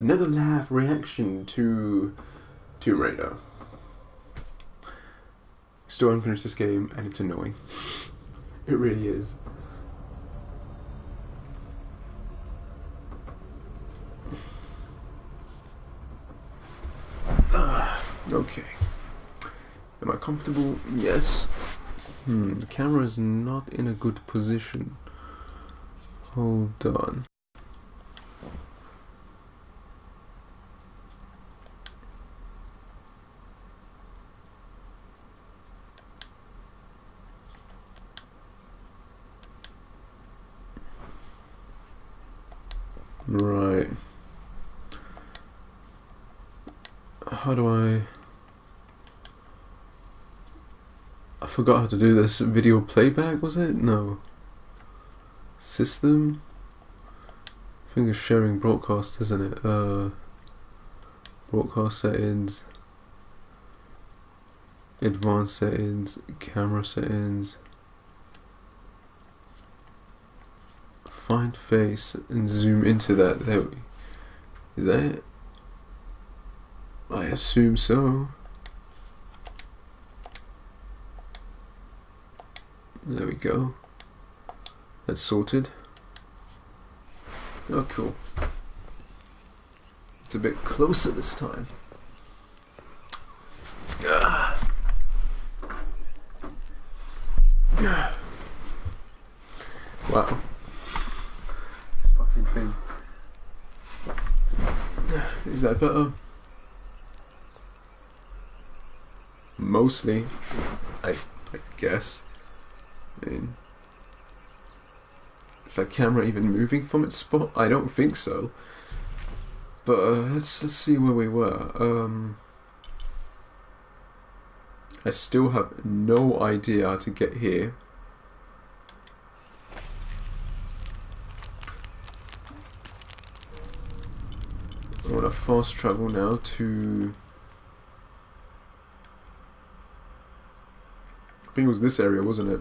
Another live reaction to Tomb Raider. Still haven't finished this game, and it's annoying. It really is. Okay. Am I comfortable? Yes. The camera is not in a good position. Hold on. Right. How do I forgot how to do this. Video playback, was it? No. System? I think it's sharing broadcast, isn't it? Broadcast settings. Advanced settings. Camera settings. Find face and zoom into that. There we. Is that it? I assume so. There we go. That's sorted. Oh, cool. It's a bit closer this time. Wow. This fucking thing. Is that better? Mostly. I guess. I mean, is that camera even moving from its spot? I don't think so. But let's see where we were. I still have no idea how to get here. I want to fast travel now to. I think it was this area, wasn't it?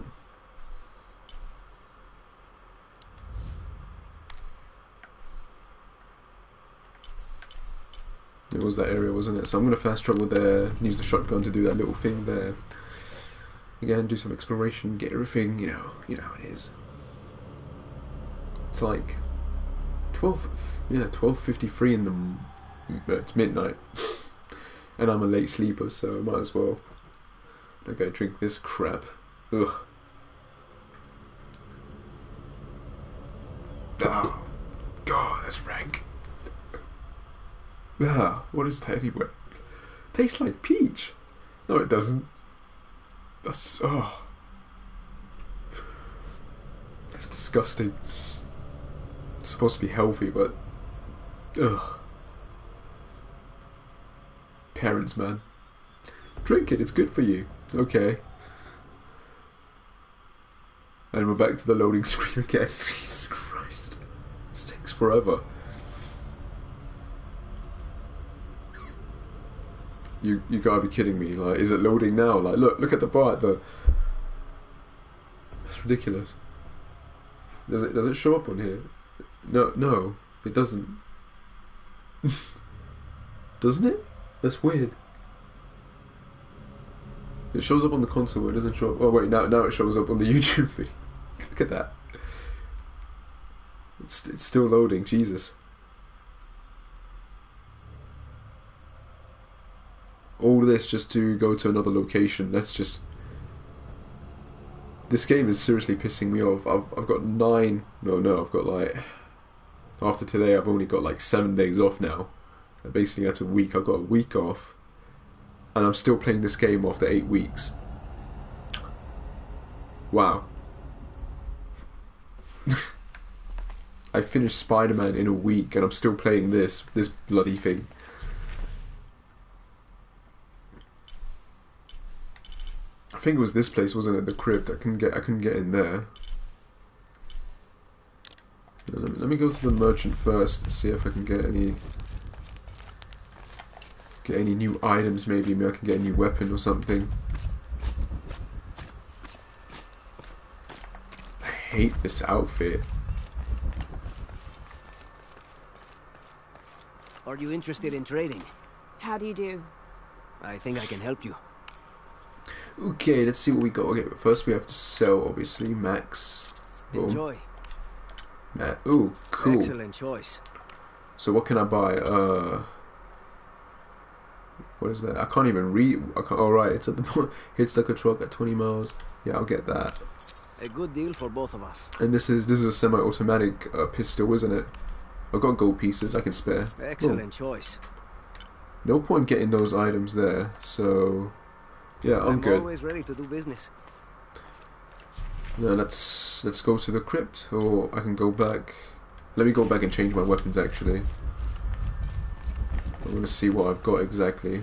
It was that area, wasn't it? So I'm going to fast travel there, use the shotgun to do that little thing there. Again, do some exploration, get everything, you know how it is. It's like 12:53 in the, it's midnight. And I'm a late sleeper, so I might as well. Okay, drink this crap. Ugh. Oh, God, that's rank. Ah, what is that anyway? Tastes like peach. No, it doesn't. That's that's disgusting. It's supposed to be healthy, but ugh. Parents, man, drink it. It's good for you. Okay. And we're back to the loading screen again. Jesus Christ, this takes forever. You gotta be kidding me! Like, is it loading now? Like, look at the bar. That's ridiculous. Does it show up on here? No, it doesn't. Doesn't it? That's weird. It shows up on the console, but it doesn't show up. Oh wait, now it shows up on the YouTube video. Look at that. It's still loading. Jesus. All this just to go to another location. That's just. This game is seriously pissing me off. I've got 9. No, I've got like. After today, I've only got like 7 days off now. Basically, that's a week. I've got a week off, and I'm still playing this game after 8 weeks. Wow. I finished Spider-Man in a week, and I'm still playing this bloody thing. I think it was this place, wasn't it? The crypt. I couldn't get in there. Let me go to the merchant first to see if I can get any new items. Maybe I can get a new weapon or something. I hate this outfit. Are you interested in trading? How do you do? I think I can help you. Okay, let's see what we got. Okay, but first we have to sell, obviously. Max. Boom. Enjoy. Ooh, cool. Excellent choice. So what can I buy? What is that? I can't even read. Oh right, it's at the hits like a truck at 20 miles. Yeah, I'll get that. A good deal for both of us. And this is a semi-automatic pistol, isn't it? I've got gold pieces I can spare. Excellent choice. No point getting those items there. So yeah, I'm good. Always ready to do business. Now let's go to the crypt, or I can go back. Let me go back and change my weapons actually. I'm gonna see what I've got exactly.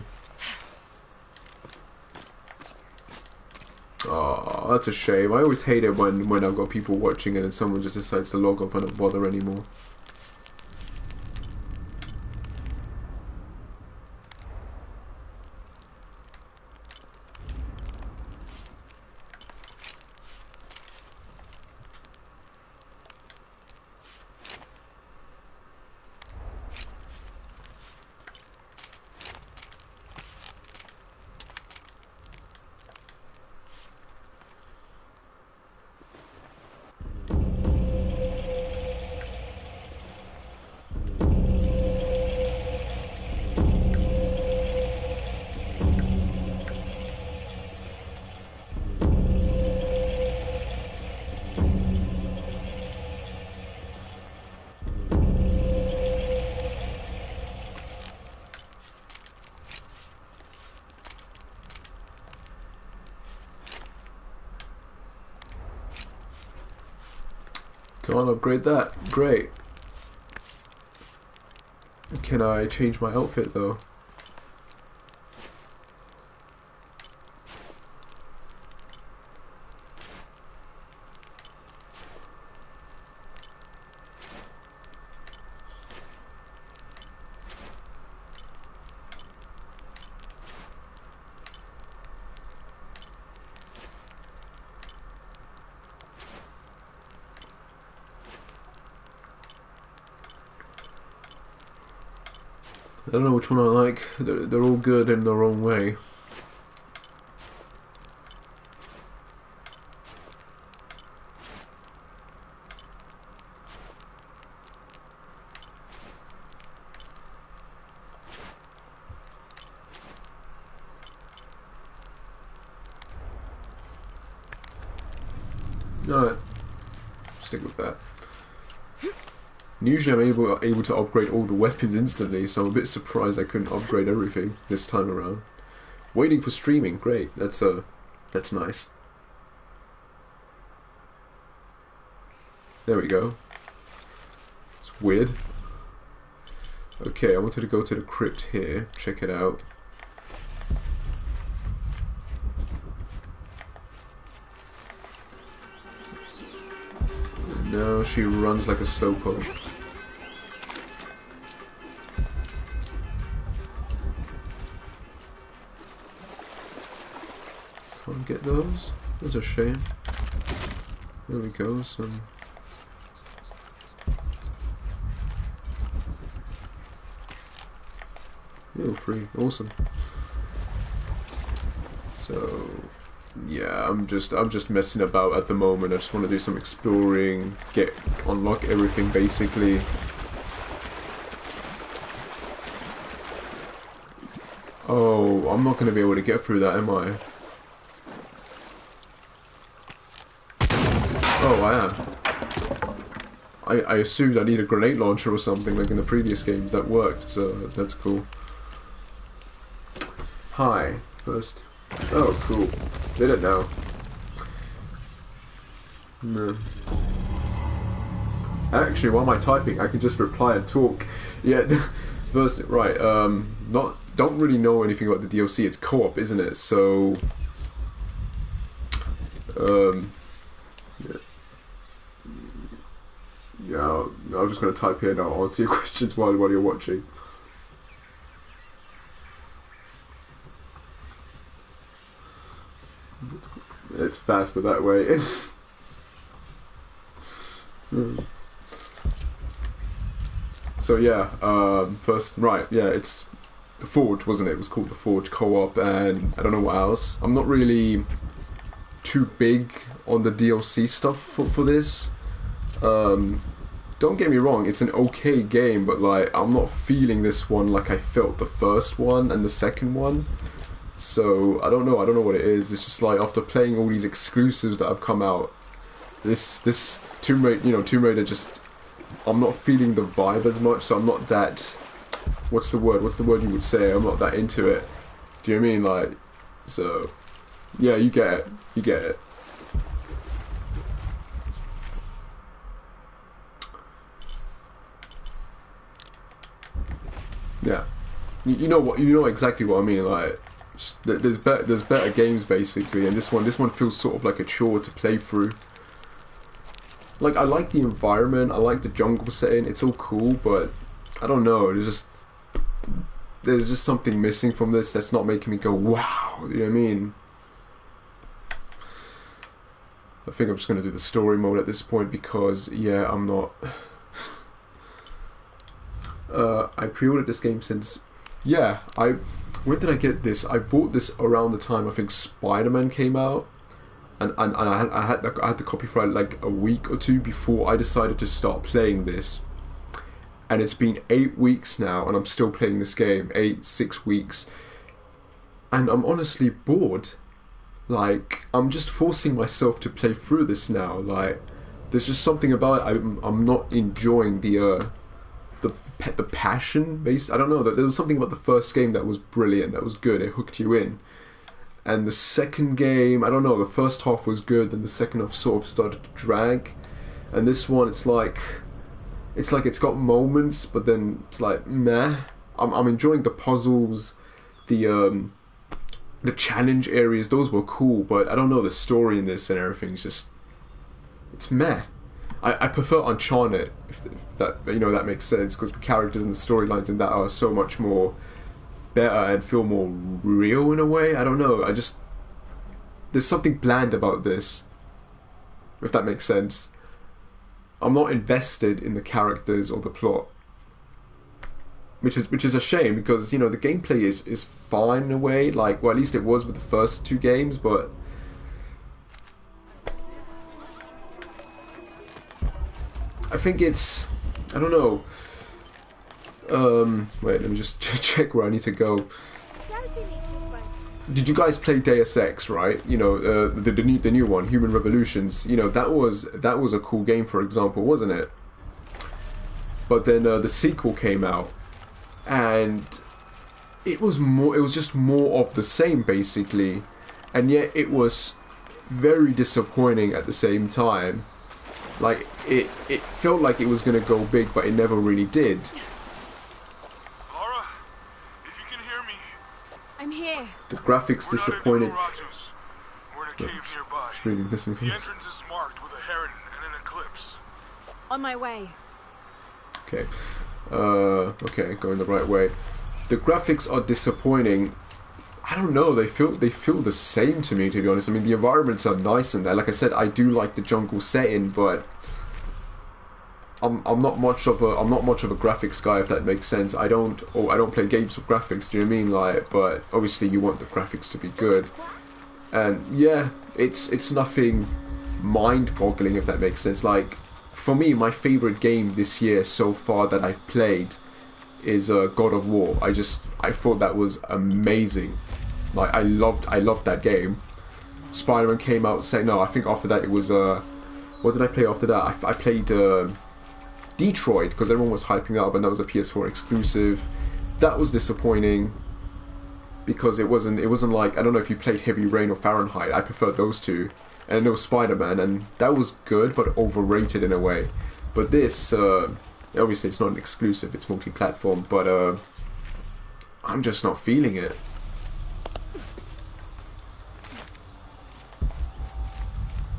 Oh, that's a shame. I always hate it when I've got people watching it and someone just decides to log off and not bother anymore. Come on, upgrade that. Great. Can I change my outfit though? I don't know which one I like. They're all good in their own way. Alright, stick with that. Usually I'm able to upgrade all the weapons instantly, so I'm a bit surprised I couldn't upgrade everything this time around. Waiting for streaming, great. That's nice. There we go. It's weird. Okay, I wanted to go to the crypt here, check it out. No, she runs like a slowpoke. Can't get those? That's a shame. There we go, some... Oh, free. Awesome. So... yeah, I'm just messing about at the moment. I just want to do some exploring, unlock everything basically. Oh, I'm not going to be able to get through that, am I? Oh, I am. I assumed I need a grenade launcher or something like in the previous games. That worked, so that's cool. Hi, first. Oh, cool. Did it now. No. Actually, while I'm typing, I can just reply and talk. Yeah, first, right, don't really know anything about the DLC. It's co-op, isn't it? So, yeah, I'm just going to type here now. I'll answer your questions while you're watching. It's faster that way. So yeah, it's the Forge, wasn't it? It was called the Forge co-op, and I don't know what else. I'm not really too big on the DLC stuff for this. Don't get me wrong, it's an okay game, but like I'm not feeling this one like I felt the first one and the second one. So I don't know what it is. It's just like after playing all these exclusives that have come out, this Tomb Raider just, I'm not feeling the vibe as much. So I'm not that, what's the word you would say? I'm not that into it. Do you know what I mean? Like, so yeah, you get it. Yeah, you know exactly what I mean. Like, there's better games basically, and this one feels sort of like a chore to play through. Like, I like the environment, I like the jungle setting, it's all cool, but I don't know. There's just something missing from this that's not making me go wow. You know what I mean? I think I'm just gonna do the story mode at this point because yeah, I'm not. I pre-ordered this game since, yeah, when did I get this? I bought this around the time I think Spider-Man came out, and I had the copy for like a week or two before I decided to start playing this, and it's been 8 weeks now, and I'm still playing this game. 6 weeks, and I'm honestly bored. Like, I'm just forcing myself to play through this now. Like, there's just something about it. I'm not enjoying the passion base. I don't know, there was something about the first game that was brilliant, that was good, it hooked you in. And the second game, I don't know, the first half was good, then the second half sort of started to drag. And this one, it's like it's got moments, but then it's like meh. I'm enjoying the puzzles, the challenge areas, those were cool, but I don't know, the story in this and everything's just, it's meh. I prefer Uncharted, if that, you know, that makes sense, because the characters and the storylines in that are so much more better and feel more real in a way. I don't know, there's something bland about this, if that makes sense. I'm not invested in the characters or the plot, which is a shame, because, you know, the gameplay is fine in a way, like, well, at least it was with the first two games, but I think it's, I don't know. Wait, let me just check where I need to go. Did you guys play Deus Ex, right? You know, the new one, Human Revolutions. You know, that was a cool game, for example, wasn't it? But then the sequel came out, and it was just more of the same basically, and yet it was very disappointing at the same time. Like, it felt like it was going to go big, but it never really did. Laura, if you can hear me. I'm here. The graphics disappointed. We're in a cave nearby. Really listening to The this. entrance is marked with a heron and an eclipse. On my way. Okay. Okay, going the right way. The graphics are disappointing. I don't know, they feel the same to me, to be honest. I mean, the environments are nice in there. Like I said, I do like the jungle setting, but I'm not much of a graphics guy, if that makes sense. I don't play games with graphics, do you know what I mean? Like, but obviously you want the graphics to be good. And yeah, it's nothing mind-boggling, if that makes sense. Like, for me, my favorite game this year so far that I've played is God of War. I thought that was amazing. Like, I loved that game. Spider-Man came out, no, I think after that it was what did I play after that? I played Detroit, because everyone was hyping up, and that was a PS4 exclusive. That was disappointing, because it wasn't like, I don't know if you played Heavy Rain or Fahrenheit. I preferred those two. And there was Spider-Man, and that was good, but overrated in a way. But this, obviously it's not an exclusive, it's multi-platform, but I'm just not feeling it.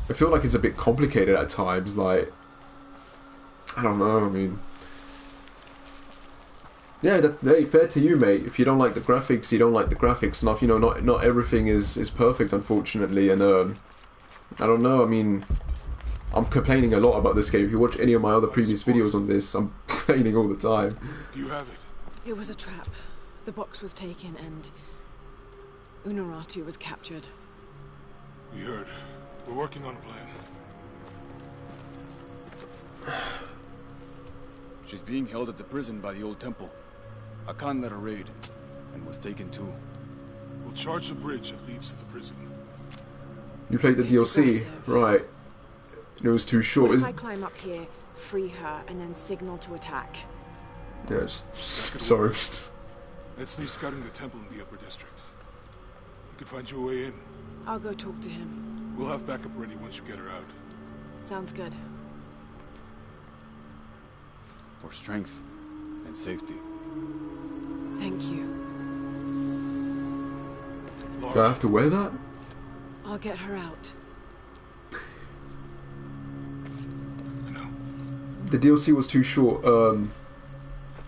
I feel like it's a bit complicated at times, like, I don't know, I mean, yeah, hey, fair to you, mate. If you don't like the graphics, you don't like the graphics. Enough, you know, not everything is perfect, unfortunately, and I don't know, I mean, I'm complaining a lot about this game. If you watch any of my other previous videos on this, I'm complaining all the time. Do you have it? It was a trap. The box was taken and Unuratu was captured. We heard. We're working on a plan. She's being held at the prison by the old temple. Akan led a raid, and was taken too. We'll charge the bridge that leads to the prison. You played the It's DLC, aggressive. right? It was too short. What if I climb up here, free her, and then signal to attack? Yeah, sorry. Let's leave scouting the temple in the upper district. You can find you a way in. I'll go talk to him. We'll have backup ready once you get her out. Sounds good. For strength and safety. Thank you. Do I Lara, have to wear that? I'll get her out. I know. The DLC was too short.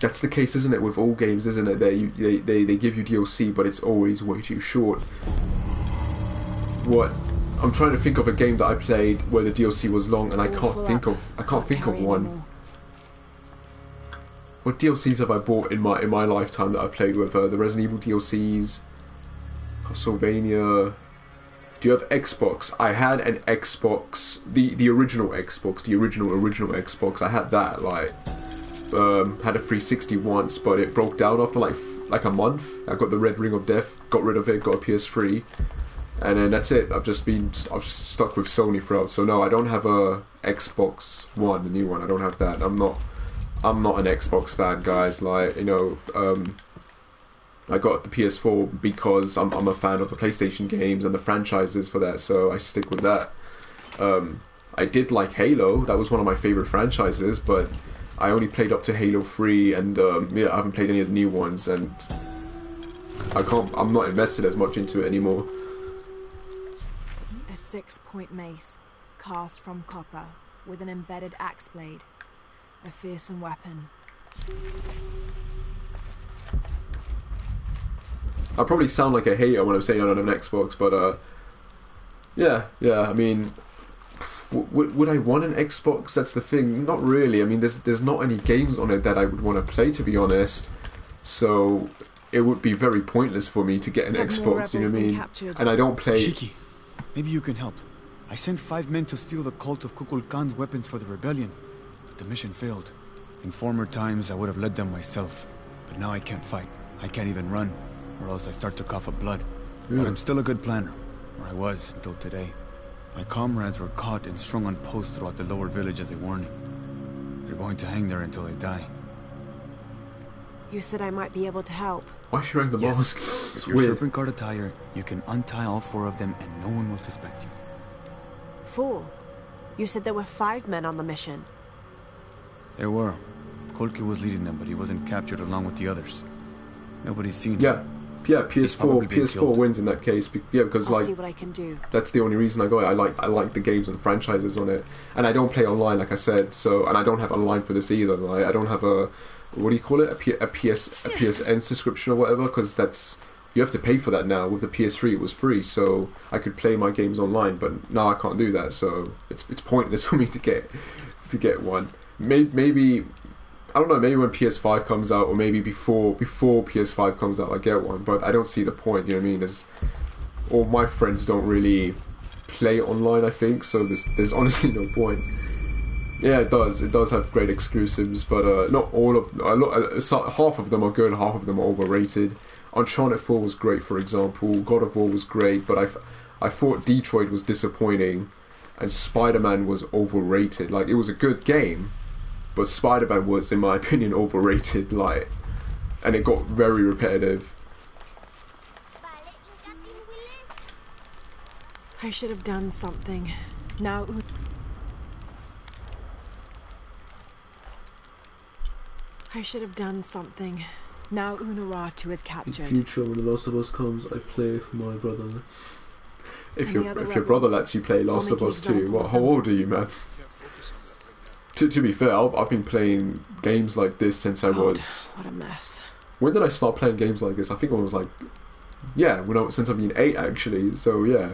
That's the case, isn't it, with all games, isn't it? They give you DLC, but it's always way too short. What? I'm trying to think of a game that I played where the DLC was long, and I can't think of carry one. anymore. What DLCs have I bought in my lifetime that I played with? The Resident Evil DLCs, Castlevania. Do you have Xbox? I had an Xbox, the original Xbox, the original Xbox. I had that, like, had a 360 once, but it broke down after like a month. I got the Red Ring of Death, got rid of it, got a PS3, and then that's it. I've stuck with Sony throughout. So no, I don't have a Xbox One, the new one. I don't have that. I'm not an Xbox fan, guys. Like, you know, I got the PS4 because I'm a fan of the PlayStation games and the franchises for that, so I stick with that. I did like Halo. That was one of my favorite franchises, but I only played up to Halo 3, and yeah, I haven't played any of the new ones, and I'm not invested as much into it anymore. A 6-point mace, cast from copper, with an embedded axe blade. A fearsome weapon. I probably sound like a hater when I'm saying I don't have an Xbox, but yeah. I mean, would I want an Xbox? That's the thing. Not really. I mean, there's not any games on it that I would want to play, to be honest. So it would be very pointless for me to get an Have more Xbox. You know what I rebels been mean? captured? And I don't play. Shiki, maybe you can help. I sent 5 men to steal the cult of Kukulkan's weapons for the rebellion. But the mission failed. In former times, I would have led them myself. But now I can't fight. I can't even run, or else I start to cough up blood. Yeah. But I'm still a good planner, or I was until today. My comrades were caught and strung on posts throughout the lower village as a warning. They're going to hang there until they die. You said I might be able to help. Why is she wearing the Yes. mask? With It's your weird. serpent guard attire, you can untie all 4 of them and no one will suspect you. 4? You said there were 5 men on the mission. There were. Kolki was leading them, but he wasn't captured along with the others. Nobody's seen him. Yeah, He's probably been PS4 killed. wins in that case. Yeah, because I'll like see what I can do. that's the only reason I got it. I like the games and franchises on it, and I don't play online, like I said. So, and I don't have online for this either. Like, I don't have a, what do you call it, a PSN subscription or whatever, because that's, you have to pay for that now. With the PS3, it was free, so I could play my games online. But now I can't do that, so it's pointless for me to get one. Maybe I don't know, maybe when PS5 comes out, or maybe before PS5 comes out, I get one, but I don't see the point, you know what I mean? All my friends don't really play online, I think, so there's honestly no point. Yeah, it does have great exclusives, but not all of, half of them are good, half of them are overrated. Uncharted 4 was great, for example, God of War was great, but I thought Detroit was disappointing, and Spider-Man was overrated. Like, it was a good game, but Spider-Man was, in my opinion, overrated, like, and it got very repetitive. I should have done something. Now I should have done something. Now Unuratu is In captured. future, when The Last of Us comes, I play for my brother. If And your the other brother rebels, lets you play Last I'll of make an Us 2, example what? of How them. old are you, man? Can't focus on that right now. To be fair, I've been playing games like this since I God, was. what a mess. When did I start playing games like this? I think I was like, yeah, since I've been 8 actually. So yeah,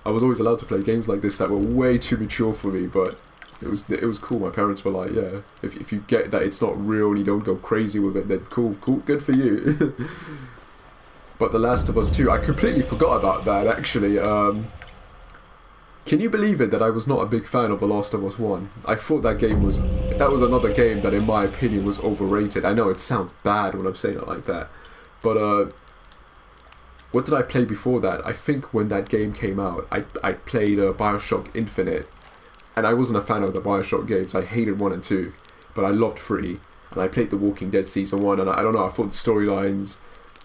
I was always allowed to play games like this that were way too mature for me. But it was cool. My parents were like, yeah, if you get that it's not real and you don't go crazy with it, then cool, good for you. But The Last of Us 2, I completely forgot about that actually. Can you believe it that I was not a big fan of The Last of Us 1? I thought that was another game that in my opinion was overrated. I know it sounds bad when I'm saying it like that, but what did I play before that? I think when that game came out, I played Bioshock Infinite, and I wasn't a fan of the Bioshock games. I hated 1 and 2, but I loved 3, and I played The Walking Dead Season 1, and I don't know, I thought the storylines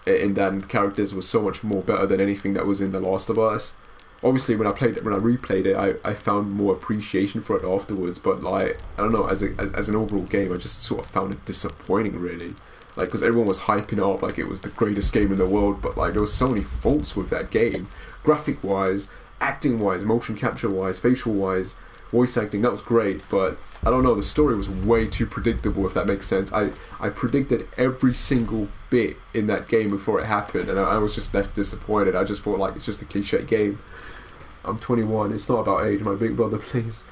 in that and the characters was so much more better than anything that was in The Last of Us. Obviously, when I replayed it, I found more appreciation for it afterwards. But like, I don't know, as an overall game, I just sort of found it disappointing, really. Like, because everyone was hyping it up like it was the greatest game in the world, but like there was so many faults with that game, graphic-wise, acting-wise, motion capture-wise, facial-wise, voice acting. That was great, but I don't know, the story was way too predictable, if that makes sense. I predicted every single bit in that game before it happened, and I was just left disappointed. I just thought, like, it's just a cliche game. I'm 21, it's not about age. My big brother, please.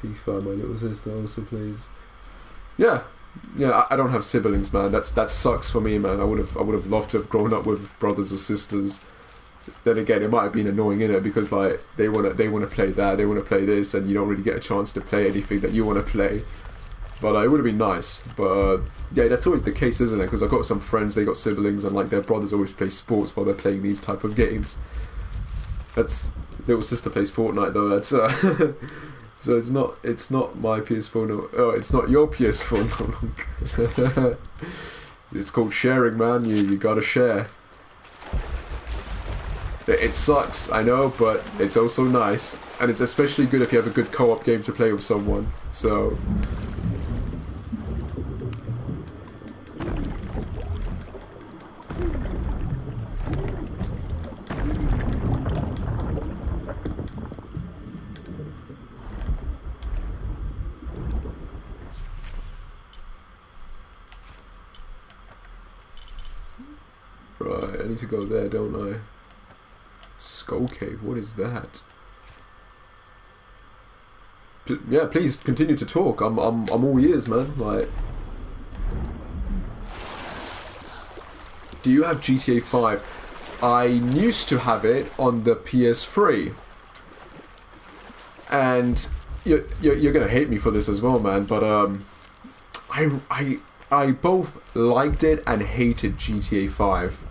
FIFA, my little sister also, please. Yeah, I don't have siblings, man. That sucks for me, man. I would have loved to have grown up with brothers or sisters. Then again, it might have been annoying, innit? Because like they wanna play that, they wanna play this, and you don't really get a chance to play anything that you wanna play. But it would have been nice. But yeah, that's always the case, isn't it? Because I've got some friends, they got siblings, and like their brothers always play sports while they're playing these type of games. That's little sister plays Fortnite though. That's so it's not my PS4. No, oh, it's not your PS4 no longer. It's called sharing, man. You gotta share. It sucks, I know, but it's also nice, and it's especially good if you have a good co-op game to play with someone. So. Right, I need to go there, don't I? Skull Cave, what is that? Yeah, please continue to talk. I'm all ears, man. Like, do you have GTA 5? I used to have it on the PS3, and you're gonna hate me for this as well, man. But I both liked it and hated GTA 5.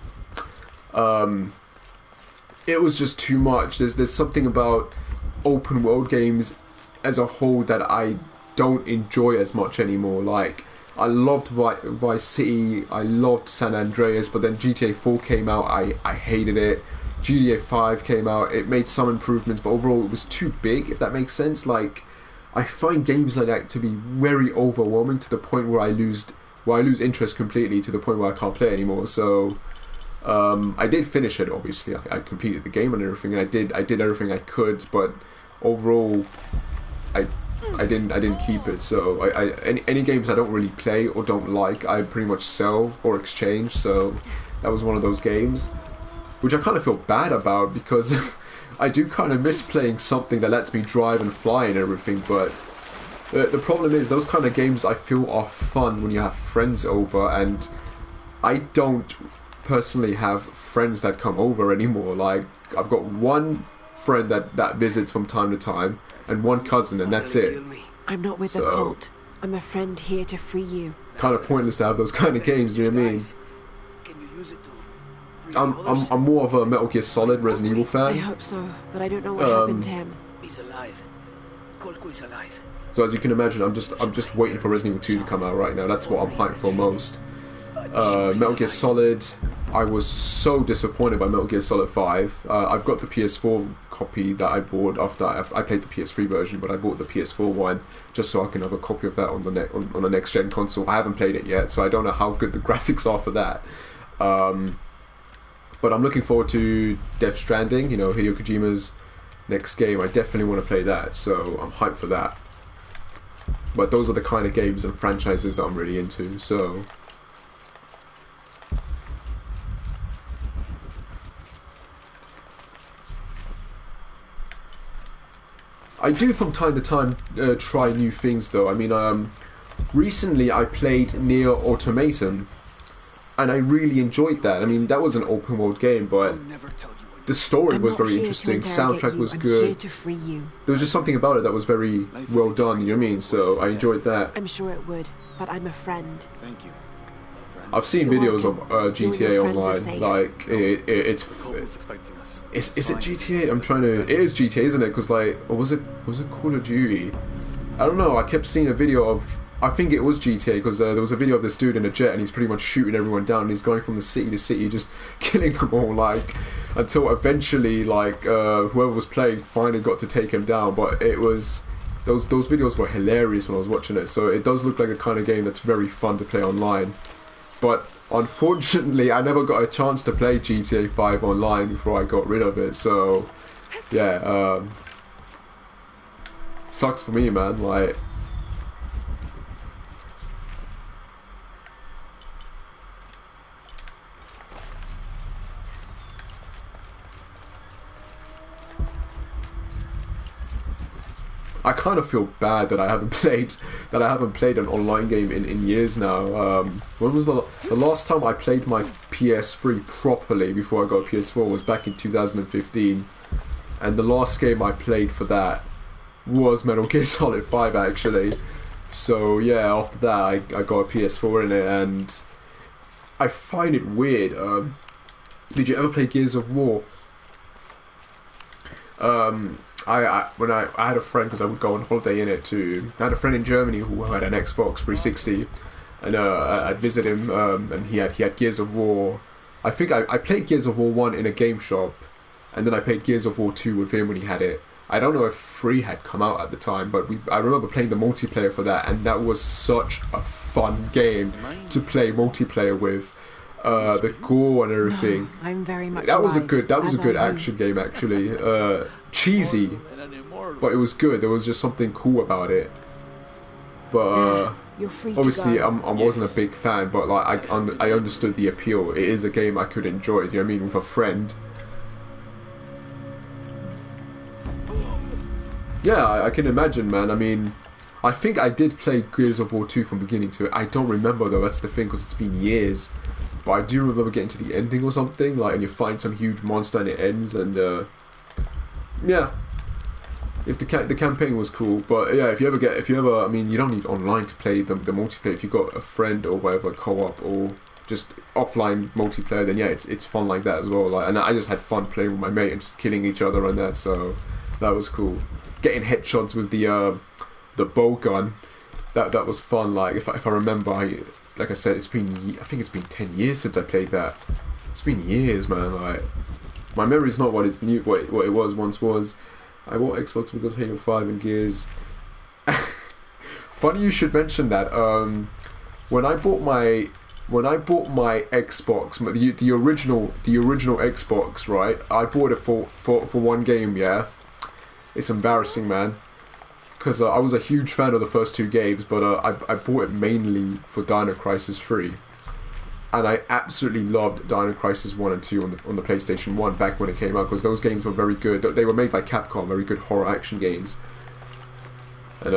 It was just too much. There's something about open world games as a whole that I don't enjoy as much anymore. Like, I loved Vice City, I loved San Andreas, but then GTA 4 came out, I hated it. GTA 5 came out, it made some improvements, but overall it was too big, if that makes sense. Like, I find games like that to be very overwhelming to the point where I lose interest completely, to the point where I can't play anymore. So I did finish it, obviously. I completed the game and everything, and I did everything I could, but overall I didn't keep it. So any games I don't really play or don't like, I pretty much sell or exchange. So that was one of those games, which I kind of feel bad about, because I do kind of miss playing something that lets me drive and fly and everything. But the problem is, those kind of games I feel are fun when you have friends over, and I don't personally have friends that come over anymore. Like, I've got one friend that visits from time to time, and one cousin, and that's it. I'm not with the cult. I'm a friend here to free you. Kind of pointless to have those kind of games, you know what I mean? Can you use it to I'm more of a Metal Gear Solid, Resident Evil fan. I hope so, but I don't know what happened to him. He's alive. Kolko is alive. So as you can imagine, I'm just waiting for Resident Evil 2 to come out right now. That's what I'm hyped for most. Metal Gear Solid, I was so disappointed by Metal Gear Solid 5. I've got the PS4 copy that I bought after I played the PS3 version, but I bought the PS4 one just so I can have a copy of that on the next gen console. I haven't played it yet, so I don't know how good the graphics are for that. But I'm looking forward to Death Stranding, you know, Hideo Kojima's next game. I definitely want to play that, so I'm hyped for that. But those are the kind of games and franchises that I'm really into, so... I do from time to time try new things though. I mean, recently I played Nier Automata, and I really enjoyed that. I mean, that was an open world game, but the story was very interesting. Soundtrack was good. Here to free you. There was just something about it that was very well done. You know what I mean? So I enjoyed that. I'm sure it would, but I'm a friend. Thank you. I've seen You're videos of welcome. You and your GTA friends are Online. safe. Like it's Cole's expecting us. is it GTA? I'm trying to. It is GTA, isn't it? Because like, or was it Call of Duty? I don't know. I kept seeing a video of. I think it was GTA because there was a video of this dude in a jet and he's pretty much shooting everyone down. And he's going from the city to city, just killing them all, like until eventually, like whoever was playing finally got to take him down. But it was those videos were hilarious when I was watching it. So it does look like the kind of game that's very fun to play online. But unfortunately, I never got a chance to play GTA 5 online before I got rid of it. So yeah, sucks for me, man. Like. I kind of feel bad that I haven't played an online game in years now. When was the last time I played my PS3 properly before I got a PS4 was back in 2015, and the last game I played for that was Metal Gear Solid 5 actually. So yeah, after that I got a PS4 in it, and I find it weird. Did you ever play Gears of War? When I had a friend, because I would go on holiday in it too. I had a friend in Germany who had an Xbox 360, and I'd visit him, and he had Gears of War. I think I played Gears of War 1 in a game shop, and then I played Gears of War 2 with him when he had it. I don't know if 3 had come out at the time, but I remember playing the multiplayer for that, and that was such a fun game to play multiplayer with. The gore and everything. No, I'm very much that was a alive, good as are you. action game actually. Cheesy, but it was good. There was just something cool about it. But You're free obviously, to go. I wasn't a big fan, but like I understood the appeal. It is a game I could enjoy. Do you know what I mean? With a friend. Yeah, I can imagine, man. I mean, I think I did play Gears of War 2 from beginning to it. I don't remember though. That's the thing, because it's been years. But I do remember getting to the ending or something, like, and you find some huge monster and it ends, and yeah. If the campaign was cool, but yeah, if you ever, I mean, you don't need online to play the multiplayer. If you've got a friend or whatever, co-op or just offline multiplayer, then yeah, it's fun like that as well. Like, and I just had fun playing with my mate and just killing each other and that, so that was cool. Getting headshots with the bow gun, that was fun. Like if I remember, like I said, I think it's been 10 years since I played that. It's been years, man. Like, my memory's not what it was once was. I bought Xbox because Halo 5 and Gears. Funny you should mention that. When I bought my Xbox, the original Xbox, right? I bought it for one game. Yeah, it's embarrassing, man. Because I was a huge fan of the first 2 games, but I bought it mainly for Dino Crisis 3. And I absolutely loved Dino Crisis 1 and 2 on the PlayStation 1 back when it came out, because those games were very good. They were made by Capcom, very good horror action games. And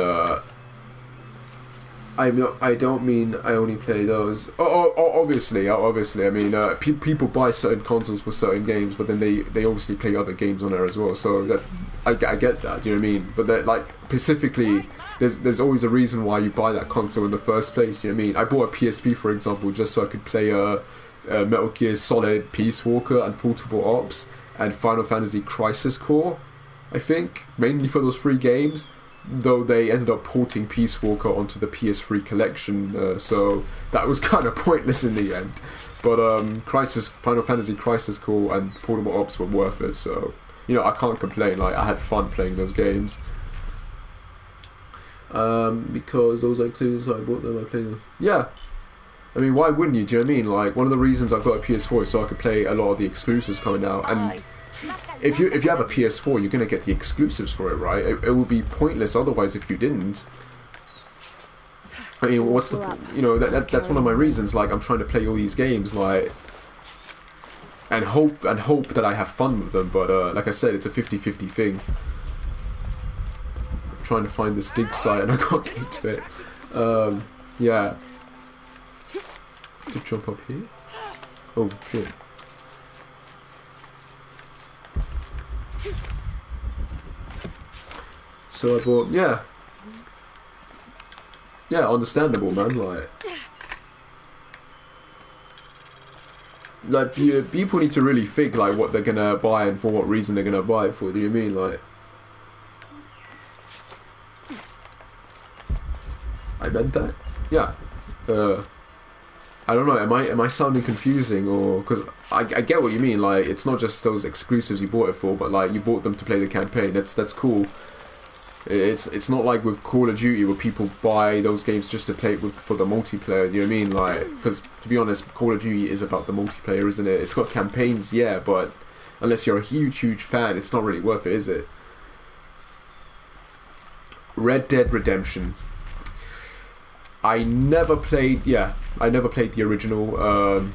I don't mean I only play those. Obviously. I mean, people buy certain consoles for certain games, but then they obviously play other games on there as well. So that I get that. Do you know what I mean? But that, like, specifically, there's always a reason why you buy that console in the first place. Do you know what I mean? I bought a PSP, for example, just so I could play Metal Gear Solid, Peace Walker, and Portable Ops, and Final Fantasy Crisis Core. I think mainly for those 3 games. Though they ended up porting Peace Walker onto the PS3 collection, so that was kind of pointless in the end. But Final Fantasy Crisis Core and Portable Ops were worth it, so you know, I can't complain. Like, I had fun playing those games. Because those are exclusives, so I bought them, I played them. Yeah. I mean, why wouldn't you? Do you know what I mean? Like, one of the reasons I've got a PS4 is so I could play a lot of the exclusives coming out, and if you have a PS4, you're gonna get the exclusives for it, right? It would be pointless otherwise if you didn't. I mean, what's the, you know, that's one of my reasons. Like, I'm trying to play all these games, like, and hope that I have fun with them. But like I said, it's a 50-50 thing. trying to find this dig site and I can't get to it. Yeah. To jump up here? Oh shit. So I bought, yeah, understandable, man. Like people need to really think like what they're gonna buy and for what reason they're gonna buy it for. Do you mean like? I meant that. Yeah. I don't know. Am I sounding confusing or because I get what you mean. Like it's not just those exclusives you bought it for, but like you bought them to play the campaign. That's cool. It's not like with Call of Duty where people buy those games just to play it for the multiplayer. You know what I mean? Like, because to be honest, Call of Duty is about the multiplayer, isn't it? It's got campaigns, yeah, but unless you're a huge fan, it's not really worth it, is it? Red Dead Redemption. I never played the original.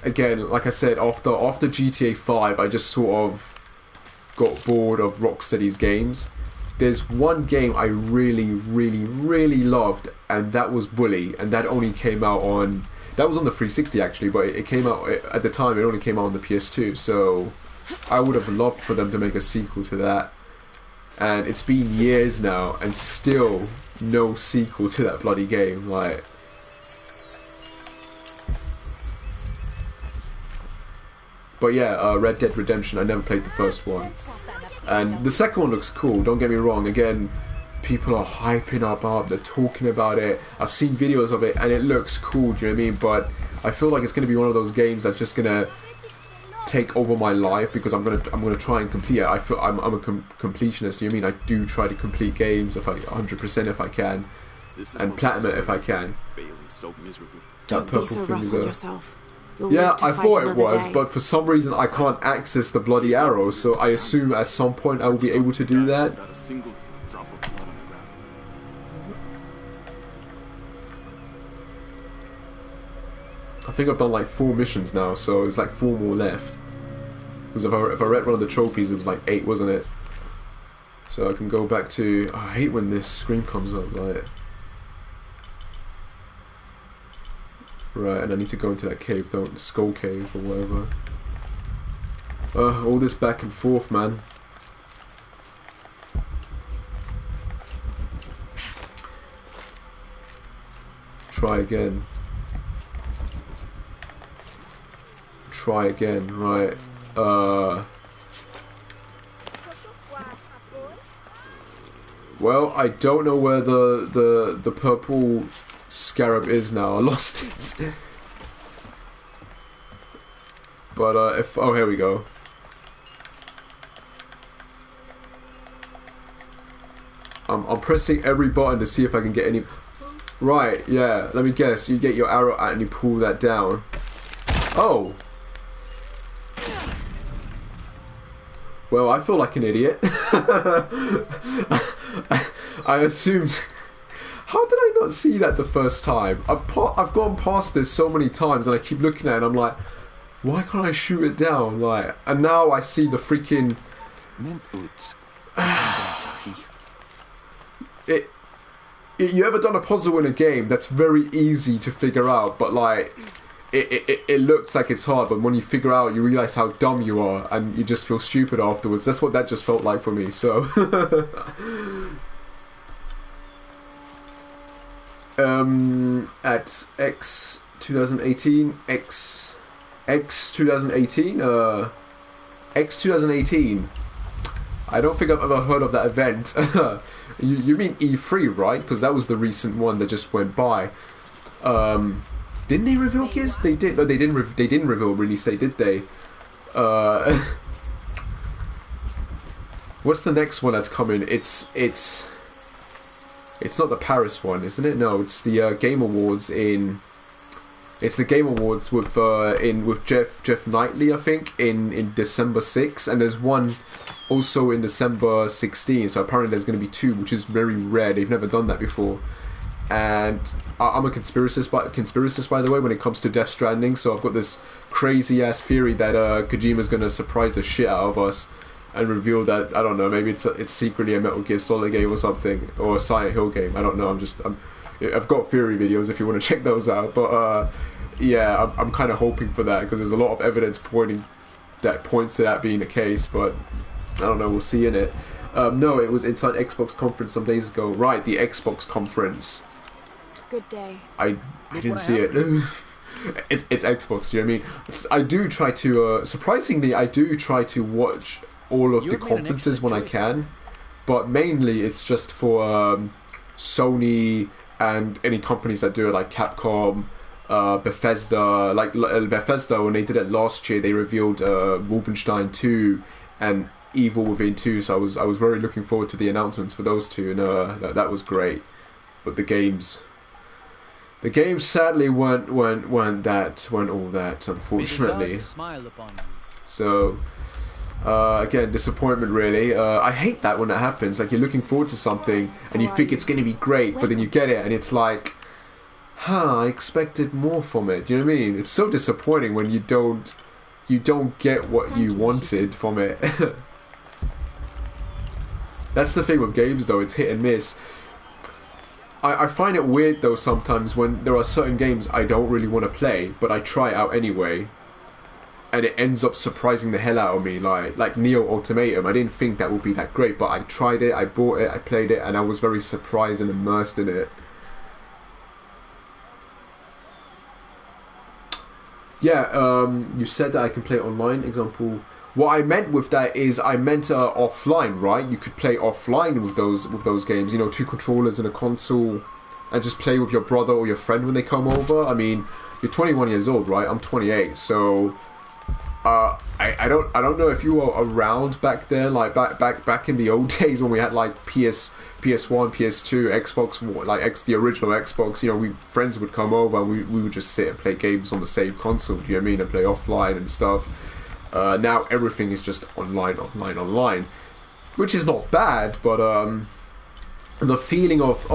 Again, like I said, after GTA 5, I just sort of got bored of Rocksteady's games. There's one game I really loved, and that was Bully, and that only came out on... That was on the 360 actually, but it came out... At the time, it only came out on the PS2, so I would have loved for them to make a sequel to that. And it's been years now, and still no sequel to that bloody game, like... But yeah, Red Dead Redemption, I never played the first one. And the second one looks cool, don't get me wrong. Again, people are hyping up, they're talking about it. I've seen videos of it and it looks cool, do you know what I mean? But I feel like it's going to be one of those games that's just going to take over my life because I'm gonna try and complete it. I feel I'm a completionist, do you know what I mean? I do try to complete games if 100% if I can. And platinum it if I can. Don't be so rough on yourself. Yeah, I thought it was, but for some reason I can't access the bloody arrow, so I assume at some point I will be able to do that. I think I've done like 4 missions now, so it's like 4 more left. Because if I read one of the trophies, it was like 8, wasn't it? So I can go back to... Oh, I hate when this screen comes up, like... Right, and I need to go into that cave, the skull cave or whatever. All this back and forth, man. Try again. Try again, right. Well, I don't know where the purple scarab is now. I lost it. But oh, here we go. I'm pressing every button to see if I can get any. Right, yeah. Let me guess. You get your arrow out and you pull that down. Oh. Well, I feel like an idiot. I assumed. How did I not see that the first time? I've gone past this so many times and I keep looking at it and I'm like, why can't I shoot it down? Like, and now I see the freaking... You ever done a puzzle in a game that's very easy to figure out, but like, it looks like it's hard, but when you figure out, you realise how dumb you are and you just feel stupid afterwards. That's what that just felt like for me, so... At X 2018, X 2018, X 2018. I don't think I've ever heard of that event. you mean E3, right? Because that was the recent one that just went by. Didn't they reveal Gears? They did. No, they didn't. They didn't reveal release date, did they? What's the next one that's coming? It's not the Paris one, isn't it? No, it's the Game Awards in. It's the Game Awards with Jeff Knightley, I think, in December 6th, and there's one also in December 16th. So apparently there's going to be 2, which is very rare. They've never done that before. And I'm a conspiracist by the way when it comes to Death Stranding. So I've got this crazy ass theory that Kojima's going to surprise the shit out of us and reveal that, I don't know, maybe it's secretly a Metal Gear Solid game or something, or a Silent Hill game. I don't know. I've got theory videos if you want to check those out. But yeah, I'm kind of hoping for that because there's a lot of evidence points to that being the case. But I don't know. We'll see in it. No, it was inside Xbox conference some days ago. Right, the Xbox conference. Good day. I didn't see it. It's Xbox, you know what I mean? I do try to, surprisingly, I do try to watch all of the conferences when I can, but mainly it's just for Sony and any companies that do it, like Capcom, Bethesda. Like Bethesda, when they did it last year, they revealed Wolfenstein 2 and Evil Within 2, so I was very looking forward to the announcements for those two, and that was great. But the games sadly weren't all that, unfortunately. Smile upon you. So again, disappointment really. I hate that when it happens. Like, you're looking forward to something and you think it's going to be great, but then you get it and it's like, I expected more from it. Do you know what I mean? It's so disappointing when you don't get what you wanted from it. That's the thing with games though, it's hit and miss. I find it weird though sometimes when there are certain games I don't really want to play, but I try it out anyway, and it ends up surprising the hell out of me. Like Neo Ultimatum, I didn't think that would be that great, but I tried it, I bought it, I played it, and I was very surprised and immersed in it. Yeah, you said that I can play online. Example. What I meant with that is I meant offline, right? You could play offline with those games. You know, 2 controllers and a console, and just play with your brother or your friend when they come over. I mean, you're 21 years old, right? I'm 28, so I don't know if you were around back then, like back in the old days when we had like PS1, PS2, Xbox, like the original Xbox. You know, friends would come over and we would just sit and play games on the same console. Do you know what I mean? And play offline and stuff. Now everything is just online, which is not bad, but the feeling of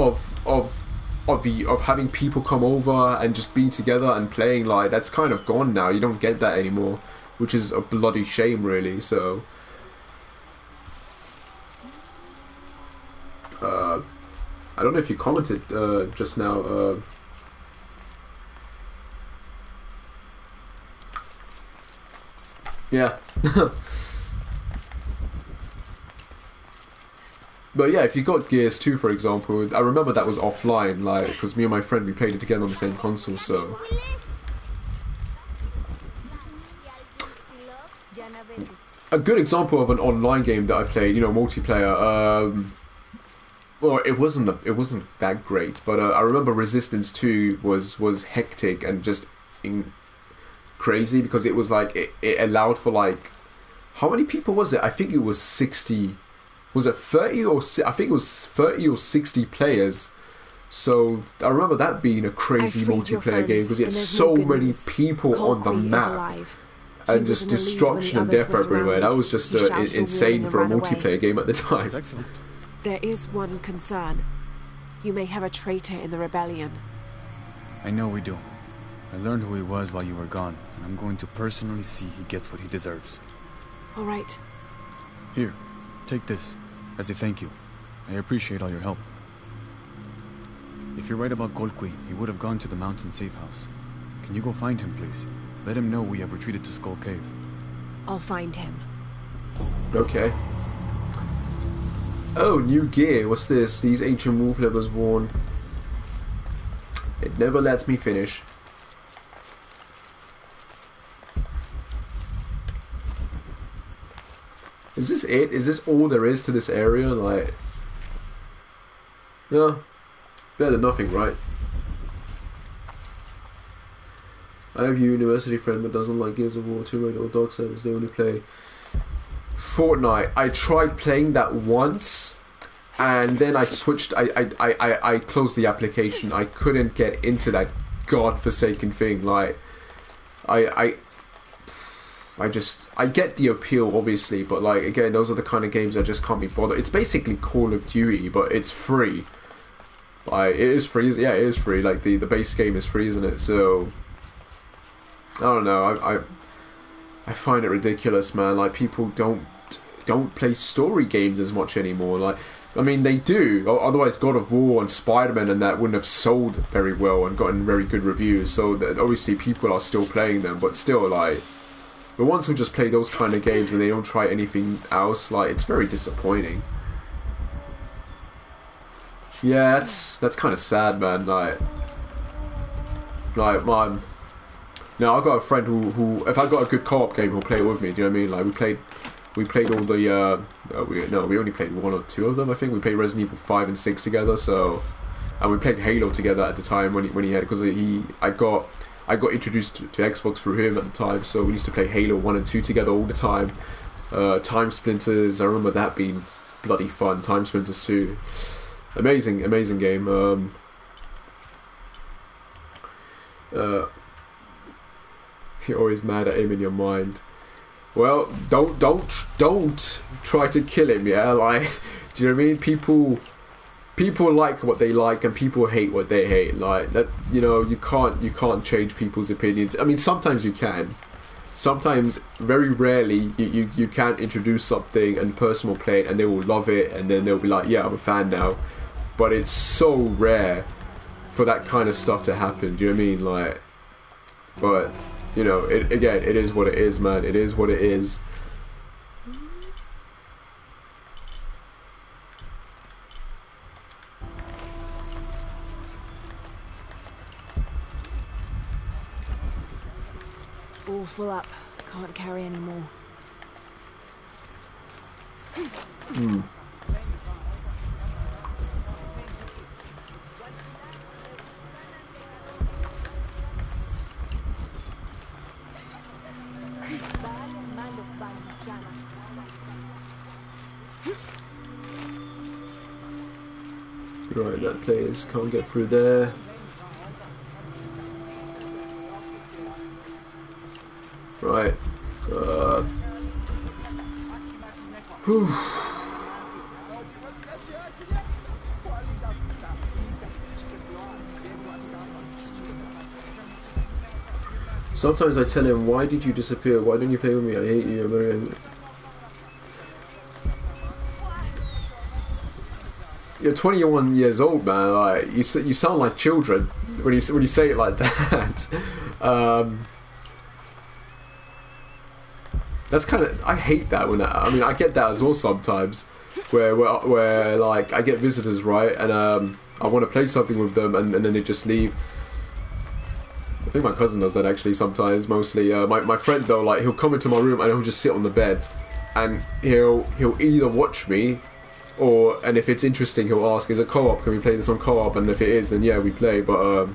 having people come over and just being together and playing, like, that's kind of gone now. You don't get that anymore, which is a bloody shame, really. So I don't know if you commented just now. Yeah. But yeah, if you got Gears 2, for example, I remember that was offline, like, because me and my friend, we played it together on the same console, so. A good example of an online game that I played, you know, multiplayer, well, it wasn't that great, but I remember Resistance 2 was hectic and just crazy, because it was like it allowed for, like, how many people was it? I think it was 60. Was it 30 or I think it was 30 or 60 players. So I remember that being a crazy multiplayer game, because you had so many people on the map and just destruction and death everywhere. That was just insane for a multiplayer game at the time. That's excellent. There is one concern. You may have a traitor in the rebellion. I know we do. I learned who he was while you were gone, and I'm going to personally see he gets what he deserves. All right. Here, take this, as a thank you. I appreciate all your help. If you're right about Golqui, he would have gone to the mountain safe house. Can you go find him, please? Let him know we have retreated to Skull Cave. I'll find him. Okay. Oh, new gear. What's this? These ancient wolf leathers worn. It never lets me finish. Is this it? Is this all there is to this area? Like, no, better than nothing, right? I have a university friend that doesn't like Gears of War 2 Raid or Darksiders. They only play Fortnite. I tried playing that once, and then I switched. I closed the application. I couldn't get into that godforsaken thing. Like, I get the appeal, obviously, but, like, again, those are the kind of games I just can't be bothered. It's basically Call of Duty, but it's free. Like, it is free. Yeah, it is free. Like, the base game is free, isn't it? So, I don't know. I find it ridiculous, man. Like, people don't don't play story games as much anymore. Like, I mean, they do. Otherwise, God of War and Spider-Man and that wouldn't have sold very well and gotten very good reviews. So obviously, people are still playing them, but still, like, the ones who just play those kind of games and they don't try anything else, like, it's very disappointing. Yeah, that's kind of sad, man. Like, man. Now I've got a friend who if I got a good co-op game, he'll play it with me. Do you know what I mean? Like, we played all the we only played one or two of them. I think we played Resident Evil 5 and 6 together. So, and we played Halo together at the time when he had, because I got introduced to Xbox through him at the time. So we used to play Halo 1 and 2 together all the time. Time Splinters, I remember that being bloody fun. Time Splinters 2, amazing game. You're always mad at him in your mind. Well, don't try to kill him, yeah? Like, do you know what I mean? People like what they like and people hate what they hate. Like, that, you know, you can't change people's opinions. I mean, sometimes you can. Sometimes, very rarely, you can introduce something and the person will play it and they will love it and then they'll be like, yeah, I'm a fan now. But it's so rare for that kind of stuff to happen. Do you know what I mean? Like, but, you know, it is what it is, man. It is what it is. All full up. Can't carry any more. Right, that players can't get through there. Right. Whew. Sometimes I tell him, why did you disappear? Why don't you play with me? I hate you. You're 21 years old, man. Like, you sound like children when you say it like that. That's kind of, I hate that when I mean, I get that as well sometimes, where like I get visitors, right, and I want to play something with them, and then they just leave. I think my cousin does that actually sometimes. Mostly, my friend though, like, he'll come into my room and he'll just sit on the bed, and he'll either watch me, and if it's interesting, he'll ask, "Is it co-op? Can we play this on co-op?" And if it is, then yeah, we play. But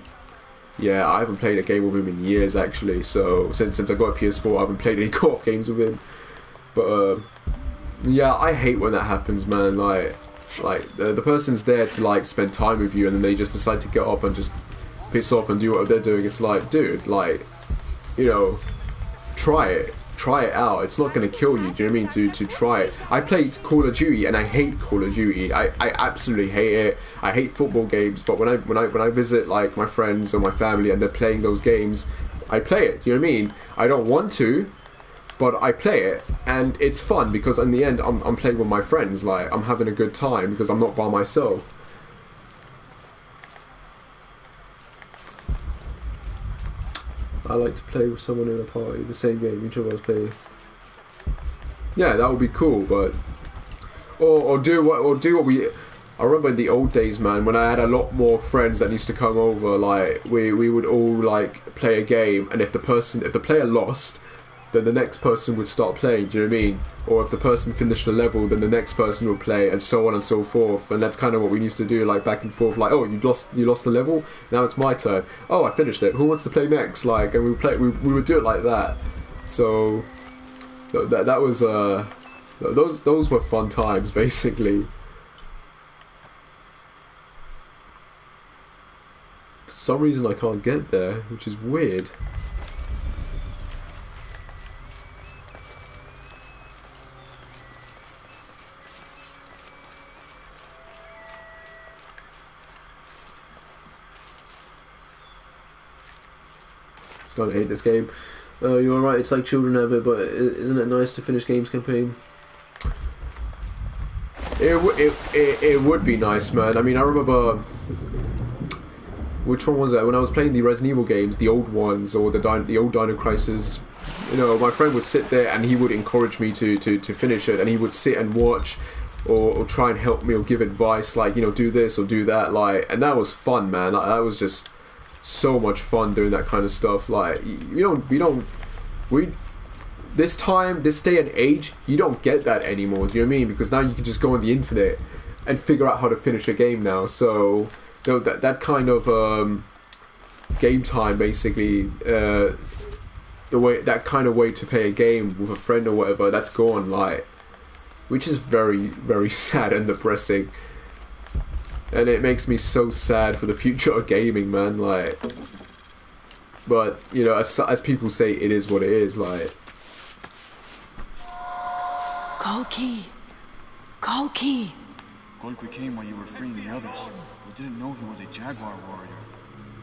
yeah, I haven't played a game with him in years actually. So since I got a PS4, I haven't played any co-op games with him. But yeah, I hate when that happens, man. Like the person's there to like spend time with you, and then they just decide to get up and just piss off and do what they're doing. It's like, dude, like, you know, try it out. It's not going to kill you. Do you know what I mean? To try it. I played Call of Duty and I hate Call of Duty. I absolutely hate it. I hate football games. But when I visit like my friends or my family and they're playing those games, I play it. Do you know what I mean? I don't want to, but I play it, and it's fun because in the end I'm playing with my friends. Like, I'm having a good time because I'm not by myself. I like to play with someone in a party, the same game each of us play. Yeah, that would be cool, but or do what we. I remember in the old days, man, when I had a lot more friends that used to come over. Like, we would all like play a game, and if the player lost, then the next person would start playing. Do you know what I mean? Or if the person finished the level, then the next person would play, and so on and so forth. And that's kind of what we used to do, like back and forth. Like, oh, you lost the level. Now it's my turn. Oh, I finished it. Who wants to play next? Like, and we would do it like that. So that was those were fun times, basically. For some reason, I can't get there, which is weird. I hate this game. You're right, it's like children have it, but isn't it nice to finish games campaign? It would be nice, man. I mean, I remember, which one was that? When I was playing the Resident Evil games, the old ones, or the old Dino Crisis, you know, my friend would sit there and he would encourage me to finish it, and he would sit and watch, or try and help me, or give advice, like, you know, do this or do that, like, and that was fun, man. Like, that was just so much fun doing that kind of stuff. Like, this day and age, you don't get that anymore. Do you know what I mean? Because now you can just go on the internet and figure out how to finish a game now. So that kind of game time, basically, that kind of way to play a game with a friend or whatever, that's gone. Like, which is very, very sad and depressing. And it makes me so sad for the future of gaming, man. Like, but you know, as people say, it is what it is. Like. Kolki! Kolki! Kolki came while you were freeing the others. We didn't know he was a Jaguar warrior.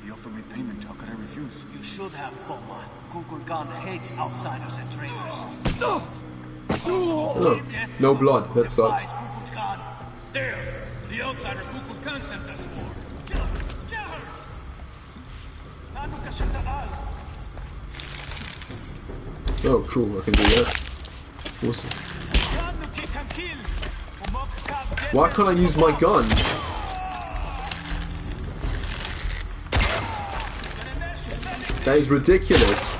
He offered me payment. How could I refuse? You should have, Boma. Kukulkan hates outsiders and traitors. Oh, no blood. That sucks. There! The outsider Kukulkan sent us for. Oh, cool. I can do that. Awesome. Why can't I use my guns? That is ridiculous.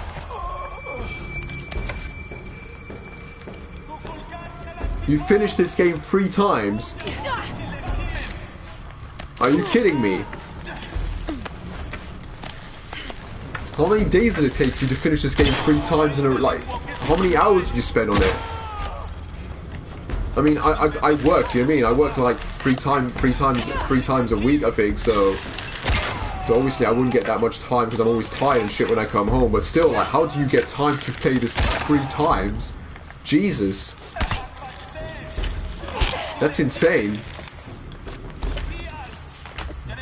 You finished this game 3 times. Are you kidding me? How many days did it take you to finish this game 3 times in a, like, how many hours did you spend on it? I mean, I work, do you know what I mean? I work like three times a week, I think, so obviously I wouldn't get that much time because I'm always tired and shit when I come home, but still, like, how do you get time to play this 3 times? Jesus. That's insane.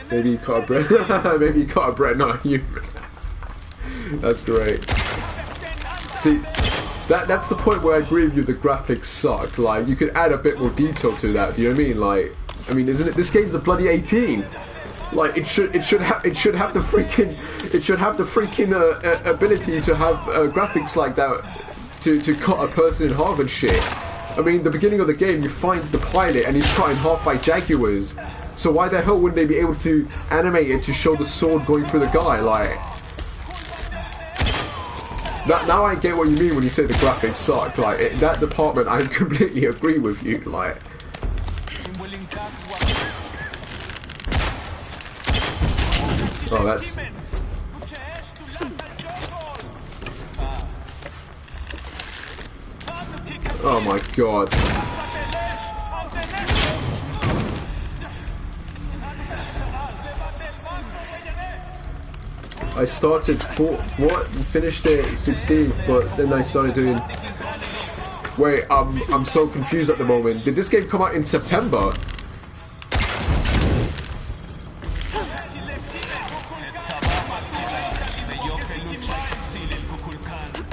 Maybe you caught a bread. Maybe you caught a bread, not you. That's great. See, that's the point where I agree with you. The graphics suck. Like, you could add a bit more detail to that. Do you know what I mean? Like, I mean, isn't it? This game's a bloody 18. Like, it should have the freaking ability to have graphics like that to cut a person in half and shit. I mean, the beginning of the game, you find the pilot and he's cut in half by jaguars. So why the hell wouldn't they be able to animate it to show the sword going through the guy? Like, now I get what you mean when you say the graphics suck. Like, in that department, I completely agree with you. Like, oh, that's. Oh my god. I started finished it 16th, but then I started doing. Wait, I'm so confused at the moment. Did this game come out in September?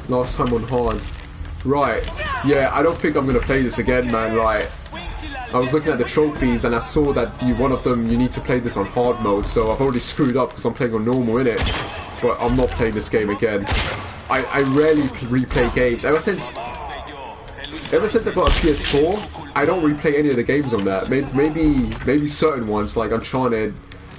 Last time on hard. Right. Yeah, I don't think I'm gonna play this again, man. Right. I was looking at the trophies and I saw that one of them you need to play this on hard mode, so I've already screwed up because I'm playing on normal, innit? But I'm not playing this game again. I rarely replay games. Ever since I got a PS4, I don't replay any of the games on that. Maybe certain ones like Uncharted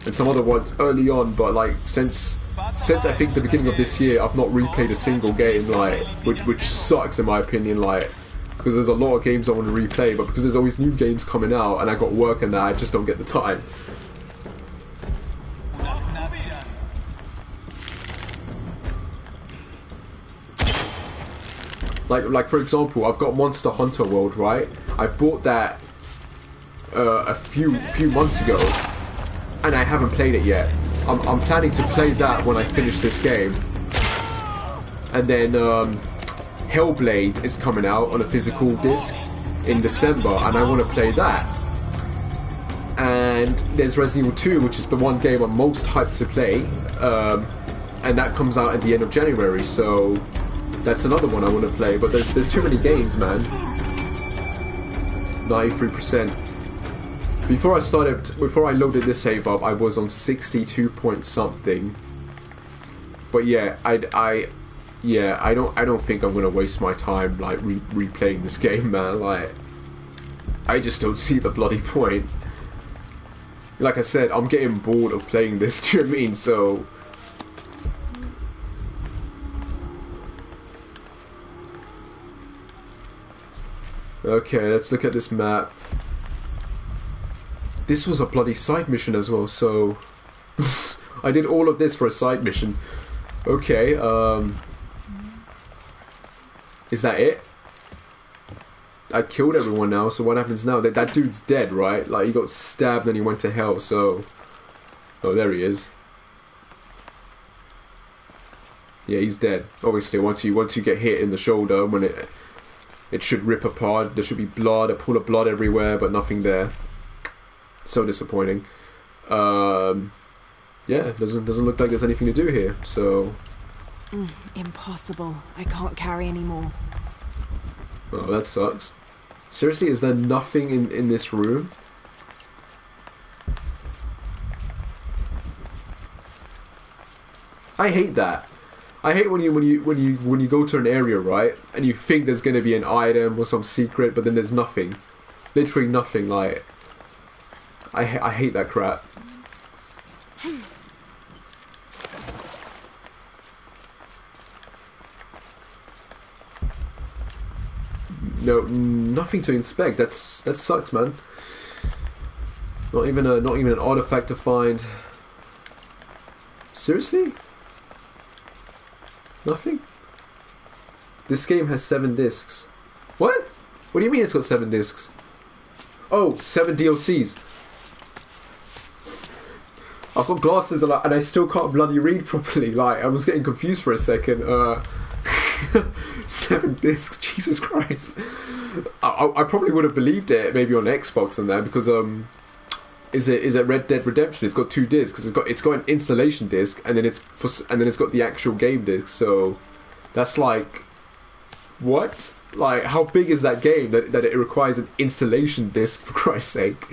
and some other ones early on, but like since I think the beginning of this year, I've not replayed a single game, like, which sucks in my opinion, like, because there's a lot of games I want to replay, but because there's always new games coming out and I got work and that, I just don't get the time. Like for example, I've got Monster Hunter World, right? I bought that a few months ago, and I haven't played it yet. I'm planning to play that when I finish this game, and then Hellblade is coming out on a physical disc in December, and I want to play that. And there's Resident Evil 2, which is the one game I'm most hyped to play, and that comes out at the end of January, so that's another one I want to play. But there's too many games, man. 93%. Before I loaded this save up, I was on 62 point something. But yeah, I don't think I'm gonna waste my time like replaying this game, man. Like, I just don't see the bloody point. Like I said, I'm getting bored of playing this. Do you know what I mean? So. Okay, let's look at this map. This was a bloody side mission as well, so I did all of this for a side mission. Okay, is that it? I killed everyone now, so what happens now? That dude's dead, right? Like, he got stabbed and he went to hell, so... Oh, there he is. Yeah, he's dead. Obviously, once you get hit in the shoulder, when it should rip apart. There should be blood, a pool of blood everywhere, but nothing there. So disappointing. Yeah, it doesn't look like there's anything to do here, so... Impossible. I can't carry anymore. Oh, that sucks. Seriously, is there nothing in this room? I hate that. I hate when you go to an area, right, and you think there's gonna be an item or some secret, but then there's nothing. Literally nothing. Like, I hate that crap. No, nothing to inspect. That sucks, man. Not even an artifact to find. Seriously? Nothing? This game has 7 discs. What? What do you mean it's got 7 discs? Oh, 7 DLCs. I've got glasses and I still can't bloody read properly. Like, I was getting confused for a second. 7 discs, Jesus Christ. I probably would have believed it maybe on Xbox and that, because is it Red Dead Redemption? It's got 2 discs. It's got an installation disc, and then it's got the actual game disc. So that's like, what? Like, how big is that game that it requires an installation disc, for Christ's sake?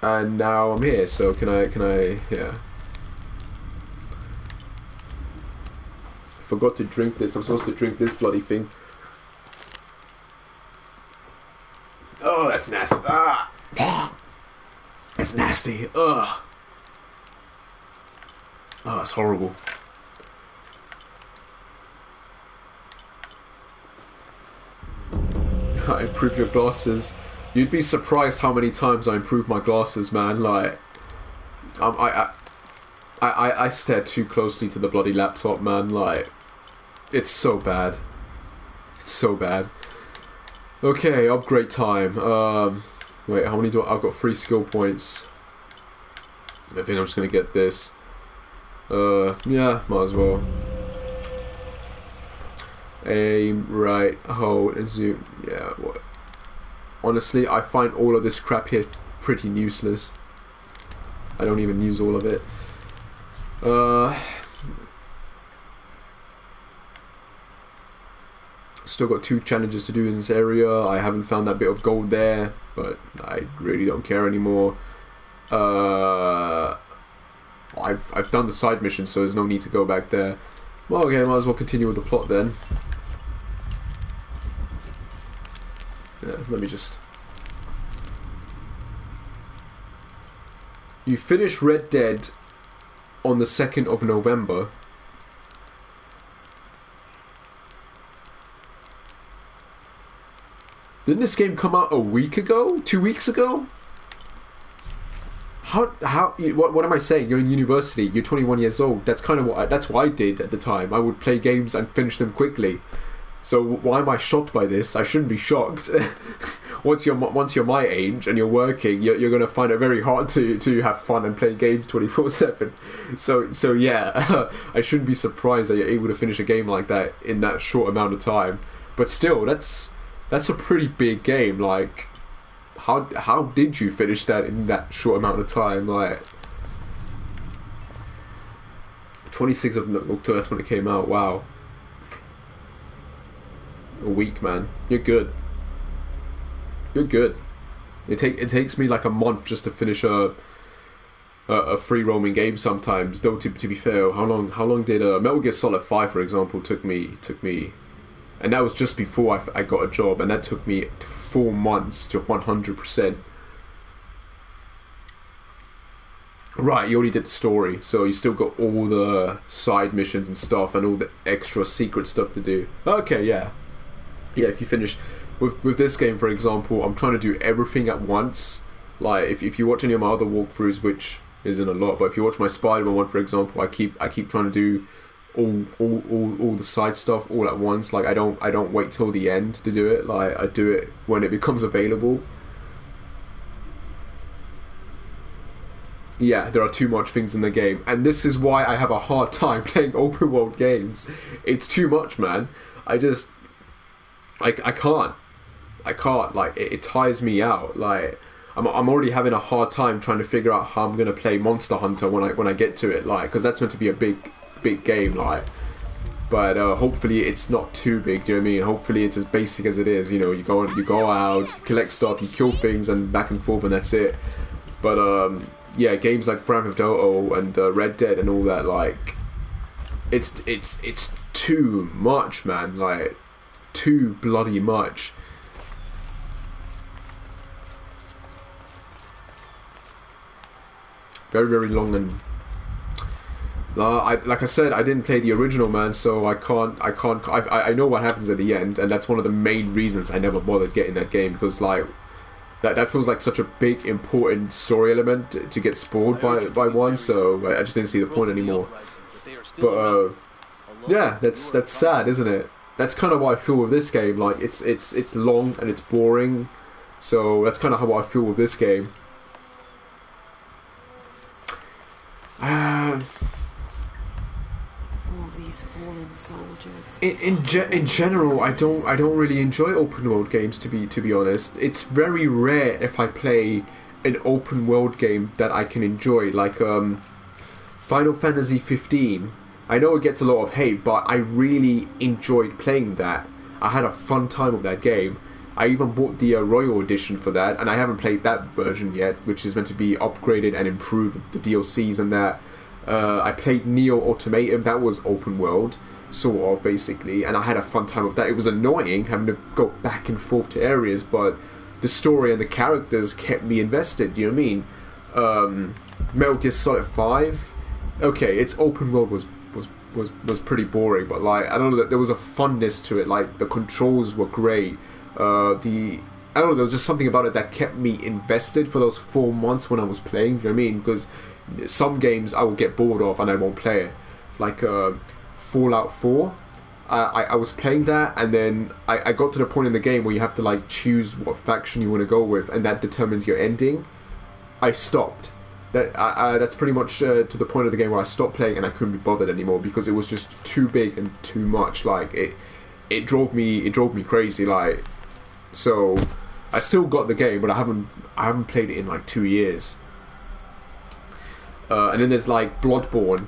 And now I'm here, so can I, yeah. I forgot to drink this. I'm supposed to drink this bloody thing. Oh, that's nasty. Ah! That's nasty. Ugh. Oh, it's horrible. Improve your glasses. You'd be surprised how many times I improve my glasses, man. Like, I stare too closely to the bloody laptop, man. Like, it's so bad. It's so bad. Okay, upgrade time. Wait, how many do I've got 3 skill points. I think I'm just gonna get this. Yeah, might as well. Aim, right, hold, and zoom. Yeah, what? Honestly, I find all of this crap here pretty useless. I don't even use all of it. Still got 2 challenges to do in this area. I haven't found that bit of gold there, but I really don't care anymore. I've done the side mission, so there's no need to go back there. Well, okay, might as well continue with the plot then. Yeah, let me just... You finish Red Dead on the 2nd of November. Didn't this game come out a week ago? 2 weeks ago? What am I saying? You're in university, you're 21 years old. That's kind of that's what I did at the time. I would play games and finish them quickly. So why am I shocked by this? I shouldn't be shocked. Once you're my age and you're working, you're gonna find it very hard to have fun and play games 24/7. So yeah, I shouldn't be surprised that you're able to finish a game like that in that short amount of time. But still, that's a pretty big game. Like, how did you finish that in that short amount of time? Like, 26th of October, that's when it came out. Wow. A week, man. You're good. You're good. It takes me like a month just to finish a free roaming game sometimes. Though to be fair, how long did Metal Gear Solid 5, for example, took me, and that was just before I got a job, and that took me 4 months to 100%. Right, you already did the story, so you still got all the side missions and stuff, and all the extra secret stuff to do. Okay, yeah. If you finish with this game, for example, I'm trying to do everything at once. Like if you watch any of my other walkthroughs, which isn't a lot, but if you watch my Spider-Man one, for example, I keep trying to do all the side stuff all at once. Like I don't wait till the end to do it. Like I do it when it becomes available. Yeah, there are too much things in the game, and this is why I have a hard time playing open world games. It's too much, man. I can't. Like it tires me out. Like I'm already having a hard time trying to figure out how I'm gonna play Monster Hunter when I get to it. Like, because that's meant to be a big game. Like, but hopefully it's not too big. Do you know what I mean? Hopefully it's as basic as it is. You know, you go out, collect stuff, you kill things, and back and forth, and that's it. But yeah, games like Grand Theft Auto and Red Dead and all that, like, it's too much, man. Like, too bloody much. Very, very long, and like I said, I didn't play the original, man, so I know what happens at the end, and that's one of the main reasons I never bothered getting that game, because like that feels like such a big important story element to get spoiled by one, so I just didn't see the point anymore. But yeah, that's sad, isn't it? That's kind of what I feel with this game. Like it's long and it's boring, so that's kind of how I feel with this game. All these fallen soldiers. In general, I don't really enjoy open world games, to be honest. It's very rare if I play an open world game that I can enjoy, like Final Fantasy 15. I know it gets a lot of hate, but I really enjoyed playing that. I had a fun time with that game. I even bought the Royal Edition for that, and I haven't played that version yet, which is meant to be upgraded and improved with the DLCs and that. I played Neo Automatum, that was open world, sort of, basically, and I had a fun time with that. It was annoying having to go back and forth to areas, but the story and the characters kept me invested, you know what I mean? Metal Gear Solid 5, okay, its open world was pretty boring, but like, I don't know, there was a funness to it. Like, the controls were great. I don't know, there was just something about it that kept me invested for those 4 months when I was playing, you know what I mean? Because some games I will get bored of and I won't play it. Like Fallout 4, I was playing that, and then I got to the point in the game where you have to like choose what faction you want to go with, and that determines your ending. I stopped. That's pretty much to the point of the game where I stopped playing and I couldn't be bothered anymore, because it was just too big and too much. Like it drove me crazy. Like, so I still got the game, but I haven't played it in like 2 years. And then there's like Bloodborne,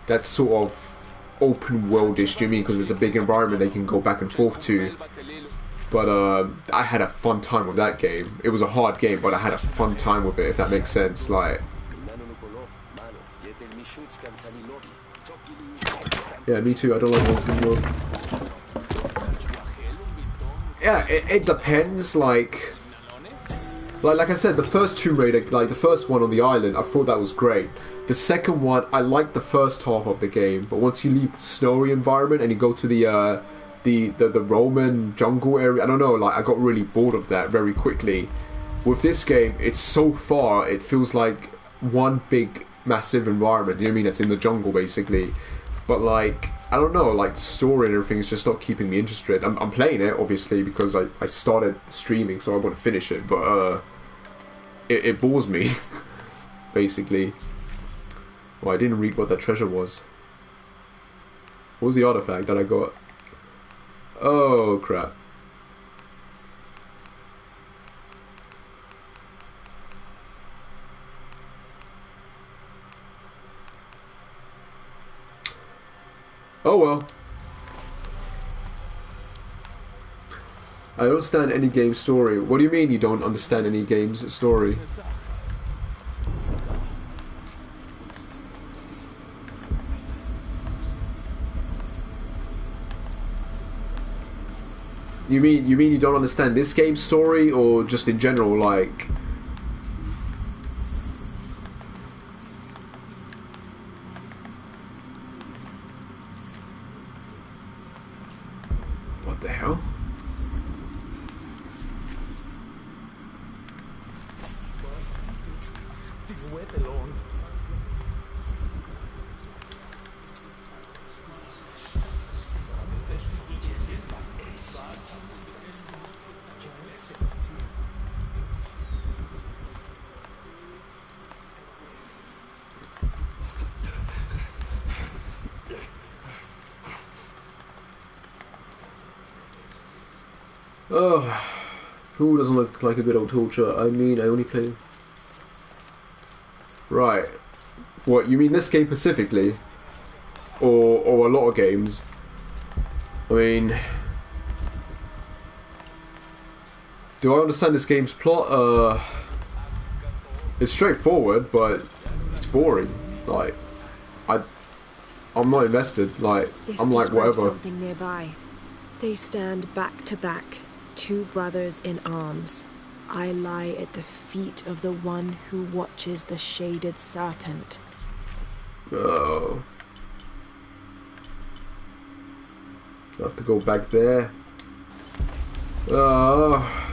that's sort of open worldish, do you mean? Because it's a big environment they can go back and forth to. But I had a fun time with that game. It was a hard game, but I had a fun time with it, if that makes sense. Like, yeah, me too. I don't like open world. Yeah, it depends. Like I said, the first Tomb Raider, like the first one on the island, I thought that was great. The second one, I liked the first half of the game, but once you leave the snowy environment and you go to the Roman jungle area, I don't know, like I got really bored of that very quickly. With this game, it's so far, it feels like one big massive environment, you know what I mean? It's in the jungle basically. But like, I don't know, like the story and everything is just not keeping me interested. I'm playing it obviously because I started streaming, so I want to finish it, but it bores me basically. Well, I didn't read what that treasure was. What was the artifact that I got? Oh crap. Oh well. I don't understand any game's story. What do you mean you don't understand any game's story? You mean you don't understand this game's story, or just in general, like? What the hell? Oh, who doesn't look like a good old torture? I mean, I only play... Right. What, you mean this game specifically? Or a lot of games? I mean... Do I understand this game's plot? It's straightforward, but it's boring. Like, I'm not invested. Like, I'm like, whatever. Something nearby. They stand back to back. Two brothers in arms. I lie at the feet of the one who watches the shaded serpent. Oh. I have to go back there. Oh.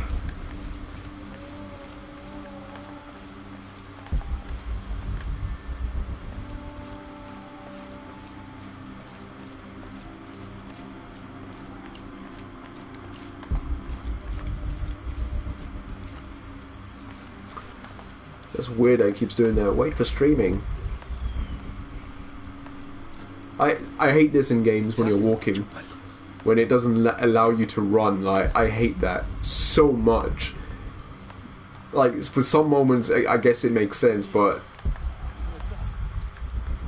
That's weird that it keeps doing that. Wait for streaming. I hate this in games when you're walking. When it doesn't allow you to run. Like, I hate that so much. Like, for some moments, I guess it makes sense, but...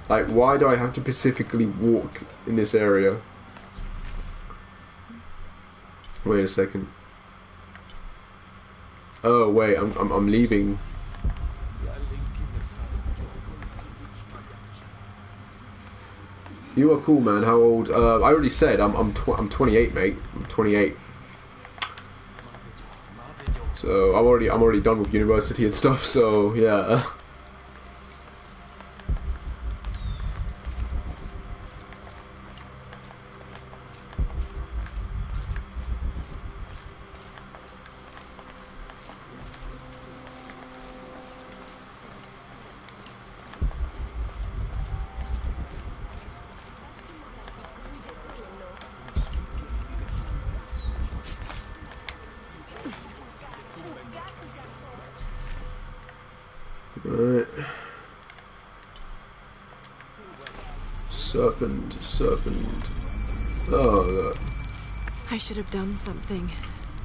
Like, why do I have to specifically walk in this area? Wait a second. Oh, wait, I'm leaving... You are cool, man. How old? I already said I'm 28, mate. I'm 28. So I'm already done with university and stuff. So yeah. Right. Serpent. Oh, look. I should have done something.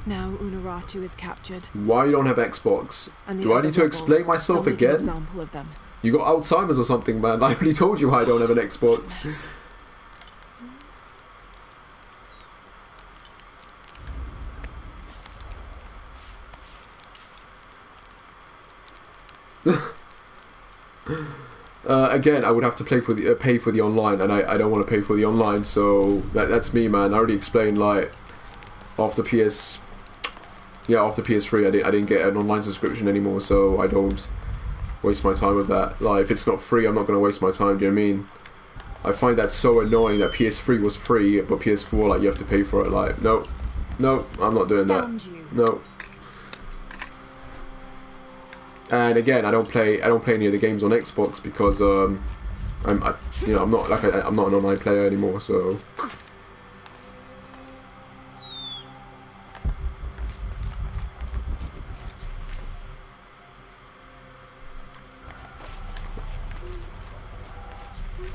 Now Unuratu is captured. Why you don't have Xbox? Do I need to explain myself again? Example of them. You got Alzheimer's or something, man. I already told you I don't have an Xbox. Yes. Again, I would have to pay for the online, and I don't want to pay for the online. So that's me, man. I already explained, like, after PS3, I didn't get an online subscription anymore, so I don't waste my time with that. Like, if it's not free, I'm not going to waste my time. Do you know what I mean? I find that so annoying that PS3 was free, but PS4, like, you have to pay for it. Like, no, I'm not doing that. No. And again, I don't play any of the games on Xbox because I'm not an online player anymore. So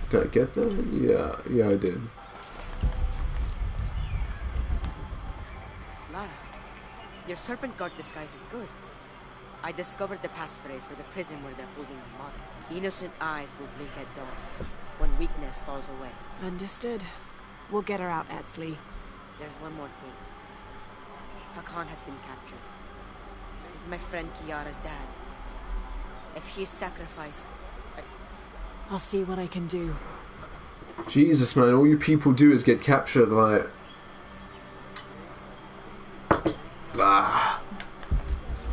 did I get that? Yeah, I did. Lara, your serpent guard disguise is good. I discovered the passphrase for the prison where they're holding the mother. Innocent eyes will blink at dawn when weakness falls away. Understood. We'll get her out, Etzli. There's one more thing. Hakan has been captured. He's my friend Kiara's dad. If he's sacrificed, I'll see what I can do. Jesus, man, all you people do is get captured, like... Ah.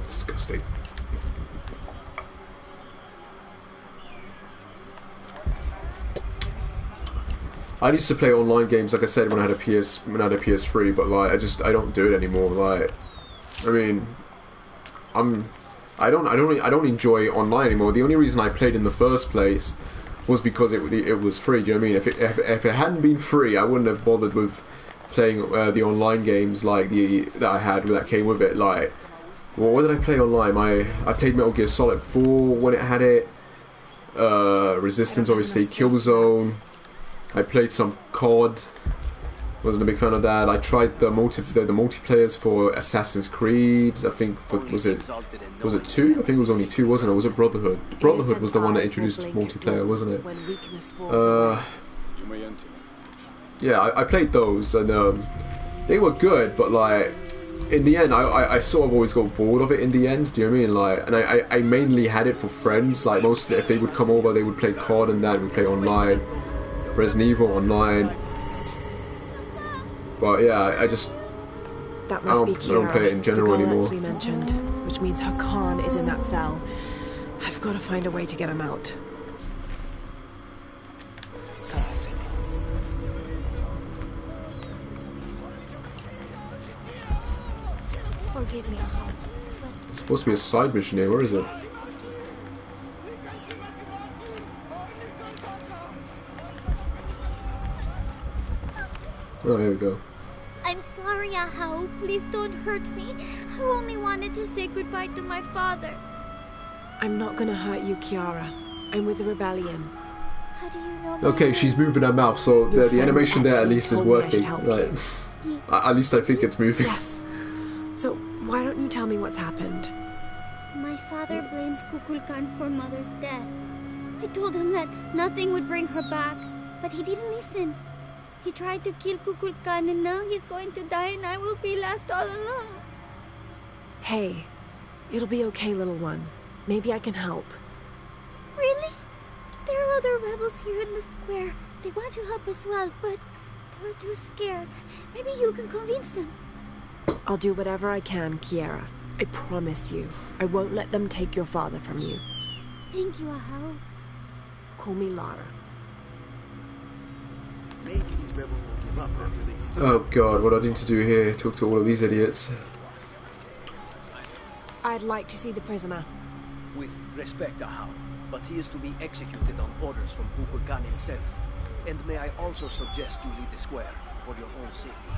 Disgusting. I used to play online games, like I said, when I had a PS3, but like I don't do it anymore. Like, I mean, I don't enjoy online anymore. The only reason I played in the first place was because it was free. Do you know what I mean? If it hadn't been free, I wouldn't have bothered with playing the online games like that I had that came with it. Like, well, what did I play online? I played Metal Gear Solid 4 when it had it. Resistance, obviously, Killzone. I played some COD. Wasn't a big fan of that. I tried the multiplayers for Assassin's Creed. I think was it 2? I think it was only 2, wasn't it? Or was it Brotherhood? Brotherhood was the one that introduced multiplayer, wasn't it? Yeah, I played those and they were good, but like in the end, I sort of always got bored of it in the end. Do you know what I mean? Like, and I mainly had it for friends. Like mostly, if they would come over, they would play COD and that would play online. Resident Evil Online. But yeah, I just that must be Kiara, I don't play it in general the girl anymore. Etzli mentioned, which means Hakan is in that cell. I've got to find a way to get him out. Forgive me, but It's supposed to be a side mission here. Where is it? Oh, here we go. I'm sorry, Ahau. Please don't hurt me. I only wanted to say goodbye to my father. I'm not gonna hurt you, Kiara. I'm with the rebellion. How do you know my Okay, name? she's moving her mouth, so Your the friend animation there at Etzli least is told me I should working. help Like, you. at least I think it's moving. Yes. So why don't you tell me what's happened? My father blames Kukulkan for Mother's death. I told him that nothing would bring her back, but he didn't listen. He tried to kill Kukulkan and now he's going to die and I will be left all alone. Hey, it'll be okay, little one. Maybe I can help. Really? There are other rebels here in the square. They want to help as well, but they're too scared. Maybe you can convince them. I'll do whatever I can, Kiara. I promise you. I won't let them take your father from you. Thank you, Ahau. Call me Lara. Maybe these rebels will give up after they see. Oh god, what do I need to do here? Talk to all of these idiots. I'd like to see the prisoner. With respect, Ahau, but he is to be executed on orders from Kukulkan himself. And may I also suggest you leave the square for your own safety.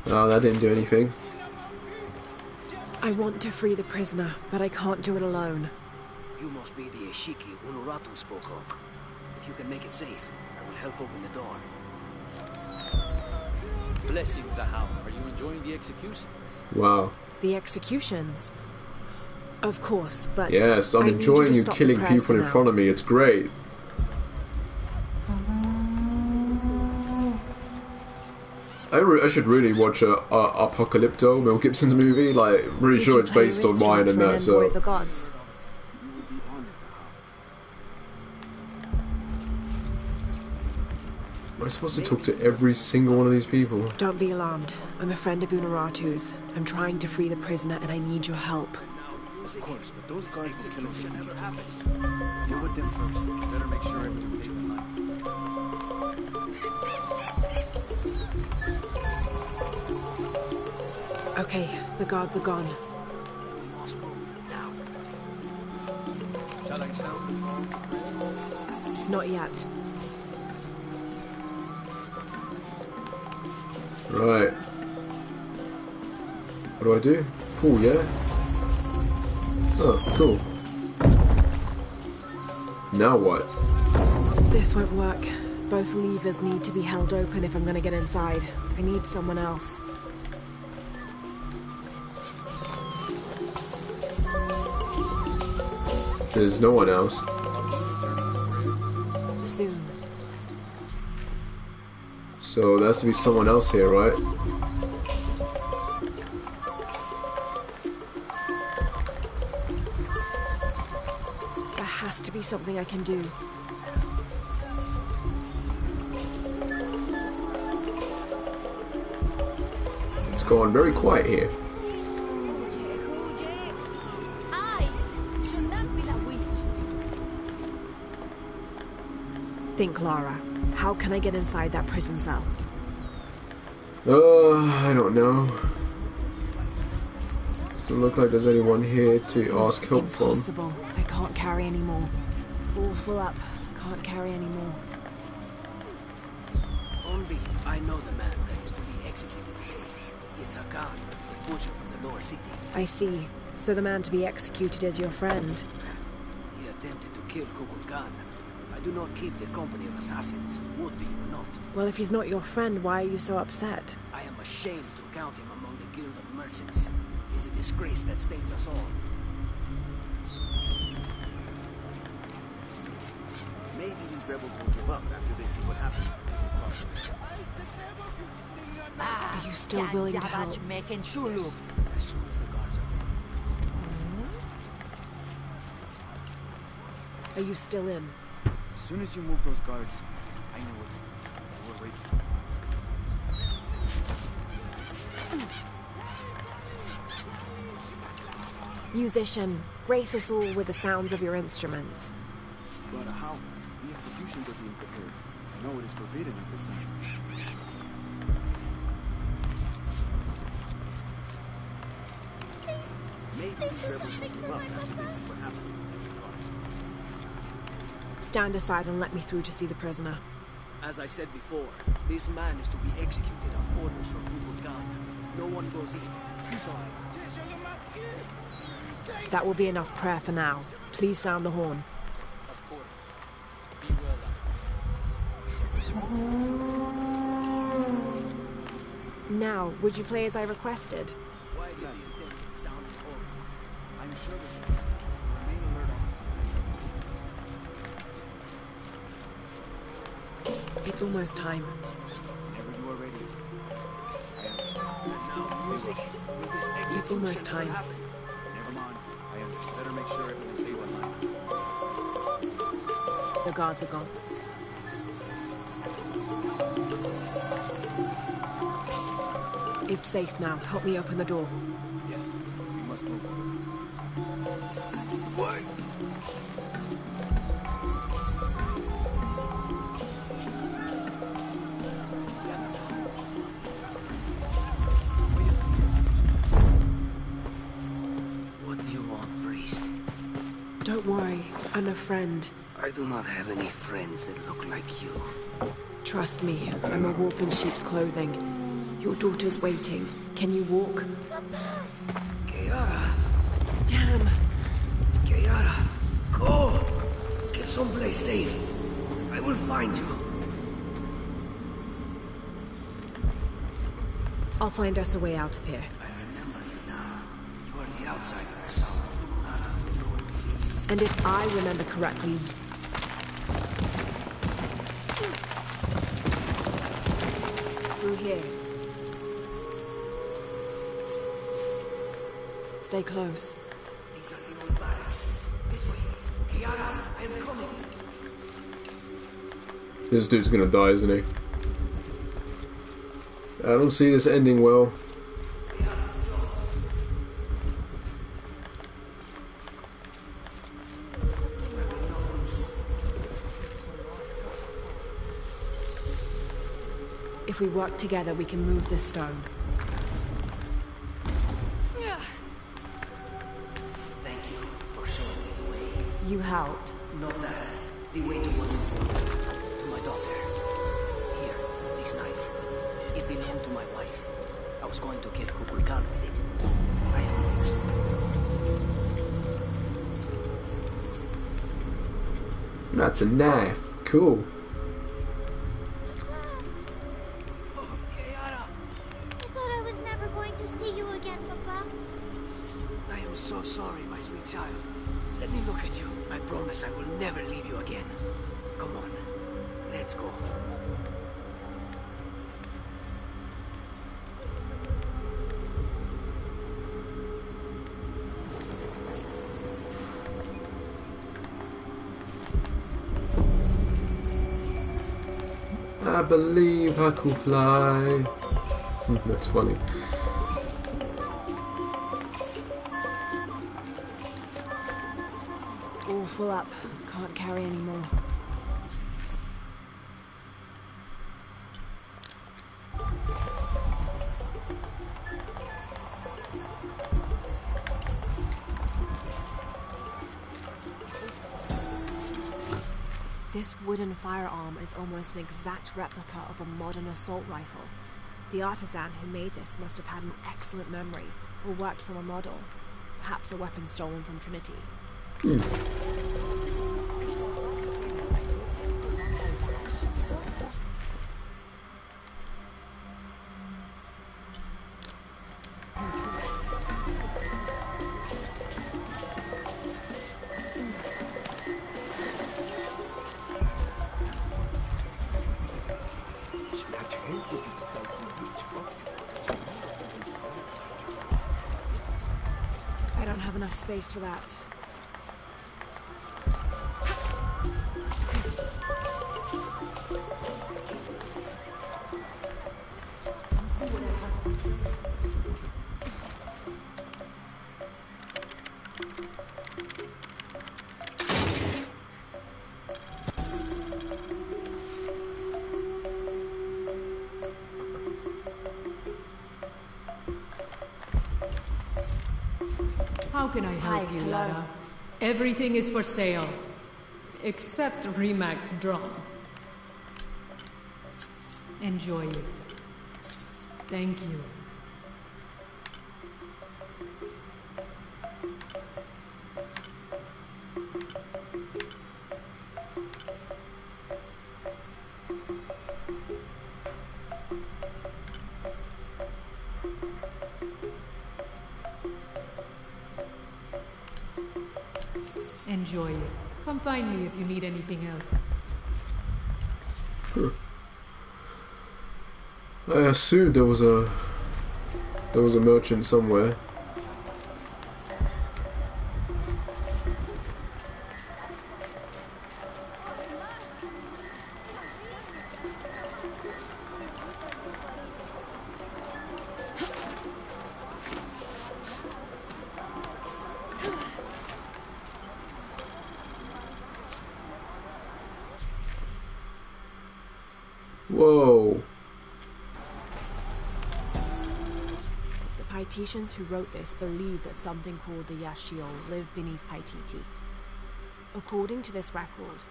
Oh, that didn't do anything. I want to free the prisoner, but I can't do it alone. You must be the Eshiki Unuratu spoke of. If you can make it safe, I will help open the door. Blessings, Ahau. Are you enjoying the executions? Wow. The executions? Of course, but Yes, I'm I need enjoying to you stop the killing prayers people for in now. front of me. It's great. I should really watch Apocalypto, Mel Gibson's movie. Like, really Did sure you it's play based your on mine instruments and for an that. envoy of So the gods? You would be honored, Ahau. am I supposed to talk to every single one of these people? Don't be alarmed. I'm a friend of Unuratu's. I'm trying to free the prisoner and I need your help. Of course, but those guards will kill us if we get too close. Deal with them first. Better make sure everything stays in line. Okay, the guards are gone. We must move now. Shall I sound? Not yet. Right. What do I do? Cool, yeah? Oh, cool. Now what? This won't work. Both levers need to be held open if I'm gonna get inside. I need someone else. There's no one else. Soon. So there has to be someone else here, right? There has to be something I can do. It's gone very quiet here. Think, Lara. How can I get inside that prison cell? I don't know. Doesn't look like there's anyone here to ask help from. Impossible. I can't carry anymore. All full up. Can't carry anymore. Only I know the man that is to be executed today. He is Hakan, the butcher from the lower city. I see. So the man to be executed is your friend. He attempted to kill Kukul Khan. I do not keep the company of assassins, would be or not. Well, if he's not your friend, why are you so upset? I am ashamed to count him among the Guild of Merchants. It's a disgrace that stains us all. Maybe these rebels will give up after they see what happens. Are you still willing to help? Yes. As soon as the guards are Are you still in? As soon as you move those guards, I know what we're waiting for. Musician, grace us all with the sounds of your instruments. But how? The executions are being prepared. I know it is forbidden at this time. Maybe these rebels will give up after they see what happens. Stand aside and let me through to see the prisoner. As I said before, this man is to be executed on orders from Kukul Khan. No one goes in. Sorry. That will be enough prayer for now. Please sound the horn. Of course. Be well. Now, would you play as I requested? Why did the attendant sound the horn? I'm sure there's an answer. Remain alert on the field. It's almost time. Whenever you are ready. I understand. And now music. Will this execution It's almost ever time. happen? Never mind. I understand. Better make sure everyone stays online. The guards are gone. It's safe now. Help me open the door. Yes, we must move. What? What do you want, priest? Don't worry. I'm a friend. I do not have any friends that look like you. Trust me. I'm a wolf in sheep's clothing. Your daughter's waiting. Can you walk? Kiara, Damn. Kiara, go! Get someplace safe. I will find you. I'll find us a way out of here. I remember you now. You are the outsider I saw. Not a lower village. And if I remember correctly... Through here. Stay close. These are the old barracks. This way. Kiara, I am coming. This dude's gonna die, isn't he? I don't see this ending well. If we work together, we can move this stone. Thank you for showing me the way. You helped. Not that. The way to what's important. To my daughter. Here, this knife. It belonged to my wife. I was going to kill Kukul Khan with it. I have no use for it. That's a knife. Cool. Oh, Kiara! I thought I was never going to see you again, Papa. I am so sorry, my sweet child. Let me look at you. I promise I will never leave you again. Come on. Let's go. I believe I could fly. That's funny. All full up. Can't carry any more. This wooden firearm is almost an exact replica of a modern assault rifle. The artisan who made this must have had an excellent memory, or worked from a model. Perhaps a weapon stolen from Trinity. I don't have enough space for that. How can I help you, hello. Lara? Everything is for sale. Except Remax drum. Enjoy it. Thank you. Enjoy it. Come find me if you need anything else. I assumed there was a merchant somewhere. Whoa. The Paititians who wrote this believed that something called the Yashiol lived beneath Paititi. According to this record,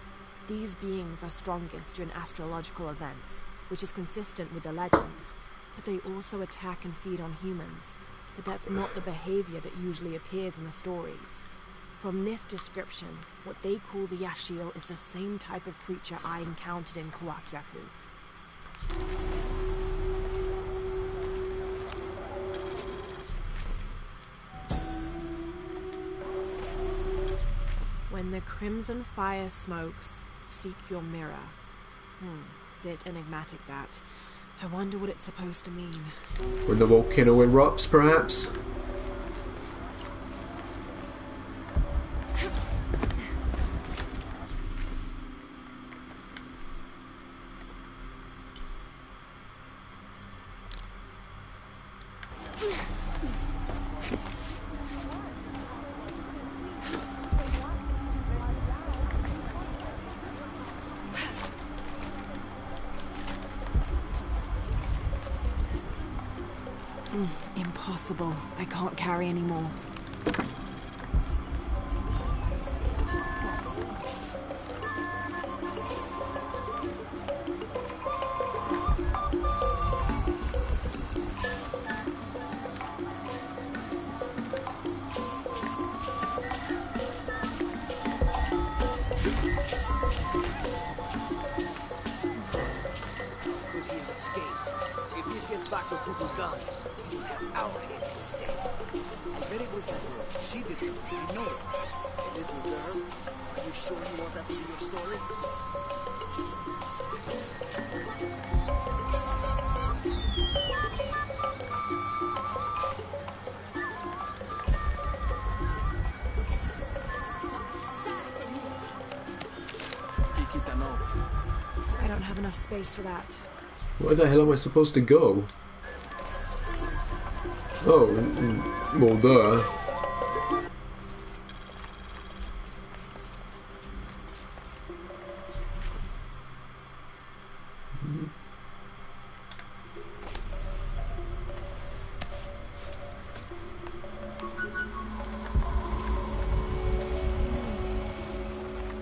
these beings are strongest during astrological events, which is consistent with the legends, but they also attack and feed on humans. But that's not the behavior that usually appears in the stories. From this description, what they call the Yashiol is the same type of creature I encountered in Kuwakyaku. When the crimson fire smokes, seek your mirror. Bit enigmatic that. I wonder what it's supposed to mean. When the volcano erupts, perhaps? Impossible. I can't carry any more. Could he have escaped? If this gets back to Kukulkan, he will have our heads instead. I bet it was that girl. She did something. I know it. A little girl? Are you sure you want that to be your story? I don't have enough space for that. Where the hell am I supposed to go? Oh, well, duh.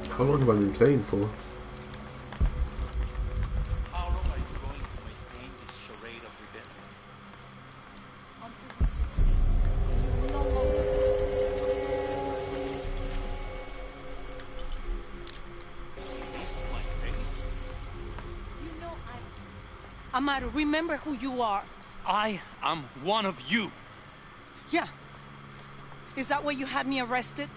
How long have I been playing for? How long are you going to maintain this charade of rebellion? Until we succeed, we will no longer. Say this to my face? You know Amaru, remember who you are. I am one of you. Yeah. Is that why you had me arrested?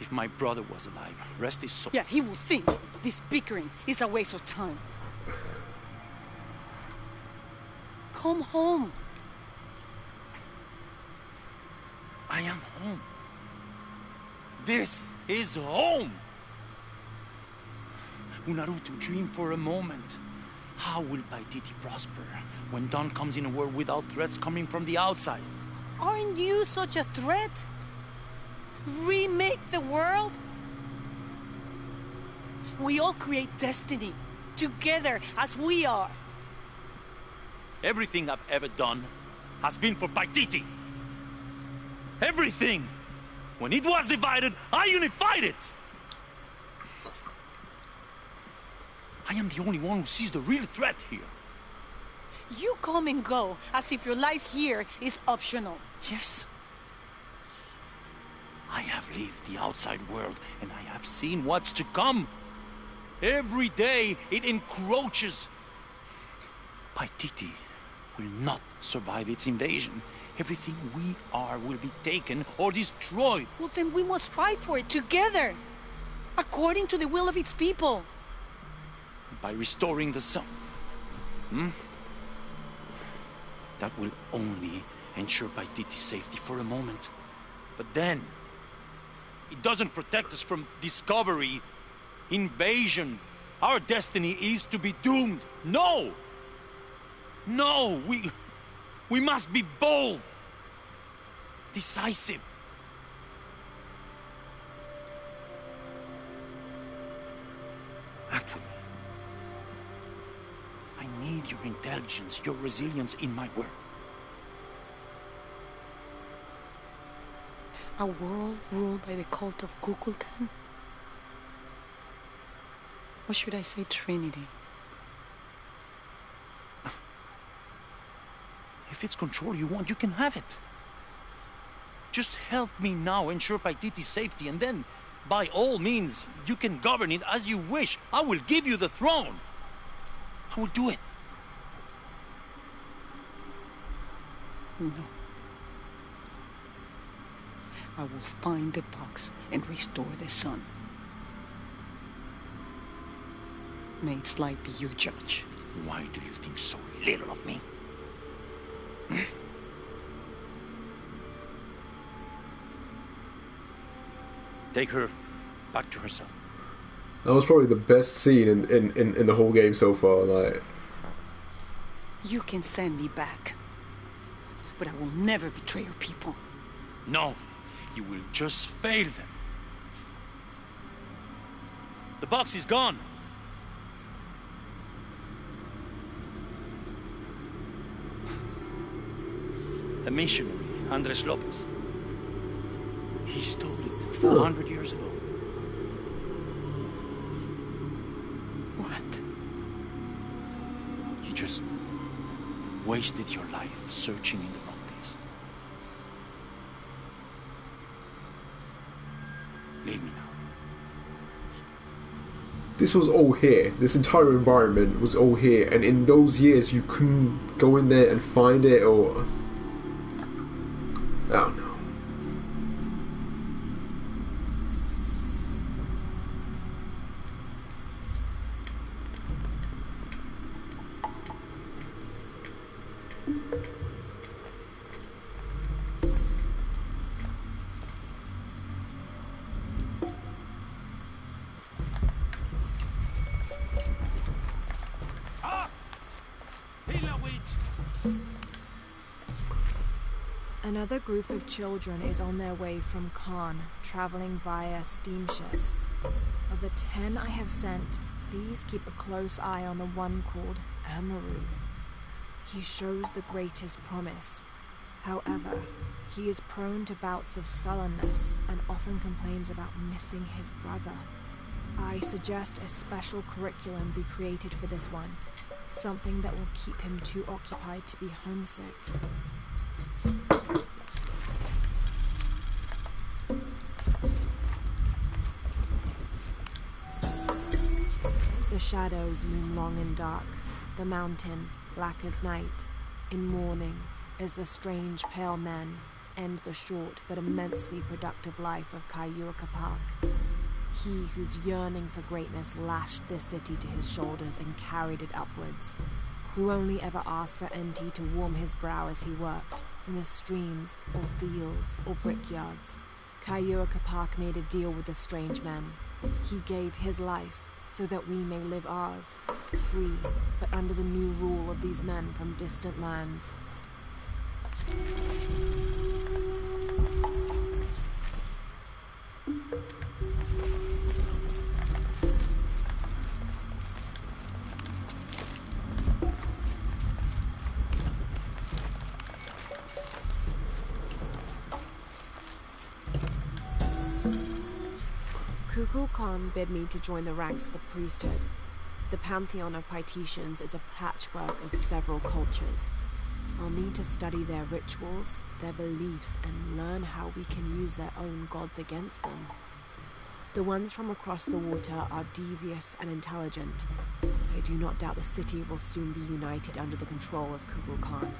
If my brother was alive, rest his soul. Yeah, he will think this bickering is a waste of time. Come home. I am home. This is home. Unaruto, dream for a moment. How will Paititi prosper when Dawn comes in a world without threats coming from the outside? Aren't you such a threat? Remake the world? We all create destiny, together as we are. Everything I've ever done has been for Paititi. Everything! When it was divided, I unified it! I am the only one who sees the real threat here. You come and go as if your life here is optional. Yes. I have lived the outside world, and I have seen what's to come. Every day, it encroaches. Paititi will not survive its invasion. Everything we are will be taken or destroyed. Well, then we must fight for it together, according to the will of its people. By restoring the sun. That will only ensure Paititi's safety for a moment. But then, it doesn't protect us from discovery, invasion. Our destiny is to be doomed. No! No, we must be bold, decisive. Act with me. I need your intelligence, your resilience in my world. A world ruled by the cult of Kukulkan? Or should I say Trinity? If it's control you want, you can have it. Just help me now ensure Paititi's safety, and then, by all means, you can govern it as you wish. I will give you the throne. I will do it. No. I will find the box and restore the sun. May its light be your judge. Why do you think so little of me? Take her back to herself. That was probably the best scene in the whole game so far. Like, You can send me back, but I will never betray your people. No, you will just fail them. The box is gone. A missionary, Andres Lopez. He stole it 400 years ago. What? You just wasted your life searching in the wrong place. Leave me now. this was all here. This entire environment was all here, and in those years you couldn't go in there and find it, or I don't know. Another group of children is on their way from Khan, traveling via steamship. Of the 10 I have sent, please keep a close eye on the one called Amaru. He shows the greatest promise. However, he is prone to bouts of sullenness and often complains about missing his brother. I suggest a special curriculum be created for this one, something that will keep him too occupied to be homesick. The shadows loom long and dark, the mountain black as night, in mourning as the strange pale men end the short but immensely productive life of Kayuaka Park. He whose yearning for greatness lashed this city to his shoulders and carried it upwards, who only ever asked for Enti to warm his brow as he worked, in the streams, or fields, or brickyards. Kayuaka Park made a deal with the strange men. He gave his life so that we may live ours, free, but under the new rule of these men from distant lands. Kukul Khan bid me to join the ranks of the priesthood. The pantheon of Paititians is a patchwork of several cultures. I'll need to study their rituals, their beliefs, and learn how we can use their own gods against them. The ones from across the water are devious and intelligent. I do not doubt the city will soon be united under the control of Kukul Khan.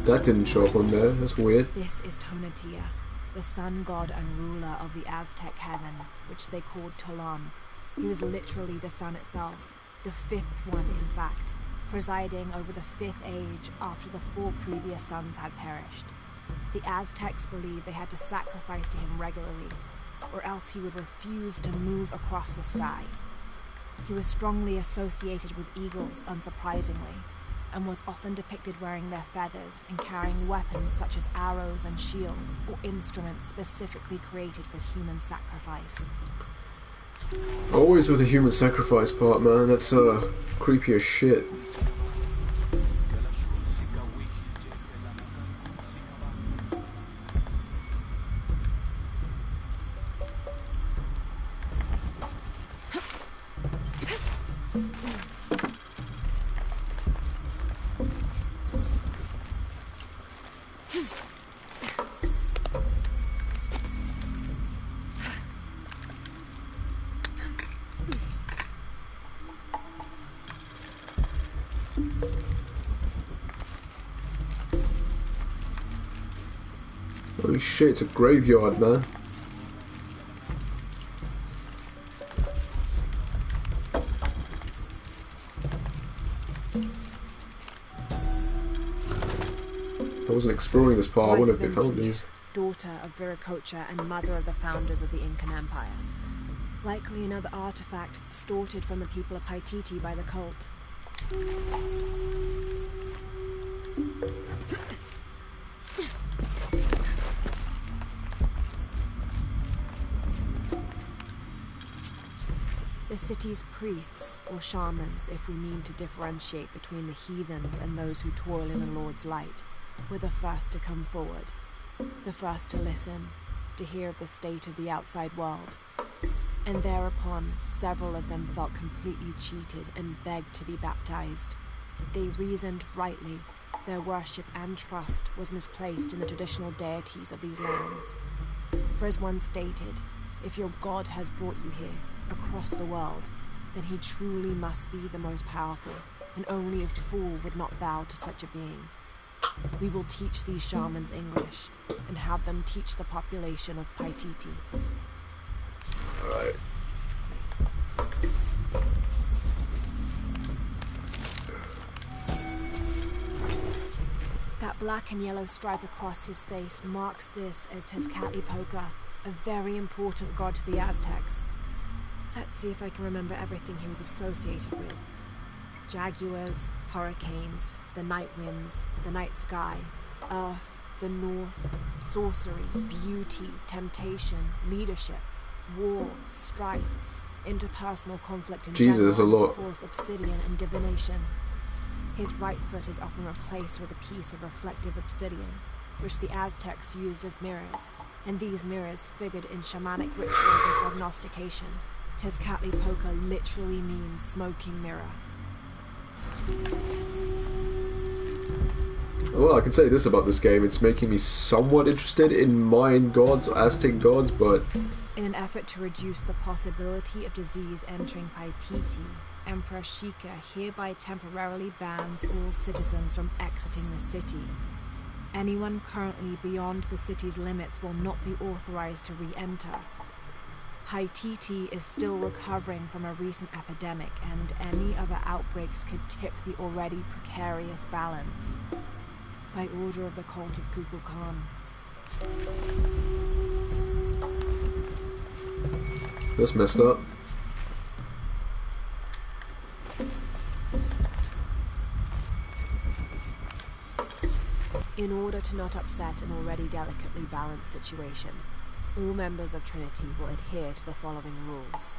That didn't show up on there, that's weird. This is Tonatiuh, the sun god and ruler of the Aztec heaven, which they called Tolan. He was literally the sun itself, the fifth one in fact, presiding over the fifth age after the 4 previous suns had perished. The Aztecs believed they had to sacrifice to him regularly, or else he would refuse to move across the sky. He was strongly associated with eagles, unsurprisingly, and was often depicted wearing their feathers and carrying weapons such as arrows and shields, or instruments specifically created for human sacrifice. Always with the human sacrifice part, man, that's creepy as shit. Holy shit, it's a graveyard, man. I wasn't exploring this part, I wouldn't have found these. Daughter of Viracocha and mother of the founders of the Incan Empire. Likely another artifact extorted from the people of Paititi by the cult. The city's priests, or shamans, if we mean to differentiate between the heathens and those who toil in the Lord's light, were the first to come forward, the first to listen, to hear of the state of the outside world. And thereupon, several of them felt completely cheated and begged to be baptized. They reasoned rightly. Their worship and trust was misplaced in the traditional deities of these lands. For as one stated, if your God has brought you here, across the world, then he truly must be the most powerful, and only a fool would not bow to such a being. We will teach these shamans English, and have them teach the population of Paititi. Alright. black and yellow stripe across his face marks this as Tezcatlipoca, a very important god to the Aztecs. Let's see if I can remember everything he was associated with. Jaguars, hurricanes, the night winds, the night sky, earth, the north, sorcery, beauty, temptation, leadership, war, strife, interpersonal conflict in Jesus, general, a lot. and of course obsidian and divination. His right foot is often replaced with a piece of reflective obsidian, which the Aztecs used as mirrors, and these mirrors figured in shamanic rituals and prognostication. Tezcatlipoca literally means smoking mirror. Well, I can say this about this game, it's making me somewhat interested in Mayan gods, or Aztec gods, but... In an effort to reduce the possibility of disease entering Paititi, Emperor Shika hereby temporarily bans all citizens from exiting the city. Anyone currently beyond the city's limits will not be authorized to re-enter. Paititi is still recovering from a recent epidemic, and any other outbreaks could tip the already precarious balance. By order of the cult of Kukulkan. That's messed up. In order to not upset an already delicately balanced situation, all members of Trinity will adhere to the following rules.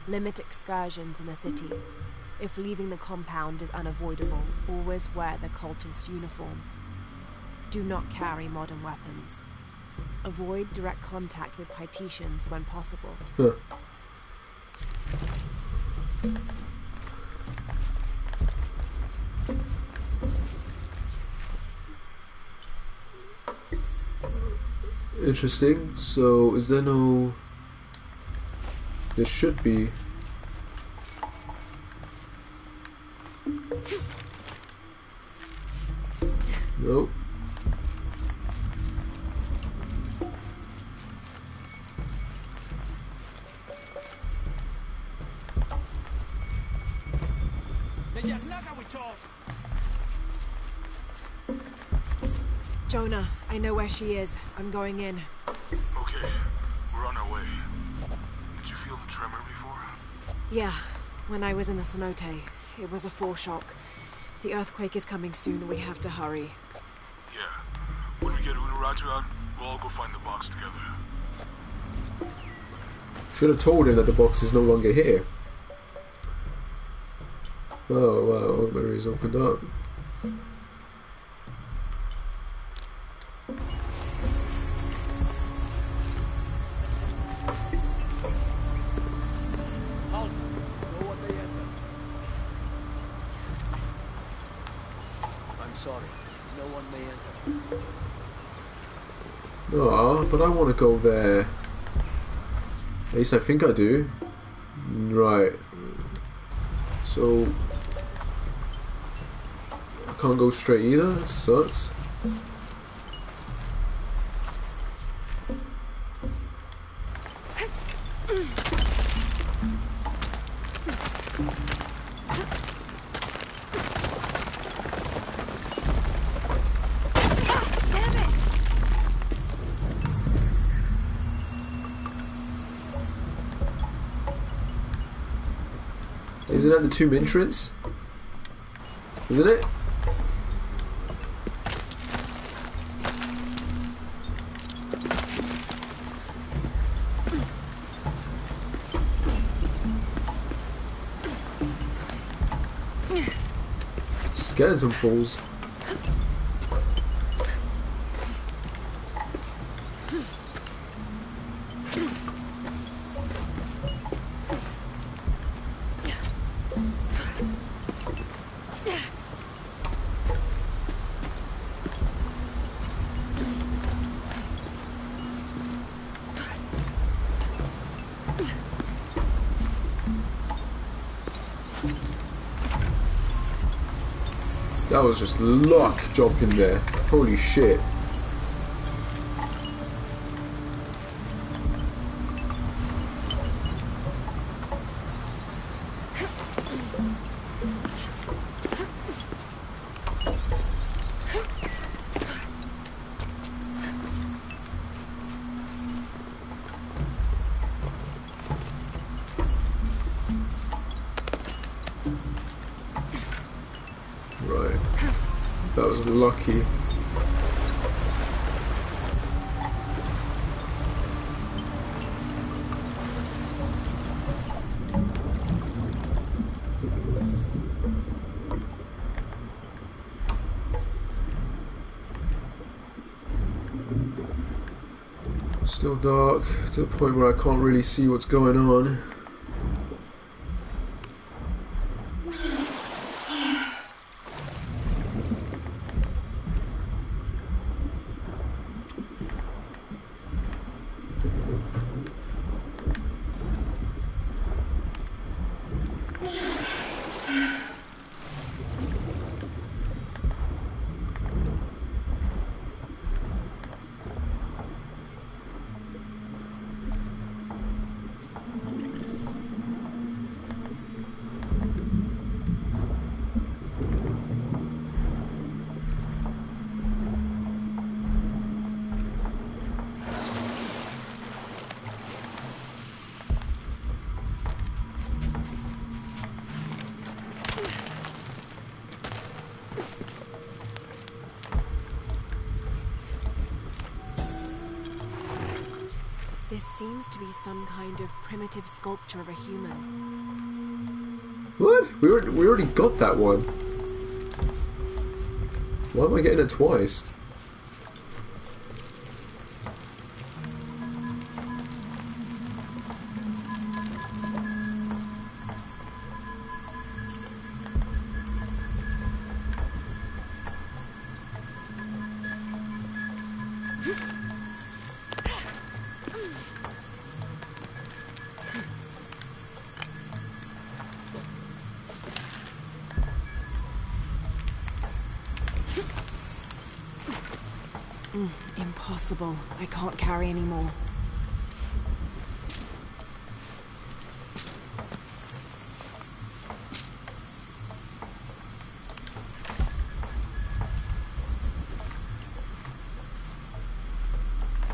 Limit excursions in the city. If leaving the compound is unavoidable, always wear the cultist uniform. Do not carry modern weapons. Avoid direct contact with Paititians when possible. Huh. Interesting. So, is there no... There should be... Nope. Jonah, I know where she is. I'm going in. Okay, we're on our way. Did you feel the tremor before? Yeah, when I was in the cenote. It was a foreshock. The earthquake is coming soon. We have to hurry. Yeah. When we get Unuratu out, we'll all go find the box together. Should have told him that the box is no longer here. Oh wow, where he's opened up. Halt! No one may enter. I'm sorry. No one may enter. Oh, but I want to go there. At least I think I do. Right. So... I can't go straight either, that sucks. Isn't that the tomb entrance? Isn't it? Skeleton falls. That was just luck jumping there. Holy shit. was lucky. Still dark, to the point where I can't really see what's going on. This seems to be some kind of primitive sculpture of a human. What? We already got that one. Why am I getting it twice? Impossible. I can't carry anymore.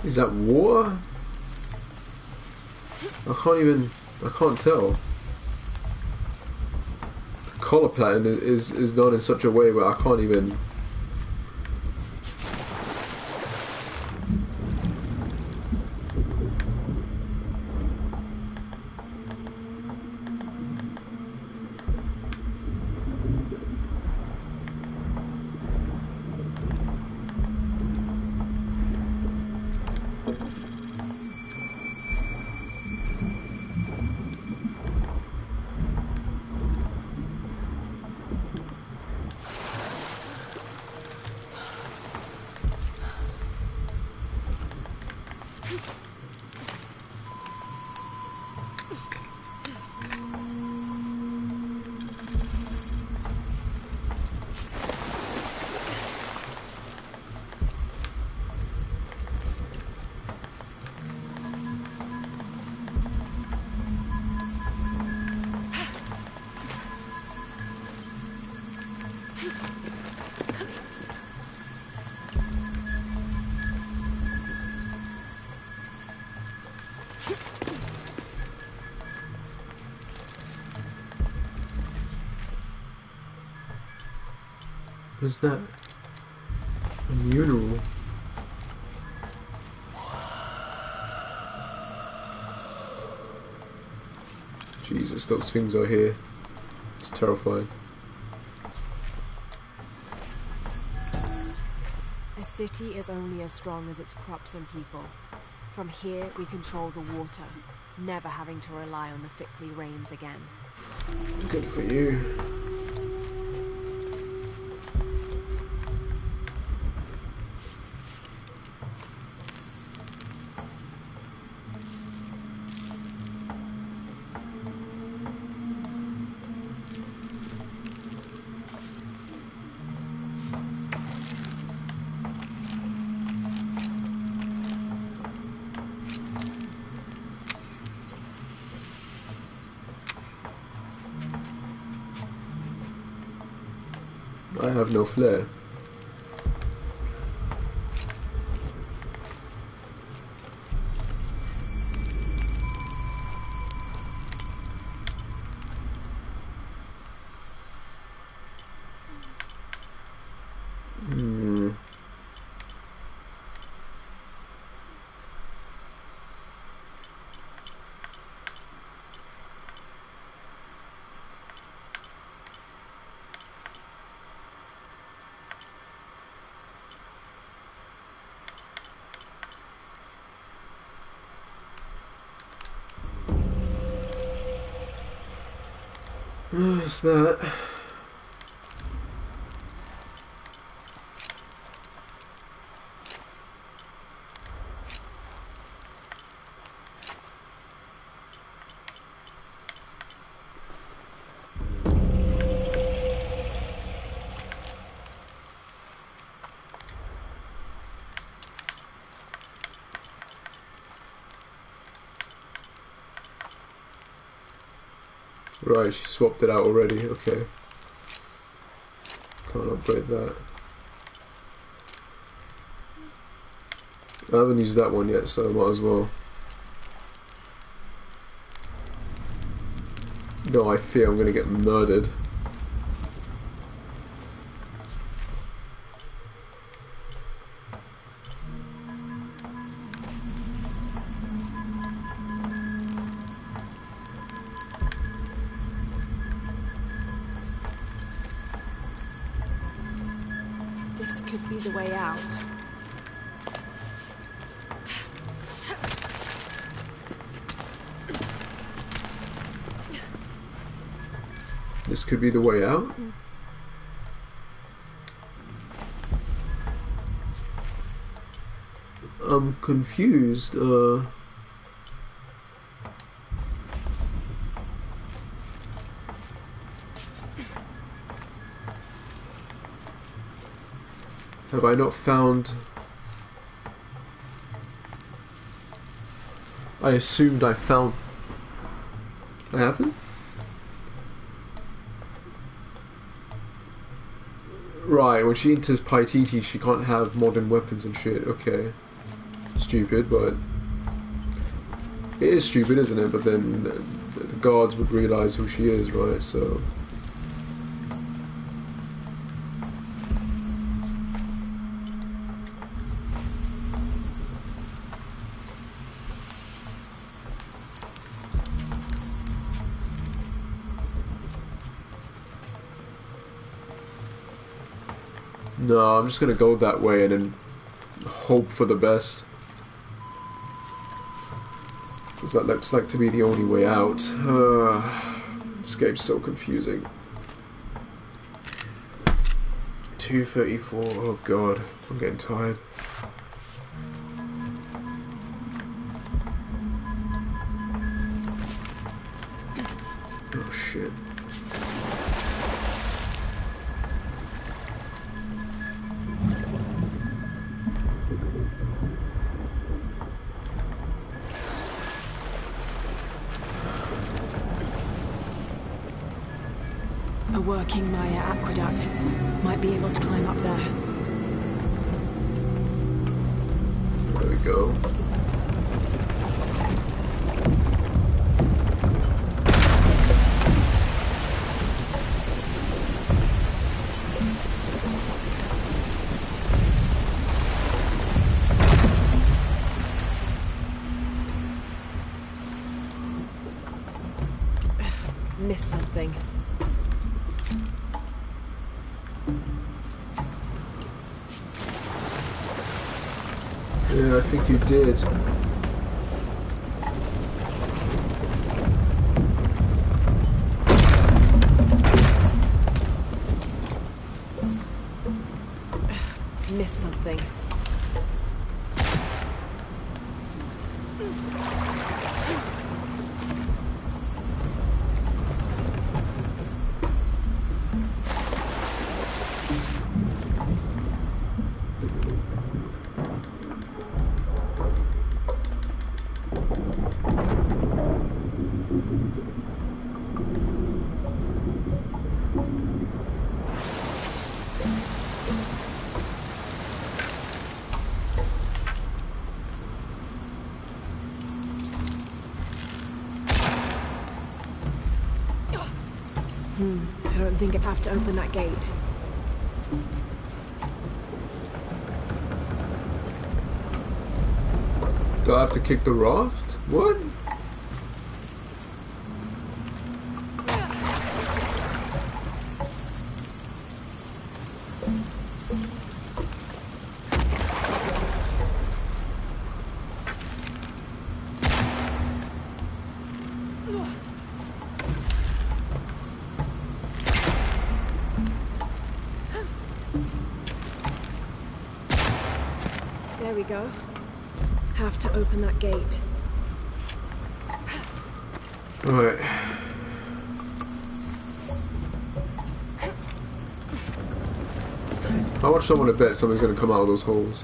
Is that water? I can't tell. The color pattern is done in such a way where I can't even. What is that? A mural. Jesus, those things are here. It's terrifying. A city is only as strong as its crops and people. From here, we control the water, never having to rely on the Fickley rains again. Good for you. I have no flair. What's that? Right, she swapped it out already, okay. Can't upgrade that. I haven't used that one yet, so I might as well. No, I fear I'm gonna get murdered. This could be the way out. This could be the way out? I'm confused, have I not found... I assumed I found... I haven't? Right, when she enters Paititi, she can't have modern weapons and shit. Okay. Stupid, but... It is stupid, isn't it? But then the guards would realise who she is, right? So... No, I'm just gonna go that way and then hope for the best. Because that looks like to be the only way out. This game's so confusing. 2:34, oh god, I'm getting tired. Oh shit. A working Maya aqueduct. Might be able to climb up there. There we go. Missed something. Yeah, I think you did. Missed something. I don't think I'd have to open that gate. Do I have to kick the raft? What? There we go. Have to open that gate. Right. How much do I want to bet something's going to come out of those holes?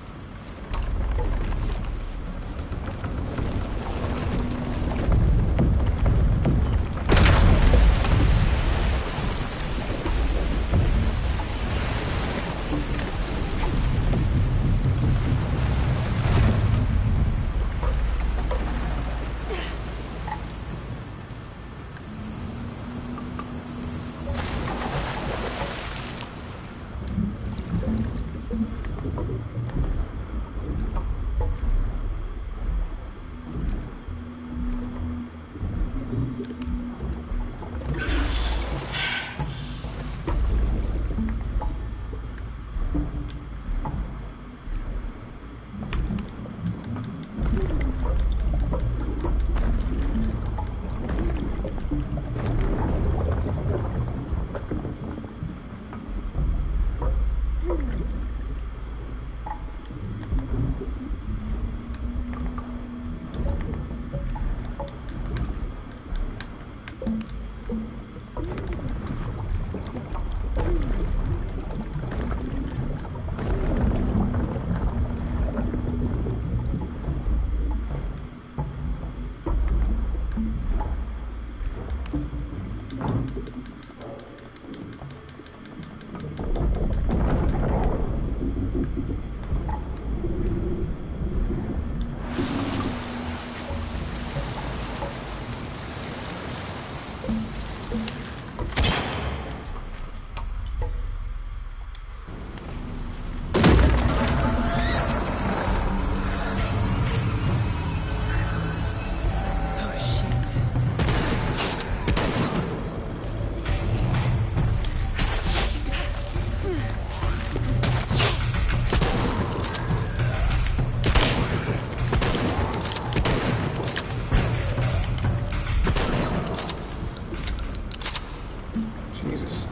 Jesus.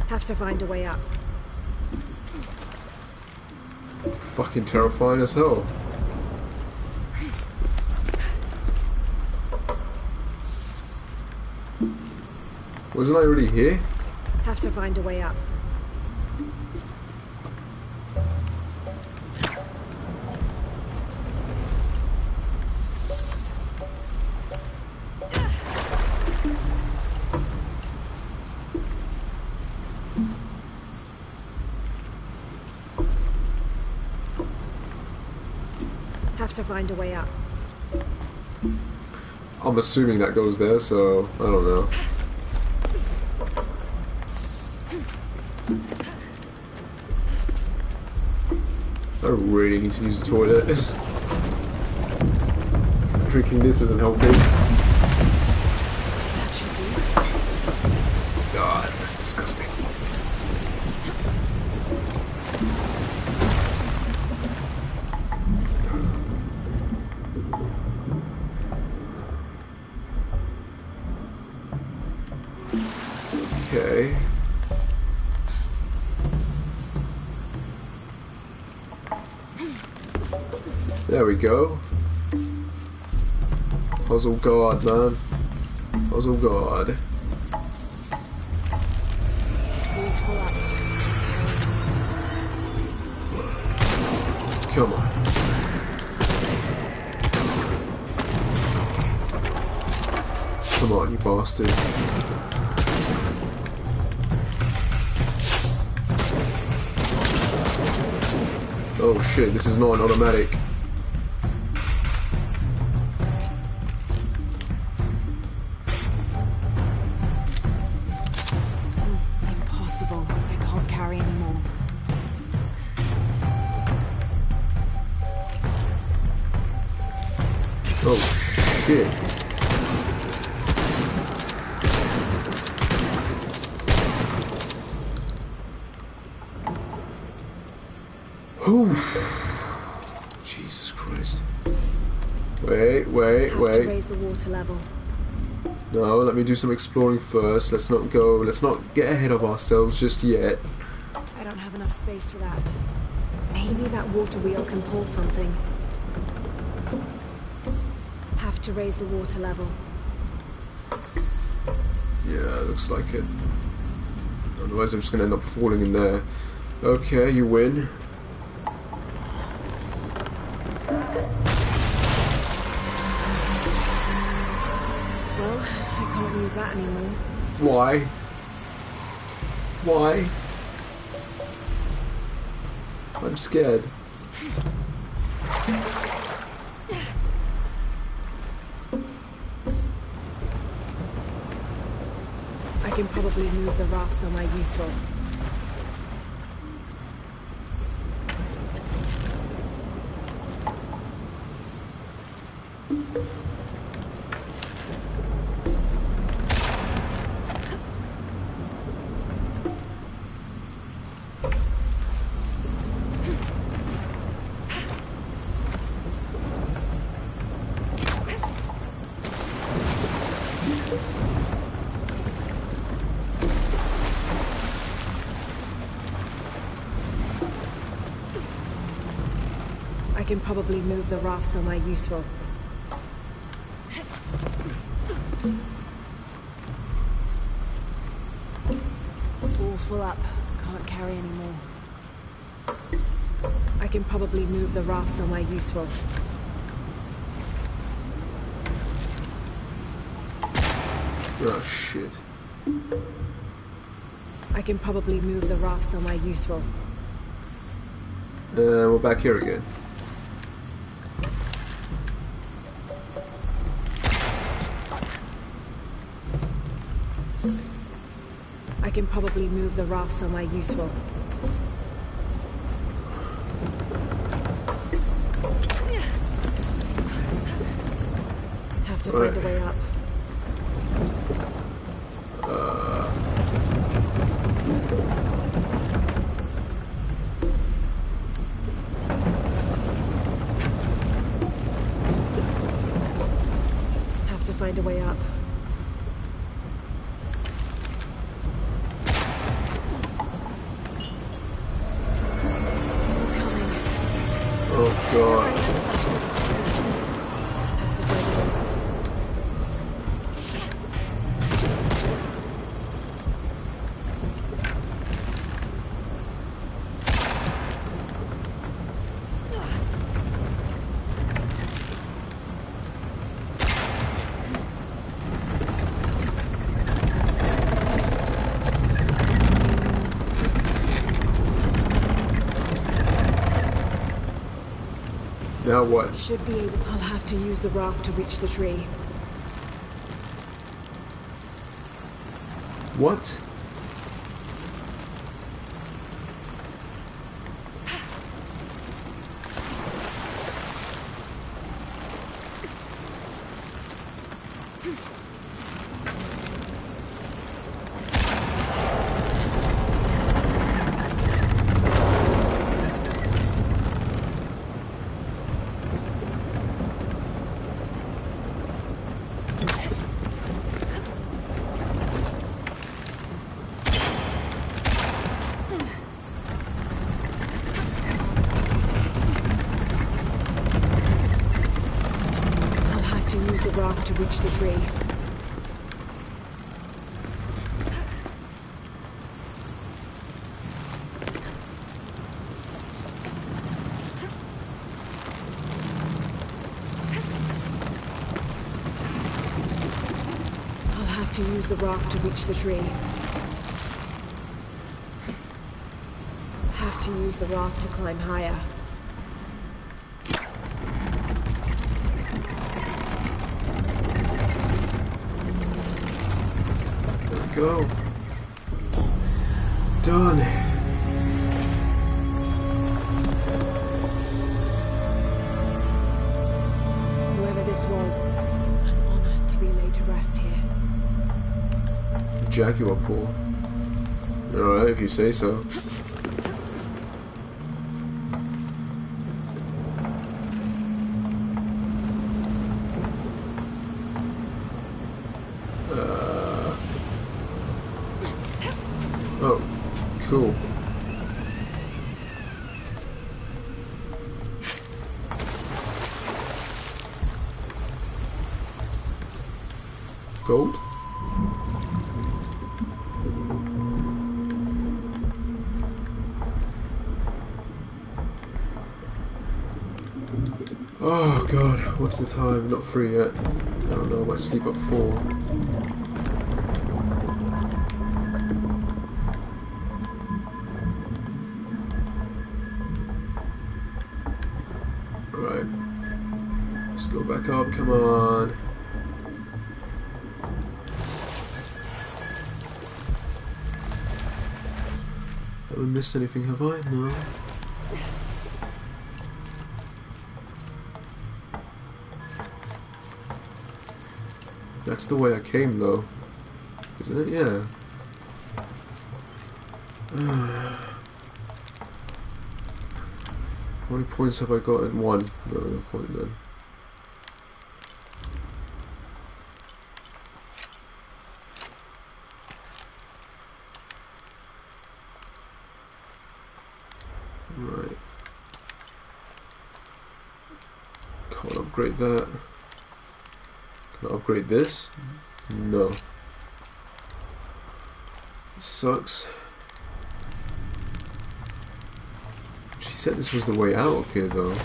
Have to find a way up. Fucking terrifying as hell. Wasn't I already here? Have to find a way up. Have to find a way up. I'm assuming that goes there, so I don't know. I really need to use the toilet. Drinking this isn't helping. That should do. God, that's disgusting. Okay. There we go. Puzzle guard, man. Puzzle guard. Come on. Come on, you bastards. Oh shit, this is not an automatic. Impossible. I can't carry anymore. Oh shit. Ooh. Jesus Christ. Wait. Have to raise the water level. No, let me do some exploring first. Let's not get ahead of ourselves just yet. I don't have enough space for that. Maybe that water wheel can pull something. Have to raise the water level. Yeah, looks like it. Otherwise I'm just going to end up falling in there. Okay, you win. Well, I can't use that anymore. Why? Why? I'm scared. I can probably move the raft somewhere useful. I can probably move the raft somewhere useful. All full up. Can't carry anymore. I can probably move the raft somewhere useful. Oh shit. I can probably move the raft somewhere useful. We're back here again. I can probably move the raft somewhere useful. Have to find a way up. Have to find a way up. Oh god. Have to find a way up. Now what? Should be able. I'll have to use the raft to reach the tree. What? Use the raft to reach the tree. I'll have to use the raft to reach the tree. Have to use the raft to climb higher. Go. Done. Whoever this was, an honor to be laid to rest here. Jaguar paw. Alright, if you say so. Oh, cool. Gold? Oh god, what's the time? Not 3 yet. I don't know, I might sleep at 4. Right. Let's go back up, come on. Have I missed anything, have I? No. That's the way I came though. Isn't it? Yeah. How many points have I got in 1? No, no point then. Right. Can't upgrade that. Can I upgrade this? No. Sucks. She said this was the way out of here though.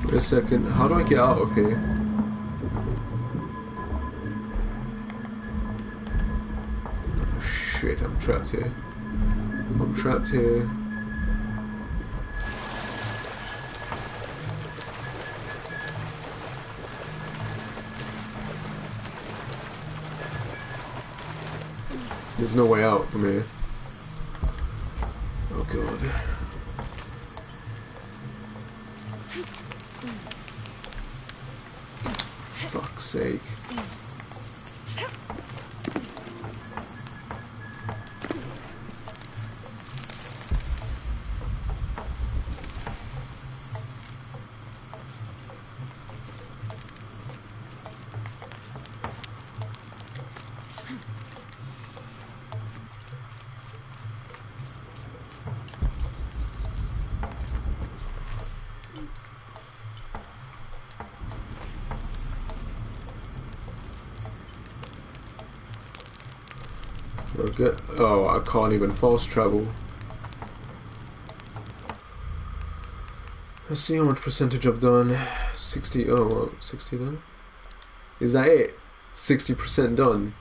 Wait a second, how do I get out of here? Shit, I'm trapped here. I'm trapped here. There's no way out from here. Oh god. Fuck's sake. Okay. Oh, I can't even fast travel. Let's see how much percentage I've done. 60. Oh, well, 60 done? Is that it? 60% done.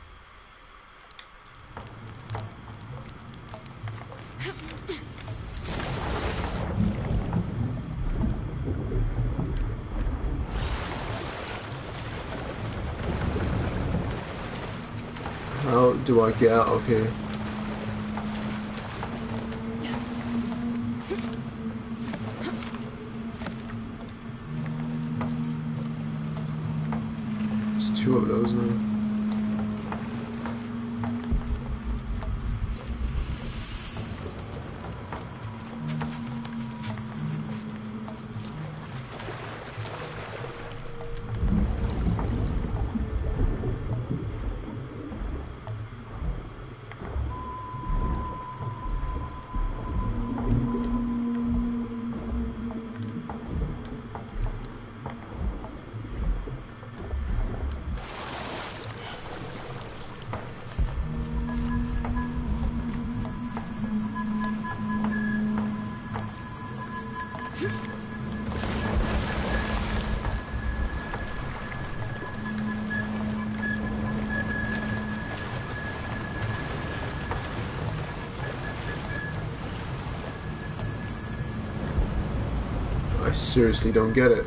How do I get out of here? There's 2 of those now. seriously don't get it.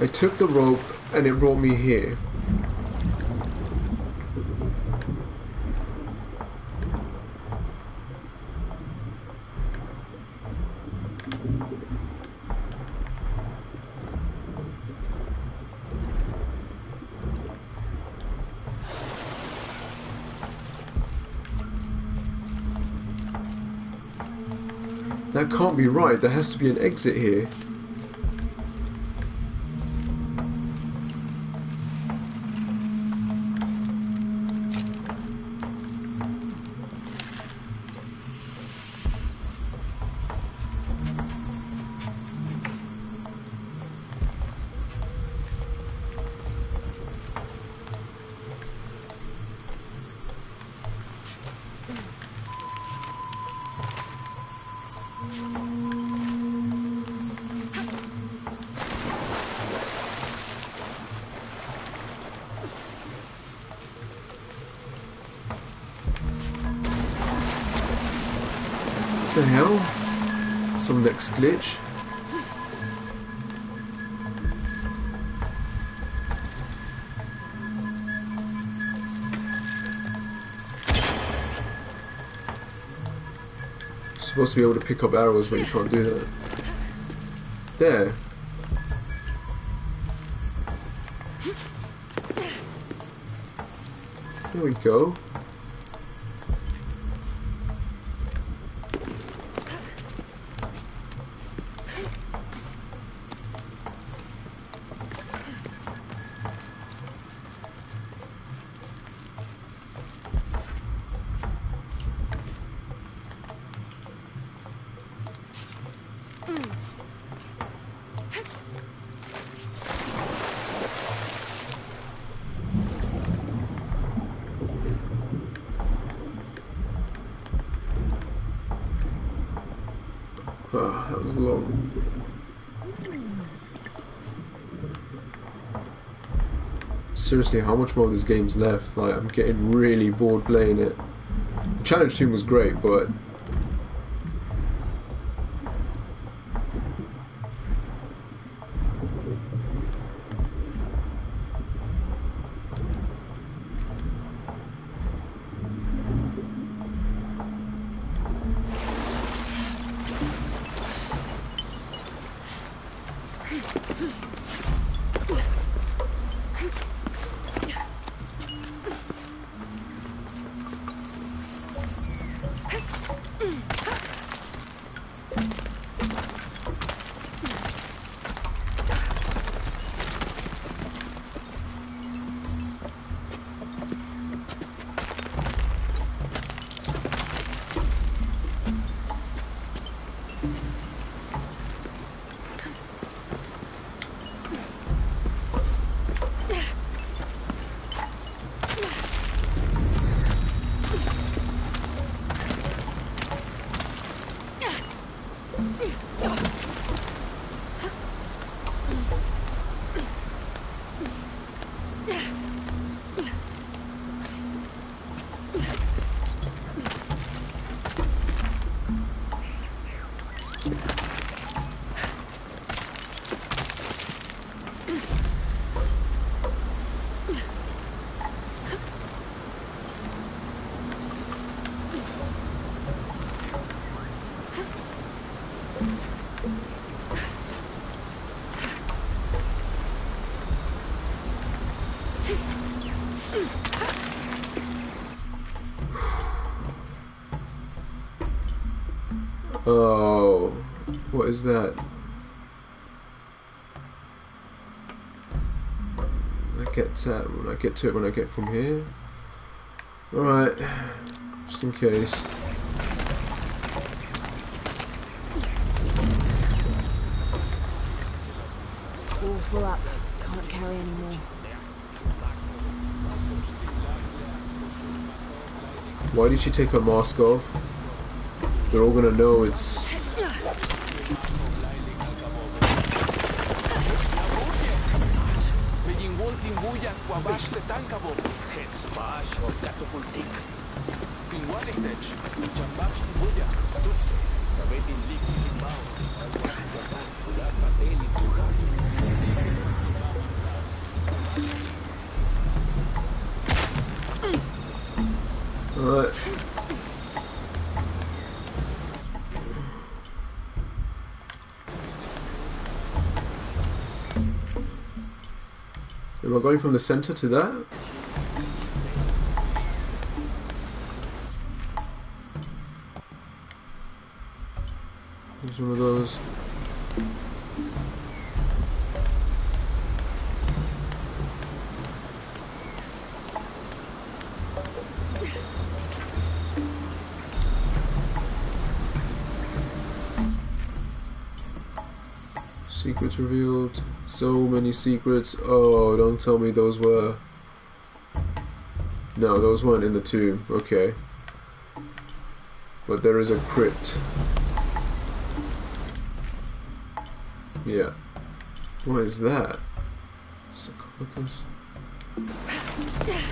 I took the rope and it brought me here. That can't be right. There has to be an exit here. What the hell? Some next glitch. Supposed to be able to pick up arrows, but you can't do that. There. There we go. Ah, that was long. Seriously, how much more of this game's left? Like, I'm getting really bored playing it. The challenge team was great, but oh, what is that? get when I get to it when I get from here. Alright, just in case. All full up. Can't carry anymore. Why did she take her mask off? They're all gonna know it's... Alright. Am I going from the center to that? There's one of those. Secrets revealed. So many secrets. Oh, don't tell me those were... No, those weren't in the tomb. Okay. But there is a crypt. Yeah. What is that? Sarcophagus? Okay.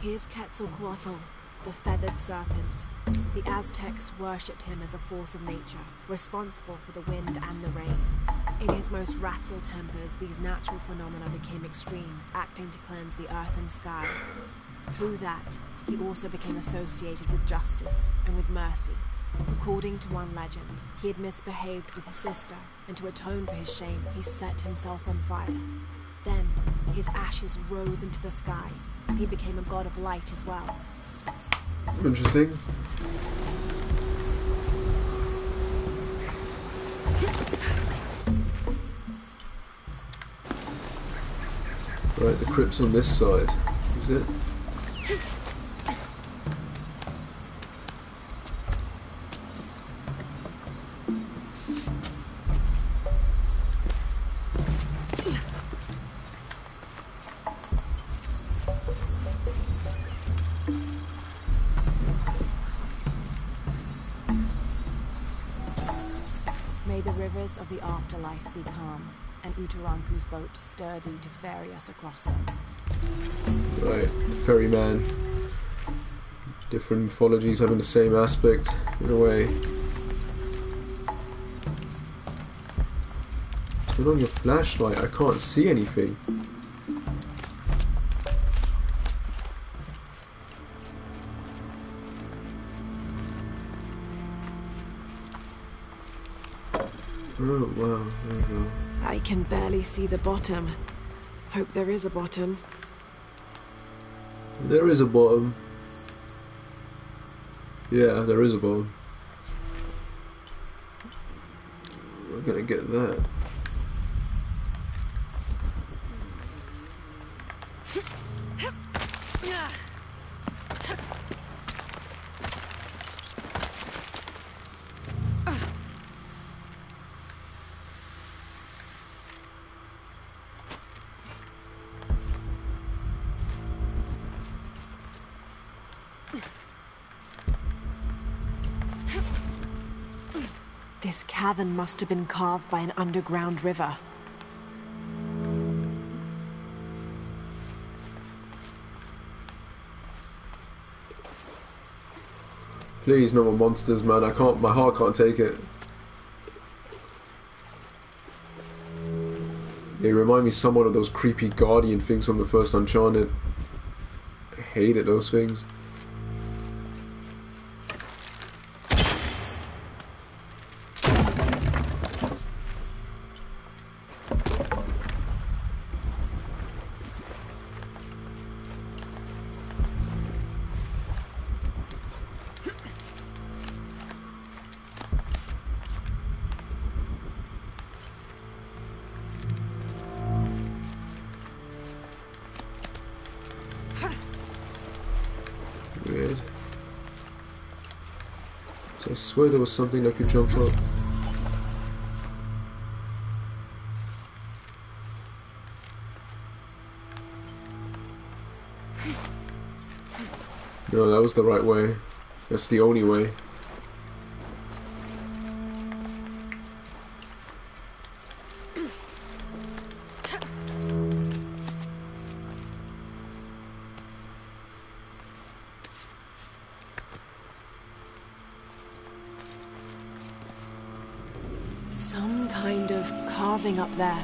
Here's Quetzalcoatl, the feathered serpent. The Aztecs worshipped him as a force of nature, responsible for the wind and the rain. In his most wrathful tempers, these natural phenomena became extreme, acting to cleanse the earth and sky. Through that, he also became associated with justice and with mercy. According to one legend, he had misbehaved with his sister, and to atone for his shame, he set himself on fire. Then, his ashes rose into the sky. He became a god of light as well. Interesting. Right, the crypt's on this side, is it? May the rivers of the afterlife be calm, and Utaranku's boat sturdy to ferry us across them. Right, ferryman. Different mythologies having the same aspect, in a way. Turn on your flashlight, I can't see anything. Oh wow, there we go. I can barely see the bottom. Hope there is a bottom. There is a bottom. Yeah, there is a bottom. We're gonna get that. This cavern must have been carved by an underground river. Please, no more monsters, man. I can't. My heart can't take it. They remind me somewhat of those creepy Guardian things from the first Uncharted. I hated those things. I swear there was something that could jump up. No, that was the right way. That's the only way. Some kind of carving up there.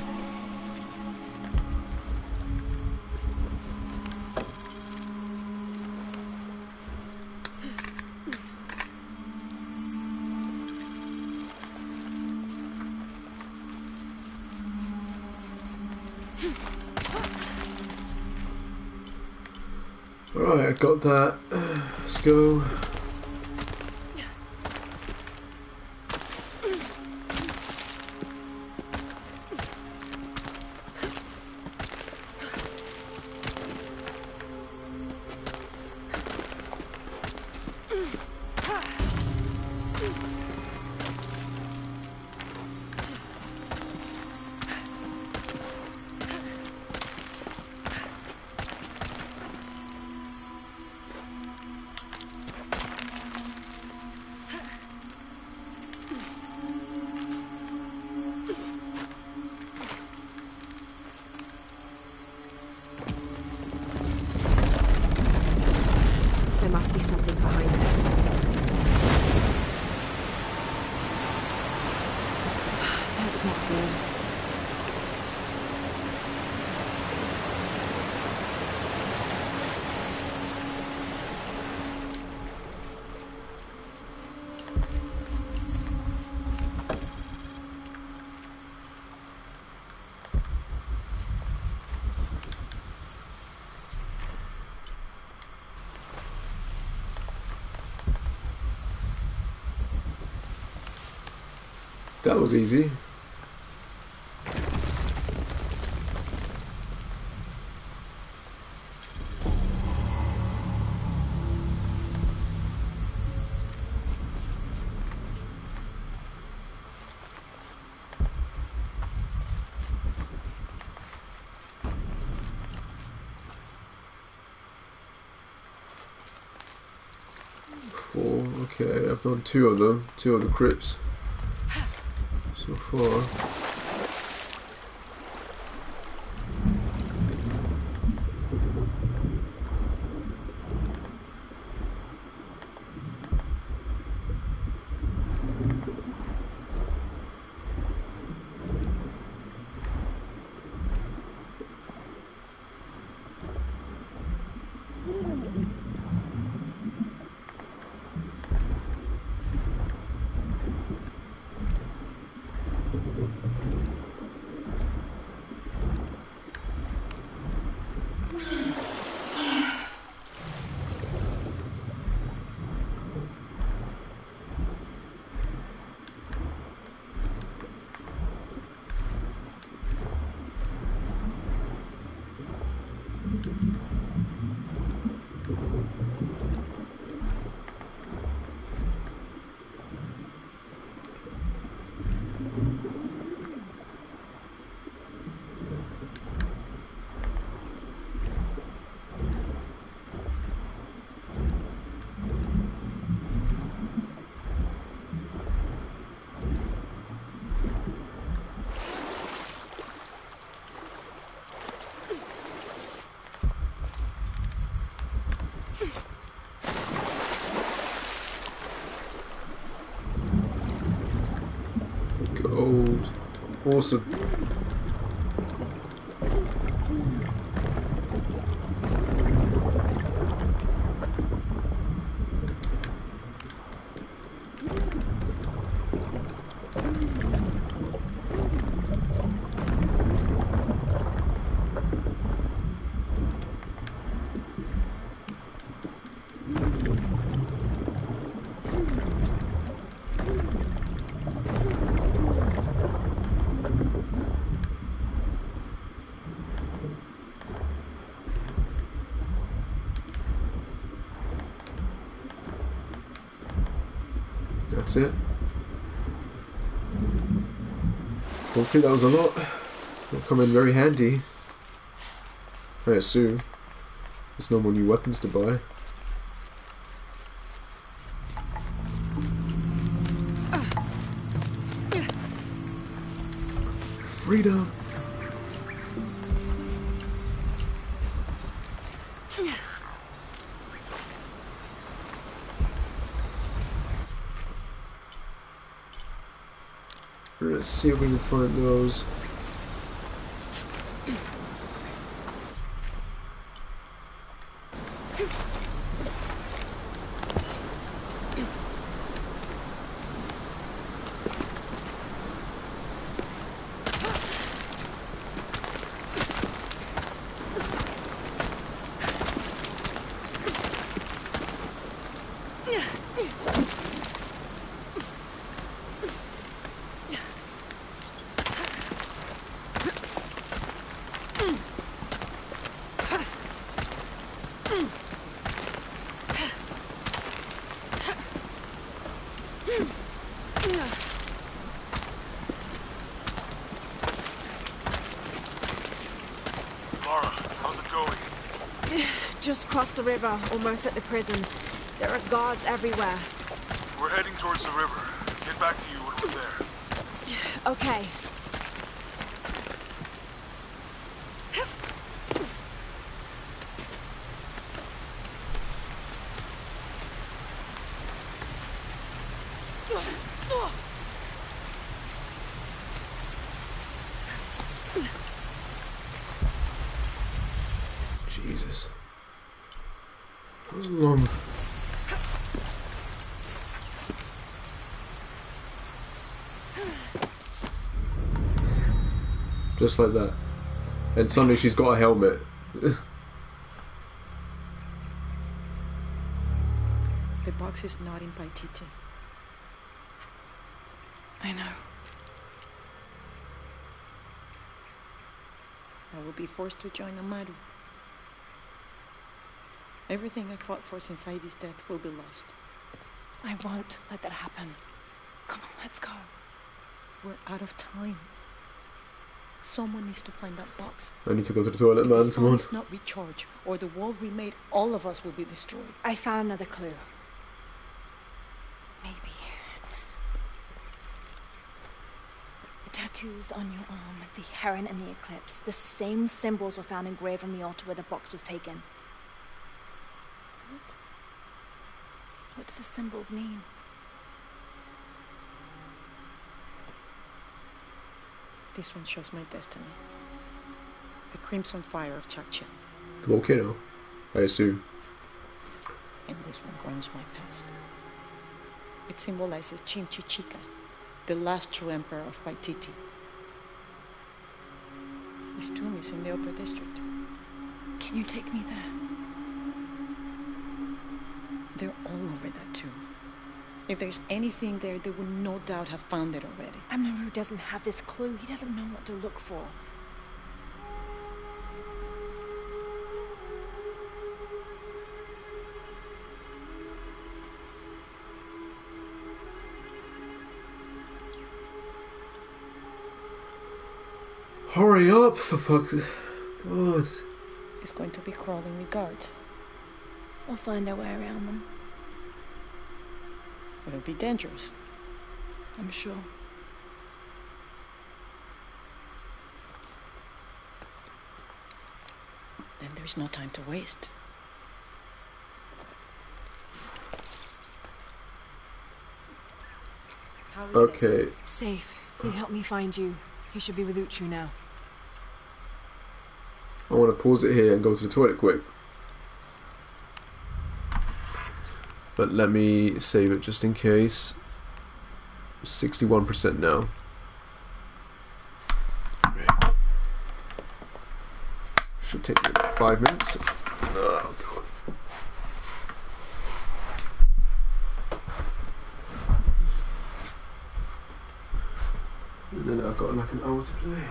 Alright, I got that. Let's go. There must be something behind this. That's not good. That was easy. Four, okay, I've done two of them, two of the crypts so far. Gold. Awesome. That's it. Hopefully that was a lot. It'll come in very handy, I assume. There's no more new weapons to buy. Freedom! Let's see if we can find those. Lara, how's it going? Just crossed the river, almost at the prison. There are guards everywhere. We're heading towards the river. Get back to you when we're there. Okay. Jesus. That was long. Just like that. And suddenly she's got a helmet. The box is not in Paititi. I know. I will be forced to join Amaru. Everything I fought for since Heidi's death will be lost. I won't let that happen. Come on, let's go. We're out of time. Someone needs to find that box. I need to go to the toilet, If man. the Come on. sun is not recharged, or the world we made, all of us will be destroyed. I found another clue. Maybe. The tattoos on your arm, the heron and the eclipse, the same symbols were found engraved on the altar where the box was taken. What do the symbols mean? This one shows my destiny. The crimson fire of Chakchen. The volcano, I assume. And this one grounds my past. It symbolizes Chinchichica, the last true emperor of Paititi. His tomb is in the upper district. Can you take me there? They're all over that tomb. If there's anything there, they would no doubt have found it already. Amaru doesn't have this clue. He doesn't know what to look for. Hurry up, for fuck's sake. God. He's going to be crawling with guards. We'll find our way around them. It'll be dangerous. I'm sure. Then there's no time to waste. How is Okay. it? Safe. He helped me find you. He should be with Uchu now. I want to pause it here and go to the toilet quick. But let me save it just in case. 61% now. Should take me about 5 minutes. Oh, God. And then I've got like an hour to play.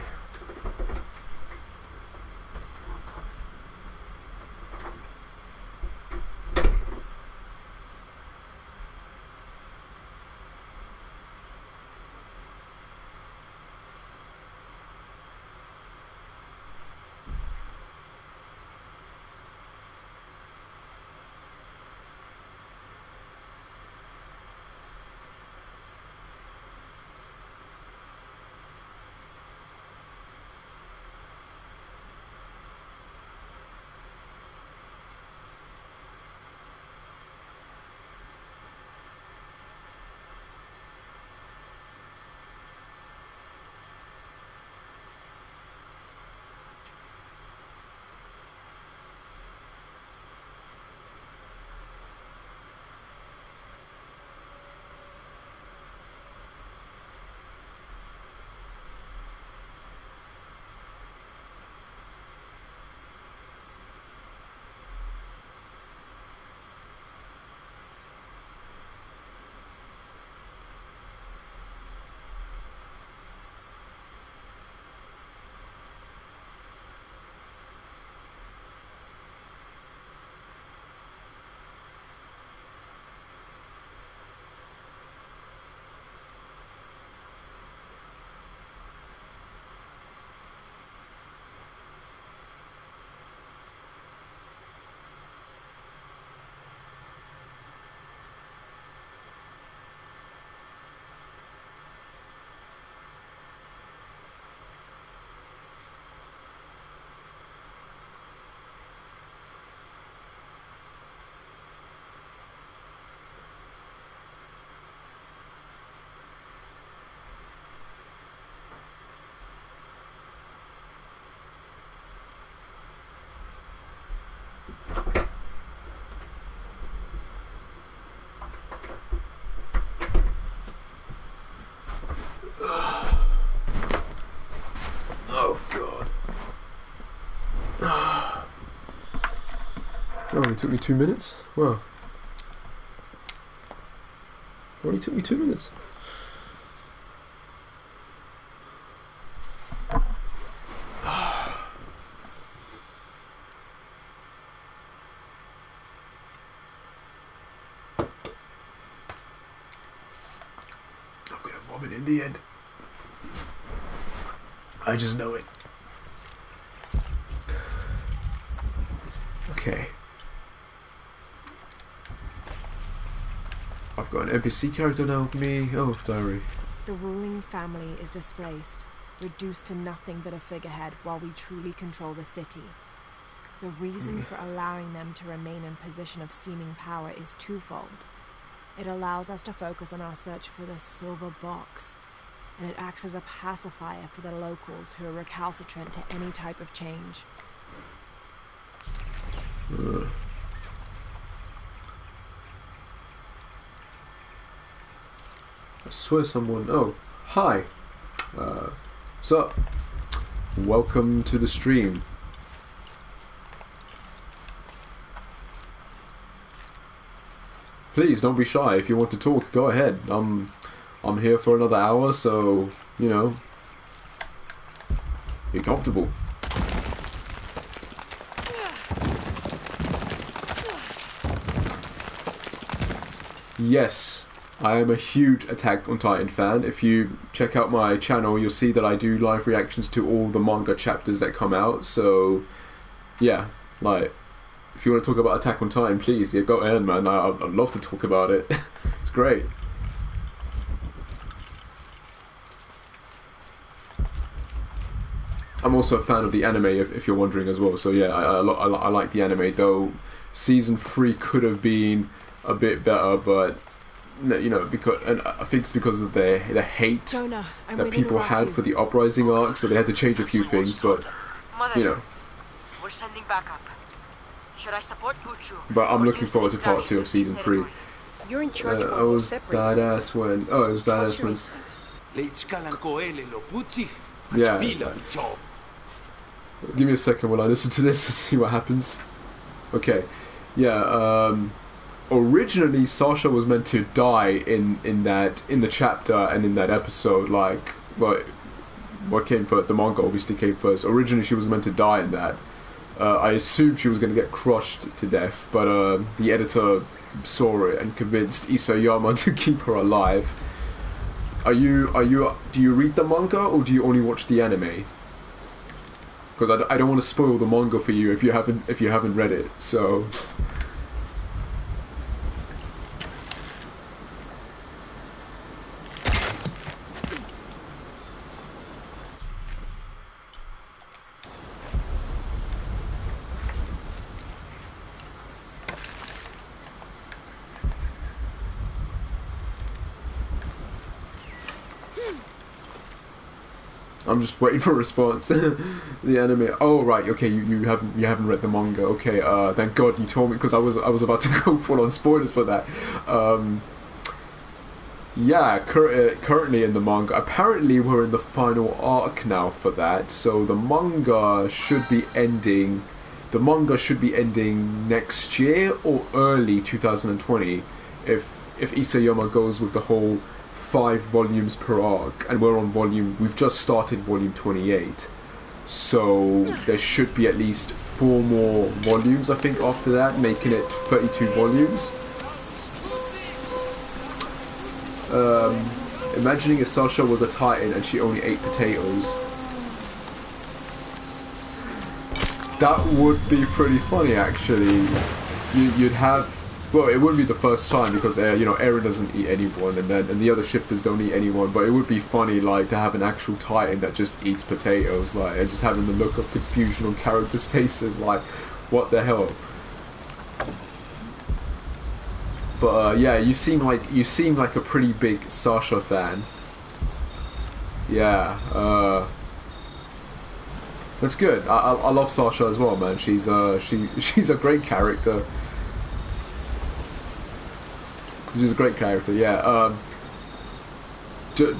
Oh god. Oh, it only took me 2 minutes? Wow. It only took me 2 minutes. I'm gonna vomit in the end. I just know it. Okay. I've got an NPC character now with me. Oh, diary. The ruling family is displaced, reduced to nothing but a figurehead while we truly control the city. The reason for allowing them to remain in position of seeming power is twofold. It allows us to focus on our search for the silver box, and it acts as a pacifier for the locals who are recalcitrant to any type of change. I swear someone... Oh, hi. What's up? Welcome to the stream. Please don't be shy. If you want to talk, go ahead. I'm here for another hour, so you know, be comfortable. Yes, I am a huge Attack on Titan fan. If you check out my channel, you'll see that I do live reactions to all the manga chapters that come out. So yeah, like, if you want to talk about Attack on Titan, please, yeah, go ahead, man. I'd love to talk about it. It's great. I'm also a fan of the anime, if you're wondering as well. So yeah, I like the anime, though season 3 could have been a bit better, but you know, because, and I think it's because of the hate Jonah, that people had for the Uprising arc, so they had to change a few things, but Mother, you know. we're sending backup. Should I support Uchu? But I'm looking forward to part 2 of season 3. You're in charge I was badass when... Oh, it was badass when... Yeah. Give me a second while I listen to this and see what happens. Okay. Yeah, originally Sasha was meant to die in the chapter and in that episode, like, what came first? The manga obviously came first. Originally she was meant to die in that. I assumed she was going to get crushed to death, but the editor saw it and convinced Isayama to keep her alive. Do you read the manga or do you only watch the anime? Because I don't want to spoil the manga for you if you haven't read it. So I'm just waiting for a response. The anime. Oh right, okay. You haven't read the manga. Okay. Thank God you told me, because I was about to go full on spoilers for that. Yeah. Currently in the manga. Apparently we're in the final arc now for that. So the manga should be ending. The manga should be ending next year or early 2020, if Isayama goes with the whole 5 volumes per arc, and we've just started volume 28, so there should be at least 4 more volumes, I think, after that, making it 32 volumes. Imagining if Sasha was a Titan and she only ate potatoes, that would be pretty funny, actually. You'd have... Well, it wouldn't be the first time, because you know, Eren doesn't eat anyone, and the other shifters don't eat anyone. But it would be funny, like, to have an actual Titan that just eats potatoes, like, and just having the look of confusion on characters' faces, like, what the hell? But yeah, you seem like a pretty big Sasha fan. Yeah. That's good. I love Sasha as well, man. She's she's a great character. She's a great character. Yeah.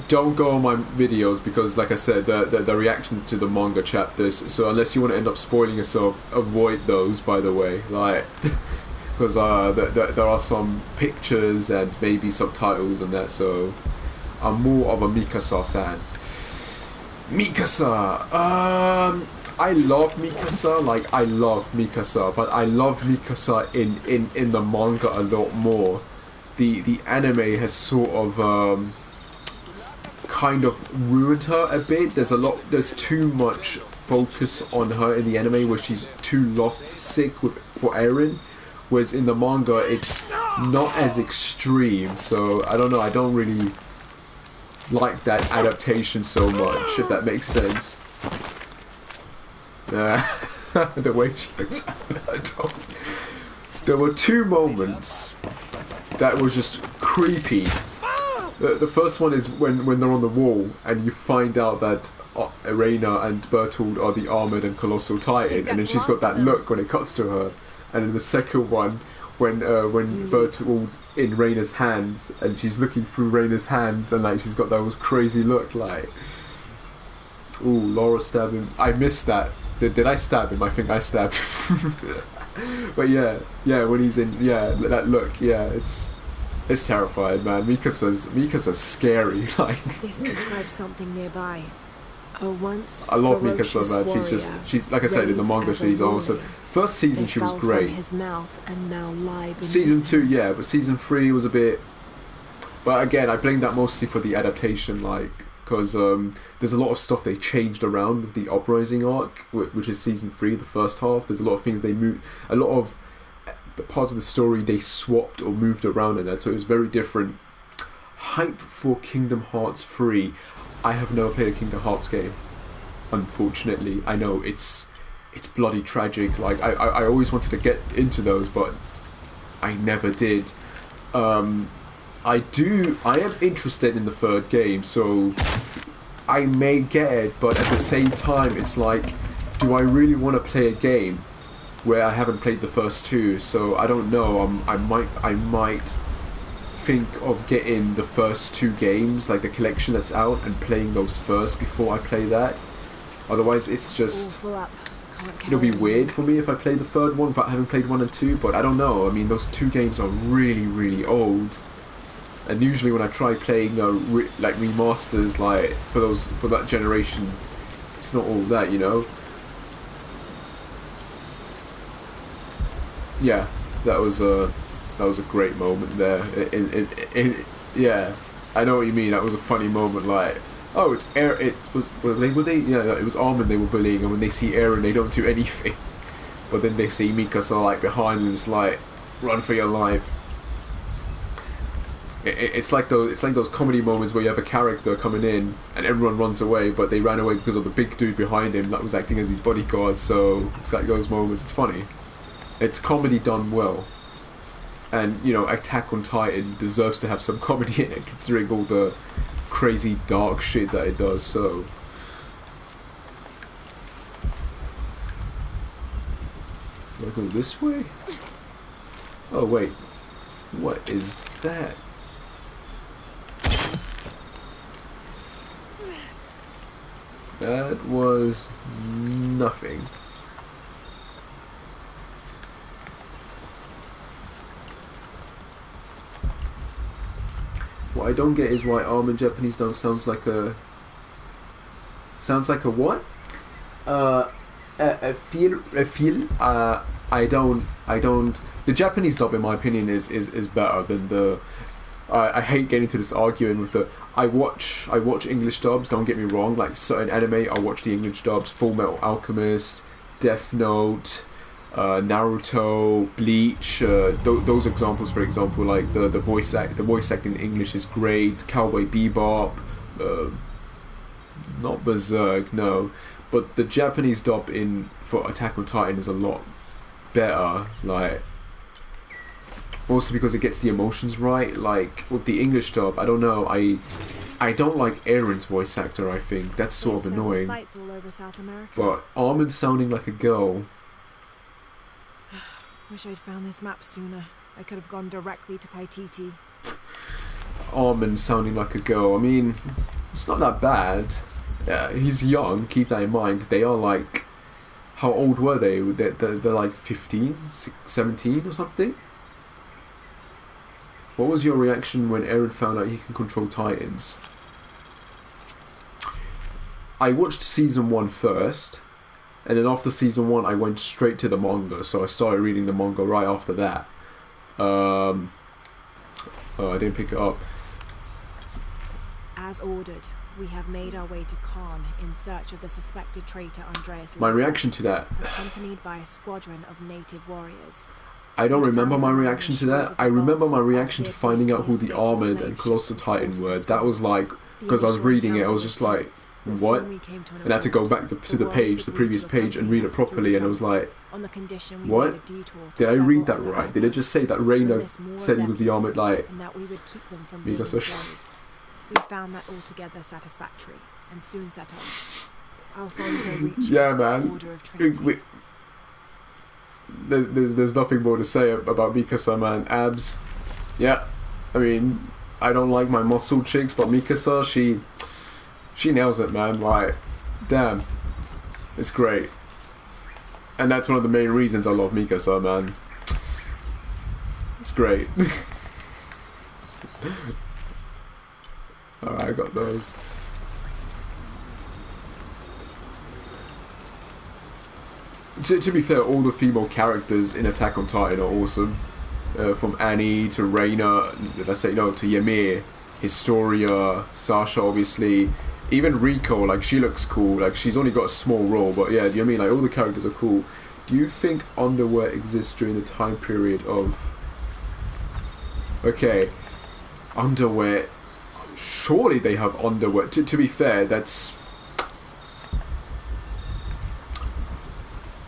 Don't go on my videos because, like I said, the reactions to the manga chapters. So unless you want to end up spoiling yourself, avoid those. By the way, like, because there are some pictures and maybe subtitles and that. So I'm more of a Mikasa fan. Mikasa. I love Mikasa. Like, I love Mikasa, but I love Mikasa in the manga a lot more. The anime has sort of kind of ruined her a bit. There's too much focus on her in the anime where she's too lovesick for Eren, whereas in the manga it's not as extreme. So I don't know, I don't really like that adaptation so much, if that makes sense. The way she looks at her. There were two moments that was just creepy. The first one is when they're on the wall and you find out that Irena and Bertold are the armoured and colossal titan, and then she's got that look when it cuts to her. And then the second one, when Bertold's in Reina's hands and she's looking through Reina's hands and like she's got those crazy look like, ooh, Laura stabbed him. I missed that. Did I stab him? I think I stabbed him. But yeah, when he's in, that look, it's terrifying, man. Mikasa's scary. Like, this describes something nearby. A once I love ferocious Mikasa, man. She's like I said in the manga series also. First season she was great. His mouth and now lie Season 2, yeah, but season 3 was a bit. But again, I blame that mostly for the adaptation, like, because there's a lot of stuff they changed around with the Uprising arc, which is season 3, the first half. There's a lot of things they moved, a lot of parts of the story they swapped or moved around in that, so it was very different. Hype for Kingdom Hearts 3. I have never played a Kingdom Hearts game, unfortunately. I know it's bloody tragic. Like I always wanted to get into those, but I never did. I am interested in the third game, so I may get it, but at the same time it's like, do I really want to play a game where I haven't played the first two? So I don't know. I might think of getting the first two games, like the collection that's out, and playing those first before I play that. Otherwise it's just, it'll be weird for me if I play the third one without having played 1 and 2, but I don't know. I mean, those two games are really, really old, and usually when I try playing like remasters, like for that generation, it's not all that, you know. Yeah, that was a great moment there. Yeah, I know what you mean. That was a funny moment. Like, oh, it's Eren. It was Armin they were bullying, and when they see Eren, they don't do anything. But then they see Mikasa like behind, and it's like, run for your life. It's like those comedy moments where you have a character coming in and everyone runs away, but they ran away because of the big dude behind him that was acting as his bodyguard. So it's like those moments. It's funny. It's comedy done well. And, you know, Attack on Titan deserves to have some comedy in it, considering all the crazy dark shit that it does, so. Do I go this way? Oh, wait. What is that? That was nothing. What I don't get is why Armin Japanese dub sounds like a what? I feel I don't. The Japanese dub, in my opinion, is better than the. I hate getting into this arguing with the. I watch English dubs. Don't get me wrong. Like certain anime, I watch the English dubs. Full Metal Alchemist, Death Note, Naruto, Bleach, those examples, for example, like the voice acting in English is great. Cowboy Bebop, not Berserk, no, but the Japanese dub for Attack on Titan is a lot better. Like, also because it gets the emotions right. Like with the English dub, I don't know, I don't like Aaron's voice actor, I think. That's sort of annoying. Sites all over South America. But Armin sounding like a girl. Wish I'd found this map sooner. I could have gone directly to Paititi. Armin sounding like a girl. I mean, it's not that bad. Yeah, he's young, keep that in mind. They are like... How old were they? They're like 15, 17 or something? What was your reaction when Aaron found out he can control Titans? I watched season 1 first, and then after season 1 I went straight to the manga, so I started reading the manga right after that. Oh, I didn't pick it up. As ordered, we have made our way to Khan in search of the suspected traitor Andreas. My reaction to that... accompanied by a squadron of native warriors. I don't remember my reaction to that. I remember my reaction to finding out who the Armored and Colossal Titan were. That was like... Because I was reading it, I was just like... What? And I had to go back to the page, the previous page, and read it properly, and I was like... What? Did I read that right? Did it just say that Rainer said he was the Armored, like... Mikasa? We found that altogether satisfactory, and soon set off. Alfonso reached yeah, the man. Order of Trinity. There's nothing more to say about Mikasa, man. Abs. Yeah. I mean, I don't like my muscle chicks, but Mikasa, she nails it, man. Like, damn. It's great. And that's one of the main reasons I love Mikasa, man. It's great. Alright, I got those. To be fair, all the female characters in Attack on Titan are awesome. From Annie to Reina, let's say, no, to Ymir, Historia, Sasha, obviously. Even Rico, like, she looks cool. Like, she's only got a small role, but yeah, do you know what I mean? Like, all the characters are cool. Do you think underwear exists during the time period of... Okay, underwear... Surely they have underwear. To be fair, that's...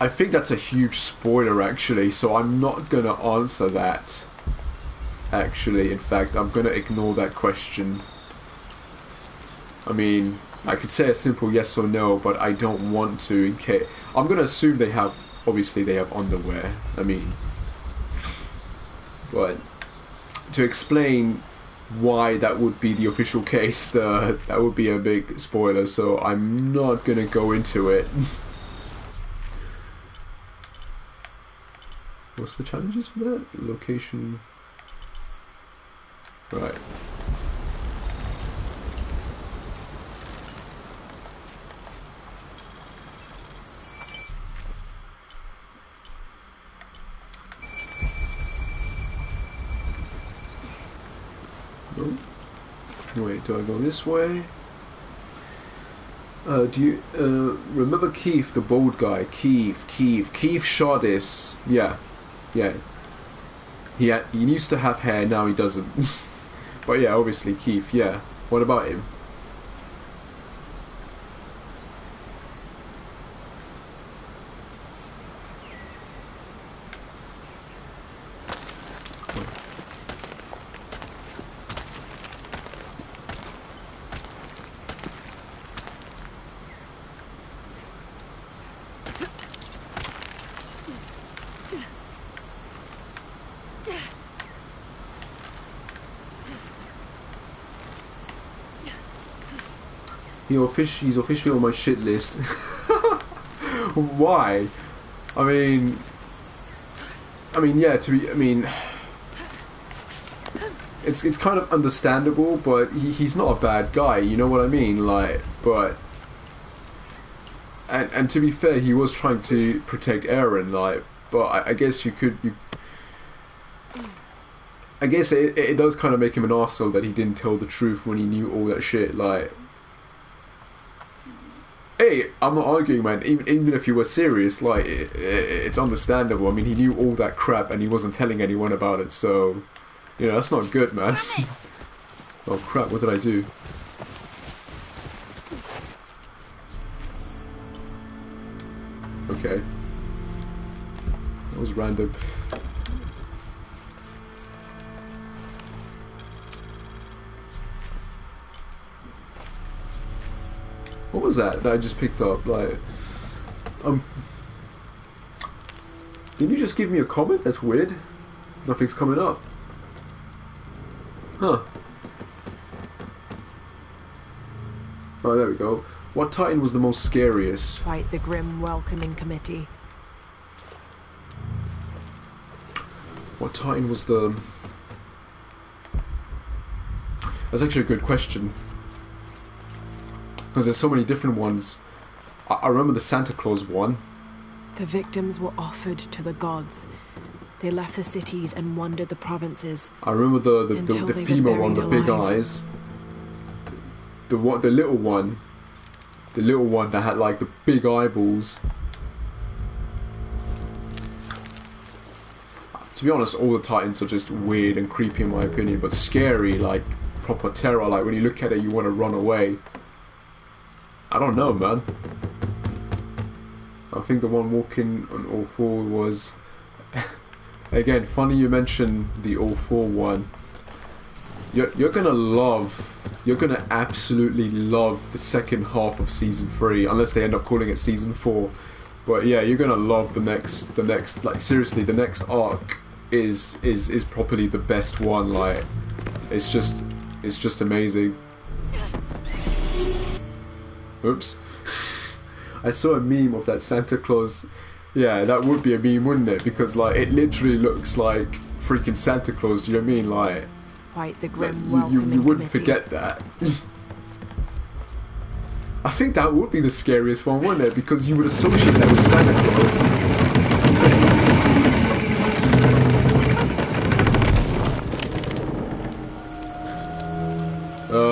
I think that's a huge spoiler, actually, so I'm not going to answer that. Actually, in fact, I'm going to ignore that question. I mean, I could say a simple yes or no, but I don't want to in case... I'm going to assume they have... Obviously, they have underwear. I mean... But... To explain why that would be the official case, that would be a big spoiler, so I'm not going to go into it. What's the challenges for that? Location... Right. Oh. Wait, do I go this way? Do you remember Keith, the bald guy? Keith Shardis. Yeah. He used to have hair, now he doesn't. But yeah, obviously Keith, yeah. What about him? He's officially on my shit list. Why? I mean, yeah. It's kind of understandable, but he's not a bad guy. You know what I mean? Like, but and to be fair, he was trying to protect Eren. Like, but I guess I guess it does kind of make him an arsehole that he didn't tell the truth when he knew all that shit. Like. Hey, I'm not arguing, man. Even if you were serious, like, it's understandable. I mean, he knew all that crap and he wasn't telling anyone about it, so... You know, that's not good, man. Oh, crap, what did I do? Okay. That was random. What was that I just picked up? Like, didn't you just give me a comment? That's weird. Nothing's coming up. Huh. Oh, there we go. What Titan was the most scariest? Quite the grim welcoming committee. What Titan was the... That's actually a good question. Because there's so many different ones. I remember the Santa Claus one. The victims were offered to the gods. They left the cities and wandered the provinces. I remember the female one, the big eyes. The little one. The little one that had like the big eyeballs. To be honest, all the Titans are just weird and creepy in my opinion, but scary, like proper terror. Like when you look at it, you want to run away. I don't know, man. I think the one walking on all four was... Again, funny you mentioned the all four one. You're gonna absolutely love the second half of season 3, unless they end up calling it season 4. But yeah, you're gonna love the next like seriously, the next arc is properly the best one. Like it's just amazing. Oops. I saw a meme of that Santa Claus. Yeah, that would be a meme, wouldn't it? Because like it literally looks like freaking Santa Claus. Do you know what I mean? Like quite the grim like, you wouldn't committee. forget that. I think that would be the scariest one, wouldn't it? Because you would associate that with Santa Claus.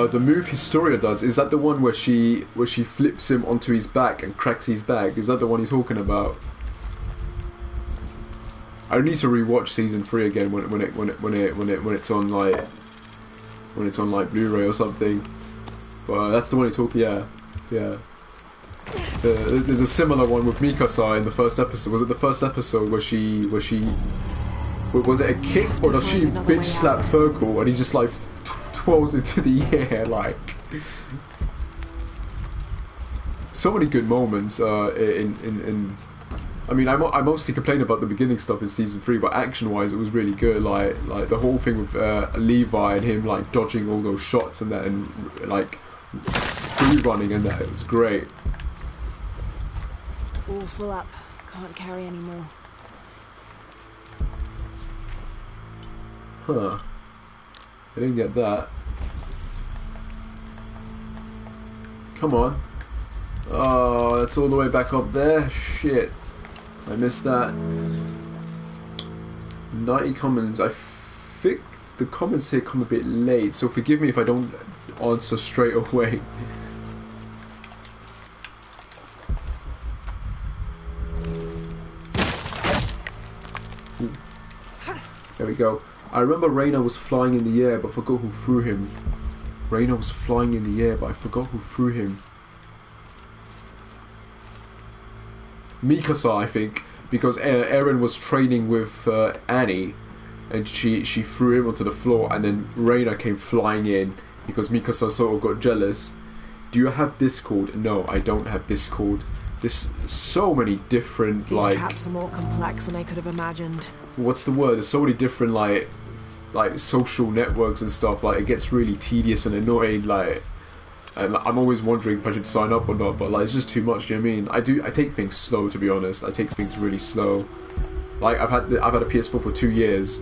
The move Historia does, is that the one where she flips him onto his back and cracks his back? Is that the one you're talking about? I need to rewatch season 3 again when it's on like Blu-ray or something. But that's the one you talk. Yeah. There's a similar one with Mikasa in the first episode. Was it the first episode where she was it a kick or does she bitch slap Fergal and he just like twirls into the air like? So many good moments in I mean, I mostly complain about the beginning stuff in season 3, but action-wise, it was really good. Like the whole thing with Levi and him like dodging all those shots and that, and like free running and that. It was great. All full up. Can't carry anymore. Huh. I didn't get that. Come on. Oh, it's all the way back up there. Shit. I missed that. 90 comments. I think the comments here come a bit late, so forgive me if I don't answer straight away. Ooh. There we go. I remember Reina was flying in the air, but forgot who threw him. Reina was flying in the air, but I forgot who threw him. Mikasa, I think, because Eren was training with Annie, and she threw him onto the floor, and then Reina came flying in because Mikasa sort of got jealous. Do you have Discord? No, I don't have Discord. There's so many different These traps are more complex than I could have imagined. What's the word? There's so many different like social networks and stuff. Like it gets really tedious and annoying. Like. And I'm always wondering if I should sign up or not, but like it's just too much. Do you know what I mean? I take things slow, to be honest. I take things really slow. Like I've had a PS4 for 2 years,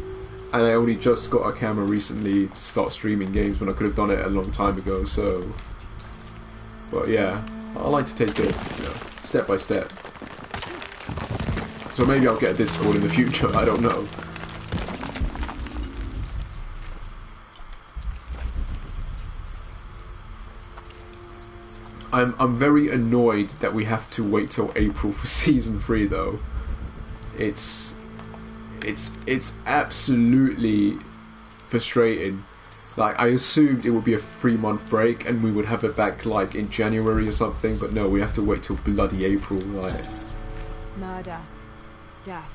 and I only just got a camera recently to start streaming games when I could have done it a long time ago. So, but yeah, I like to take it, step by step. So maybe I'll get a Discord in the future. I don't know. I'm very annoyed that we have to wait till April for season 3 though. It's absolutely frustrating. Like I assumed it would be a 3-month break and we would have it back like in January or something, but no, we have to wait till bloody April. Like murder, death,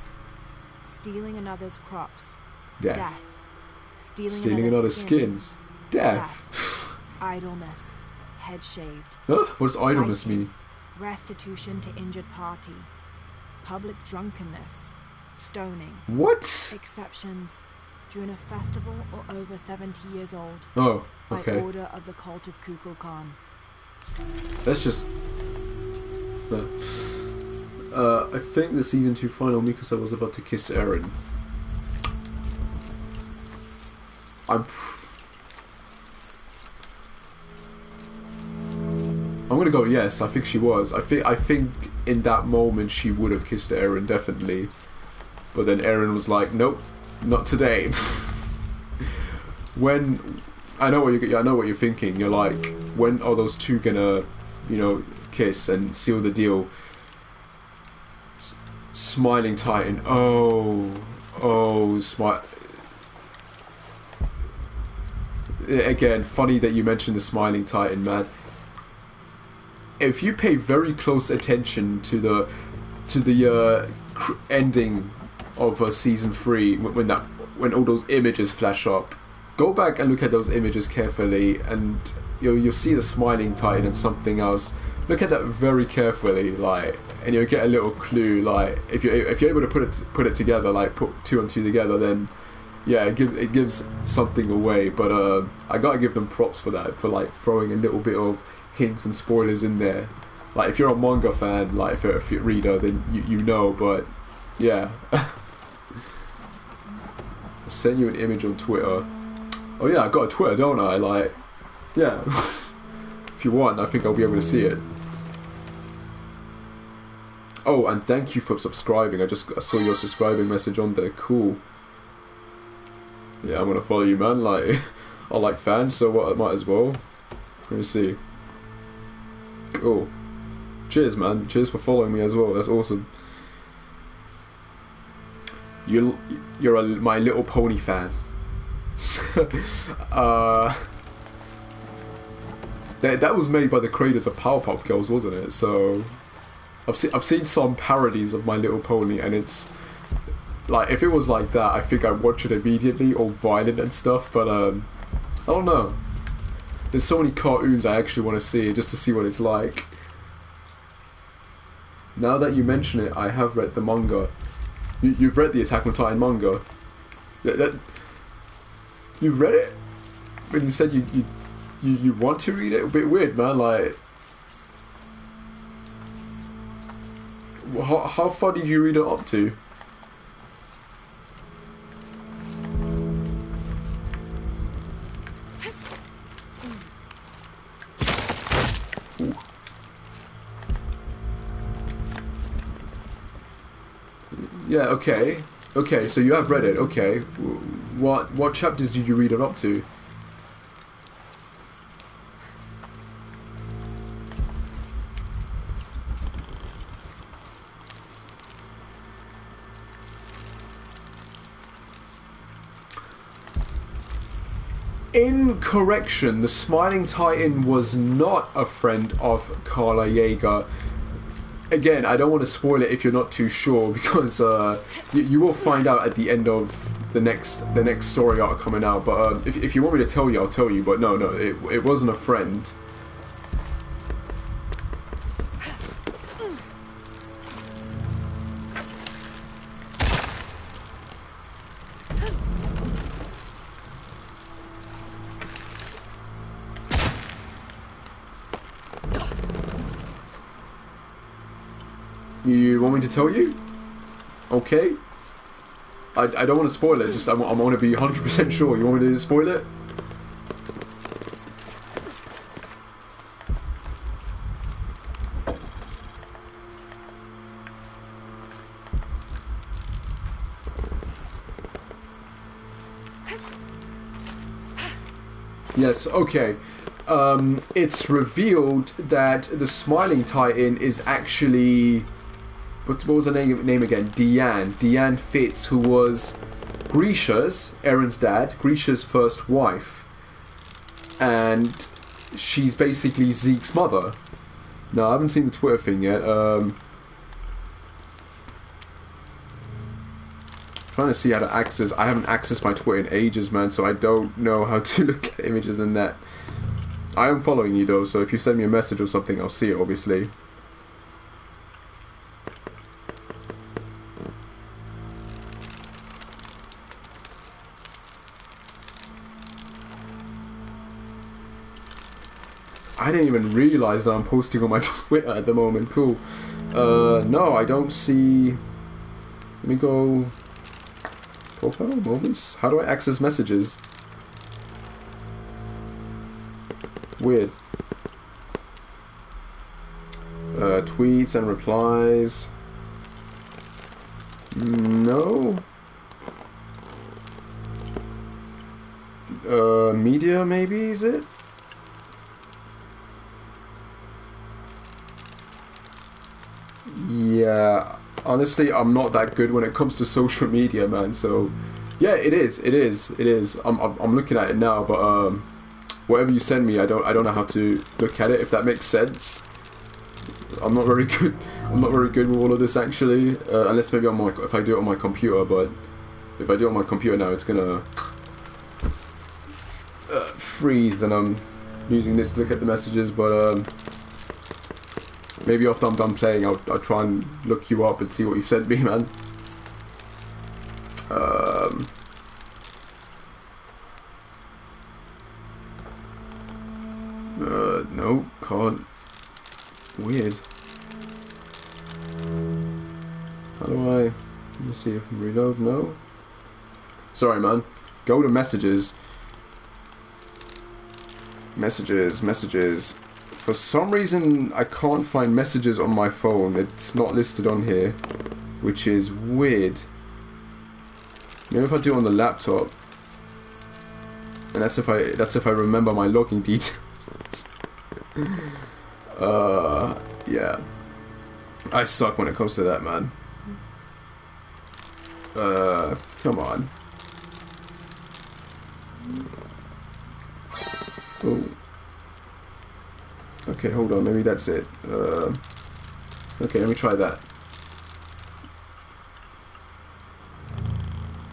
stealing another's crops, death, stealing another's skins, death, idleness, head shaved. Huh? What does idleness Fighting, mean? restitution to injured party, public drunkenness, stoning. What? Exceptions during a festival or over 70 years old. Oh, by okay. order of the cult of Kukulkan. That's just... I think the season 2 final, Mikasa was about to kiss Eren. I'm gonna go yes. I think she was. I think in that moment she would have kissed Eren, definitely. But then Eren was like, nope, not today. When I know what you're thinking. You're like, when are those two gonna, you know, kiss and seal the deal? Smiling Titan. Oh, smile. Again, funny that you mentioned the Smiling Titan, man. If you pay very close attention to the ending of season 3, when all those images flash up, go back and look at those images carefully, and you'll see the Smiling Titan and something else. Look at that very carefully, like, and you'll get a little clue. Like, if you're able to put it together, like put 2 and 2 together, then yeah, it gives something away. But I gotta give them props for that, for like throwing a little bit of hints and spoilers in there. Like, if you're a manga fan, like if you're a reader, then you know. But yeah, I'll send you an image on Twitter. Oh yeah, I got a Twitter, don't I? Like, yeah. If you want, I think I'll be able to see it. Oh, and thank you for subscribing. I saw your subscribing message on there. Cool. Yeah, I'm gonna follow you, man. Like, I like fans, so what? I might as well. Let me see. Cool. Cheers, man. Cheers for following me as well. That's awesome. You're My Little Pony fan. That was made by the creators of Powerpuff Girls, wasn't it? So I've seen some parodies of My Little Pony, and it's like, if it was like that, I think I'd watch it immediately, all violent and stuff. But I don't know. There's so many cartoons I actually want to see, just to see what it's like. Now that you mention it, I have read the manga. You've read the Attack on Titan manga. You read it? When you said you want to read it? A bit weird, man. Like, how far did you read it up to? Ooh. Yeah, okay. Okay, so you have read it, okay. What chapters did you read it up to? Incorrection, the Smiling Titan was not a friend of Carla Yeager. Again, I don't want to spoil it if you're not too sure, because you will find out at the end of the next story arc coming out. But if you want me to tell you, I'll tell you. But no, it wasn't a friend. You want me to tell you? Okay. I don't want to spoil it, just I want to be 100% sure. You want me to spoil it? Yes, okay. It's revealed that the Smiling Titan is actually... What was her name again? Deanne Fitz, who was Eren's dad, Grisha's first wife. And she's basically Zeke's mother. No, I haven't seen the Twitter thing yet. Trying to see how to access... I haven't accessed my Twitter in ages, man, so I don't know how to look at images in that. I am following you though, so if you send me a message or something, I'll see it, obviously. I didn't even realize that I'm posting on my Twitter at the moment. Cool. No, I don't see... Let me go... Profile, moments? How do I access messages? Weird. Tweets and replies. No. Media, maybe, is it? Yeah, honestly, I'm not that good when it comes to social media, man. So, yeah, it is. I'm looking at it now, but whatever you send me, I don't know how to look at it. If that makes sense, I'm not very good. I'm not very good with all of this actually, unless maybe if I do it on my computer. But if I do it on my computer now, it's gonna freeze, and I'm using this to look at the messages. But maybe after I'm done playing, I'll try and look you up and see what you've sent me, man. No, can't. Weird. How do I... Let me see if I can reload. No. Sorry, man. Go to messages. Messages. For some reason, I can't find messages on my phone. It's not listed on here, which is weird. Maybe if I do it on the laptop, and that's if I remember my login details. Yeah. I suck when it comes to that, man. Come on. Oh. Okay, hold on, maybe that's it. Okay, let me try that.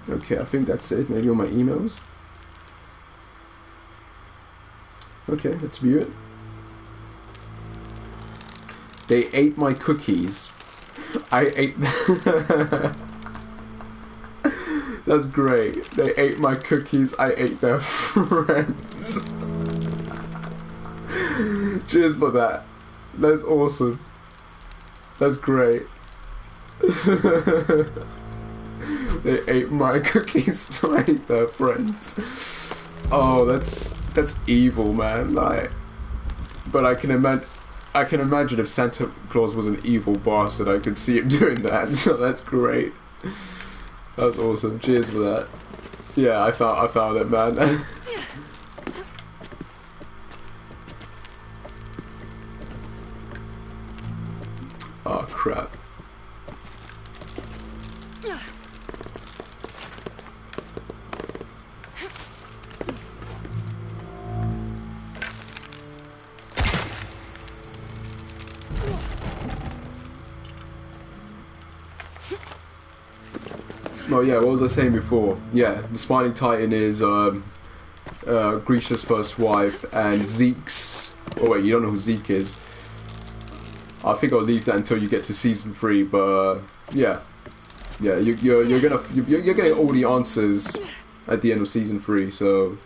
Okay, I think that's it. Maybe on my emails. Okay, let's view it. They ate my cookies. I ate... That's great. They ate my cookies. I ate their friends. Cheers for that. That's awesome. That's great. They ate my cookies, so I ate their friends. Oh, that's evil, man. Like, but I can imagine if Santa Claus was an evil bastard, I could see him doing that. So that's great. That's awesome. Cheers for that. Yeah, I found it, man. Oh crap. Oh yeah, what was I saying before? Yeah, the Smiling Titan is Grisha's first wife, and Zeke's... Oh wait, you don't know who Zeke is. I think I'll leave that until you get to season 3, but yeah, you're getting all the answers at the end of season 3. So,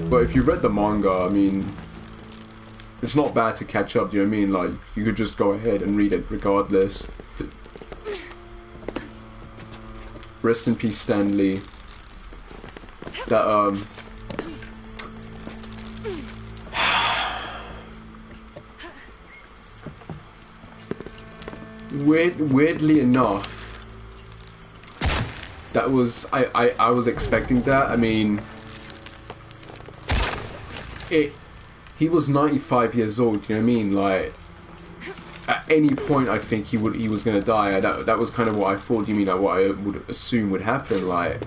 but if you read the manga, I mean, it's not bad to catch up. Do you know what I mean? Like, you could just go ahead and read it regardless. Rest in peace, Stanley. That weirdly enough, that was I was expecting that. I mean, he was 95 years old. You know what I mean? Like, at any point, I think he was gonna die. That was kind of what I thought. You mean like what I would assume would happen? Like,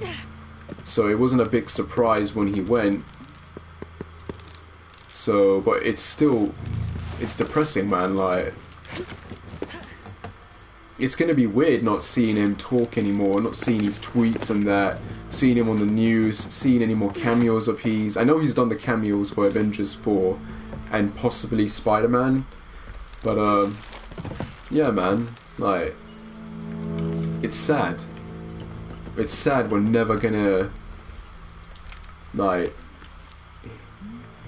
so it wasn't a big surprise when he went. So, but it's depressing, man. Like, it's going to be weird not seeing him talk anymore, not seeing his tweets and that, seeing him on the news, seeing any more cameos of his. I know he's done the cameos for Avengers 4 and possibly Spider-Man, but yeah, man, like, it's sad. It's sad we're never gonna, like,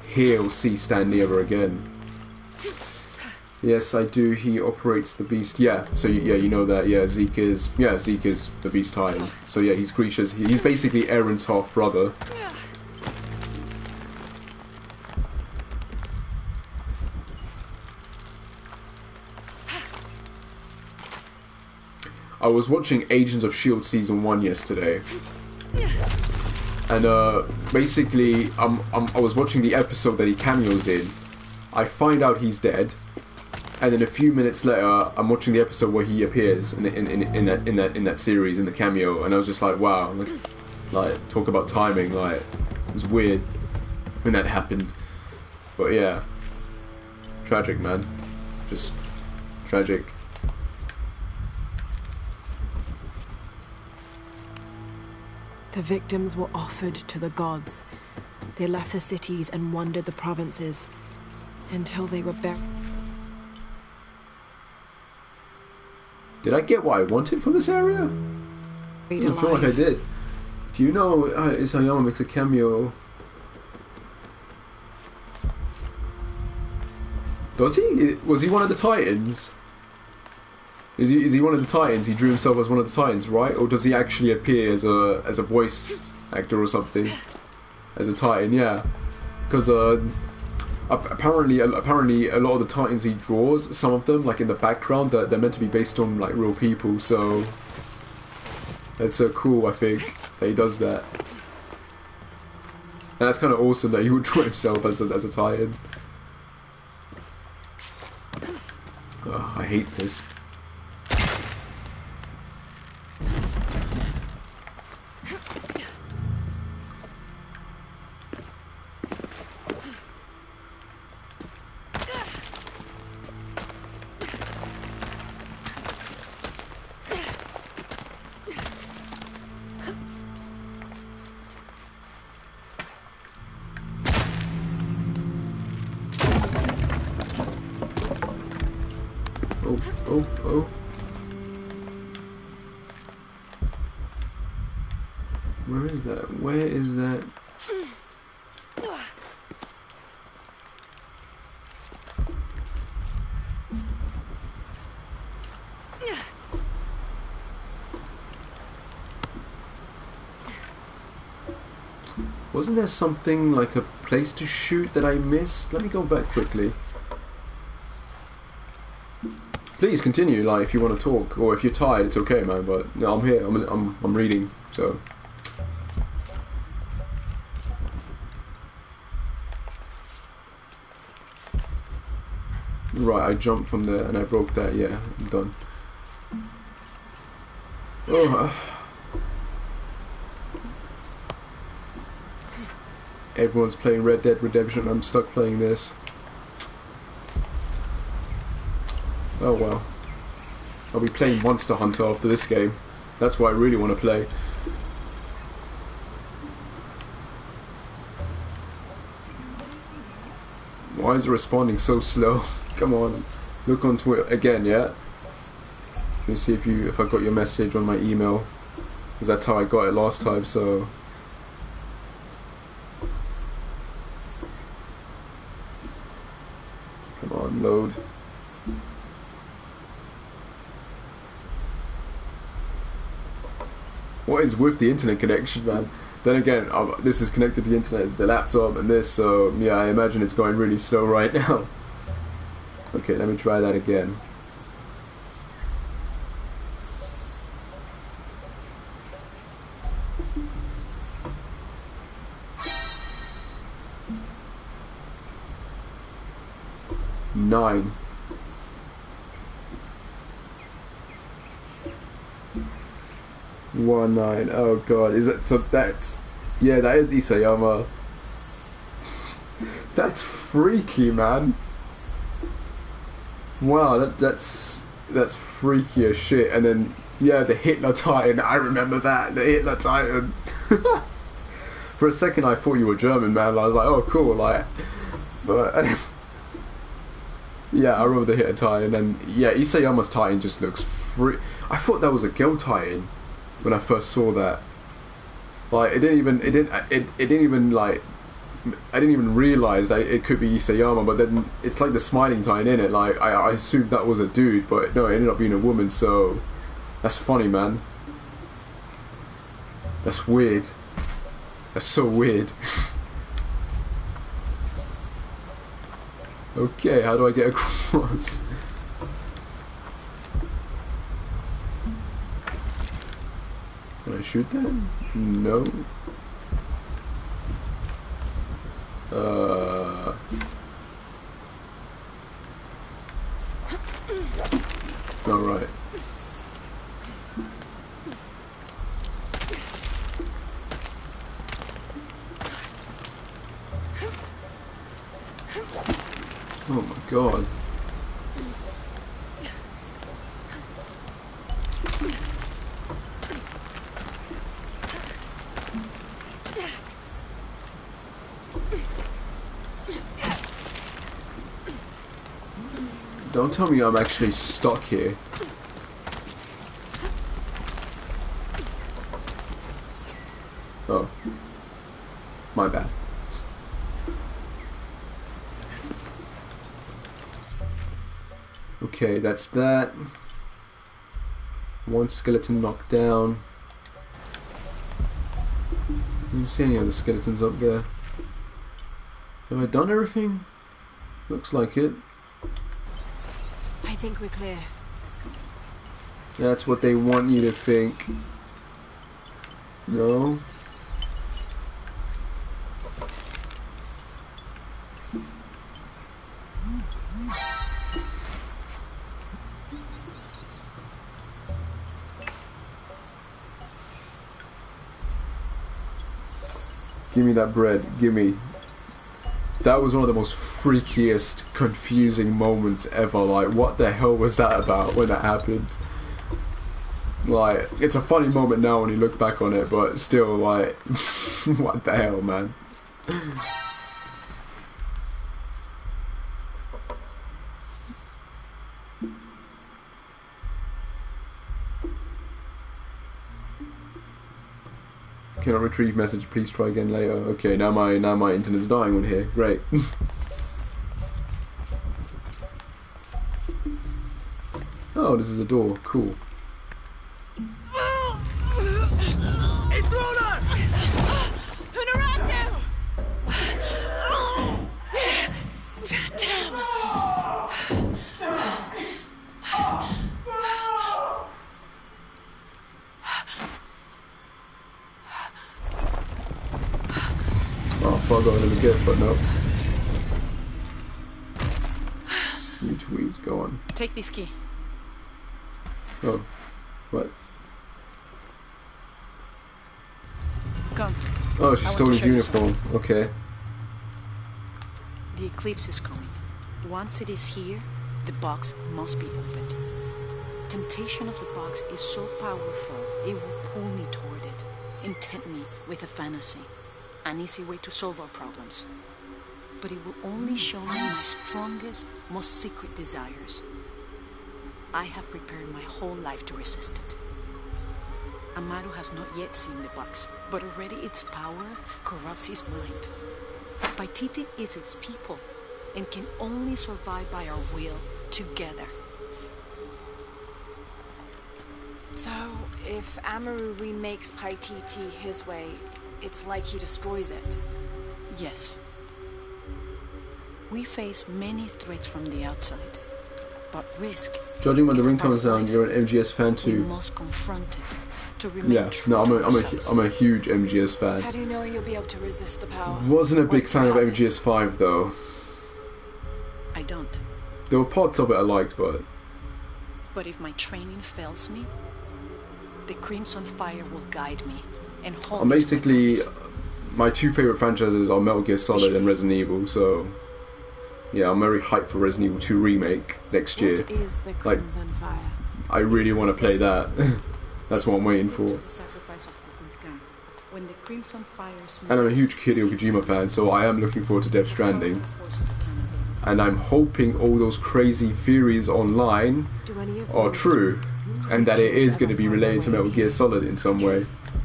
hear or see Stanley ever again. Yes, I do. He operates the Beast. Yeah, so yeah, you know that. Yeah, Zeke is the Beast Titan. So yeah, he's Grisha's. He's basically Aaron's half brother. I was watching Agents of S.H.I.E.L.D. Season 1 yesterday. And basically, I was watching the episode that he cameos in. I find out he's dead. And then a few minutes later, I'm watching the episode where he appears in that series, in the cameo, and I was just like, wow, like talk about timing, like, it was weird when that happened. But yeah, tragic, man, just tragic. The victims were offered to the gods. They left the cities and wandered the provinces until they were buried. Did I get what I wanted from this area? I don't feel like I did. Do you know Isayama makes a cameo? Does he? Was he one of the Titans? Is he one of the Titans? He drew himself as one of the Titans, right? Or does he actually appear as a voice actor or something? As a Titan, yeah. Because apparently a lot of the Titans he draws, some of them, like in the background, they're meant to be based on like real people, so that's so cool, I think, that he does that. And that's kind of awesome that he would draw himself as a Titan. Oh, I hate this. Oh. Where is that? Where is that? Wasn't there something like a place to shoot that I missed? Let me go back quickly. Please continue, like, if you want to talk, or if you're tired, it's okay, man. But no, I'm here. I'm reading, so. Right, I jumped from there and I broke that. Yeah, I'm done. Oh. Everyone's playing Red Dead Redemption. I'm stuck playing this. Oh well. I'll be playing Monster Hunter after this game. That's what I really want to play. Why is it responding so slow? Come on. Look on Twitter again, yeah? Let me see if I got your message on my email. Because that's how I got it last time, so. Come on, load. What is with the internet connection, man? Then again, this is connected to the internet, the laptop, and this, so yeah, I imagine it's going really slow right now. Okay, let me try that again. Nine. 19. Oh god, is it? So that's, yeah, that is Isayama. That's freaky, man. Wow, that's that's freaky as shit. And then yeah, the Hitler Titan. I remember that, the Hitler Titan. For a second, I thought you were German, man. I was like, oh, cool, like. But yeah, I remember the Hitler Titan, and yeah, Isayama's Titan just looks free. I thought that was a girl Titan when I first saw that. Like, it didn't even like. I didn't even realise that it could be Isayama, but then it's like the smiling Titan in it. Like, I assumed that was a dude, but no, it ended up being a woman. So that's funny, man. That's weird. That's so weird. Okay, how do I get across? Can I shoot them? No. Alright. Oh my god. Don't tell me I'm actually stuck here. Oh. My bad. Okay, that's that. One skeleton knocked down. I didn't see any other skeletons up there. Have I done everything? Looks like it. I think we're clear. That's what they want you to think. No? Give me that bread, give me. That was one of the most freakiest, confusing moments ever. Like, what the hell was that about when that happened? Like, it's a funny moment now when you look back on it, but still, like, what the hell, man? Cannot retrieve message, please try again later. Okay, now my internet's dying on here. Great. Oh, this is a door. Cool. Intruder! Unaratu! Damn! Oh, fuck, I'll never get, but no. New tweets, go on. Take this key. Oh, what? Come. Oh, she stole his uniform. Okay. The eclipse is coming. Once it is here, the box must be opened. Temptation of the box is so powerful, it will pull me toward it, and tempt me with a fantasy. An easy way to solve our problems. But it will only show me my strongest, most secret desires. I have prepared my whole life to resist it. Amaru has not yet seen the box, but already its power corrupts his mind. Paititi is its people, and can only survive by our will together. So, if Amaru remakes Paititi his way, it's like he destroys it. Yes. We face many threats from the outside, but risk. Judging by the is a ringtone part of sound, life. you're an MGS fan We too. must confront it to remain Yeah, true no, to ourselves. I'm a huge MGS fan. How do you know you'll be able to resist the power? Wasn't a big Once fan you of have it? MGS 5 though. I don't. There were parts of it I liked, but But if my training fails me, the Crimson Fire will guide me and hold I'm me to my basically promise. my two favorite franchises are Metal Gear Solid and Resident Evil. So yeah, I'm very hyped for Resident Evil 2 remake next year. What is the Like, Crimson Fire? I really want to play that. That's what I'm waiting for. The sacrifice of Kukulkan. When the Crimson Fires And I'm a huge Hideo Kojima fan, so I am looking forward to Death Stranding. And I'm hoping all those crazy theories online are true, and that it is going to be related to Metal Gear Solid in some way.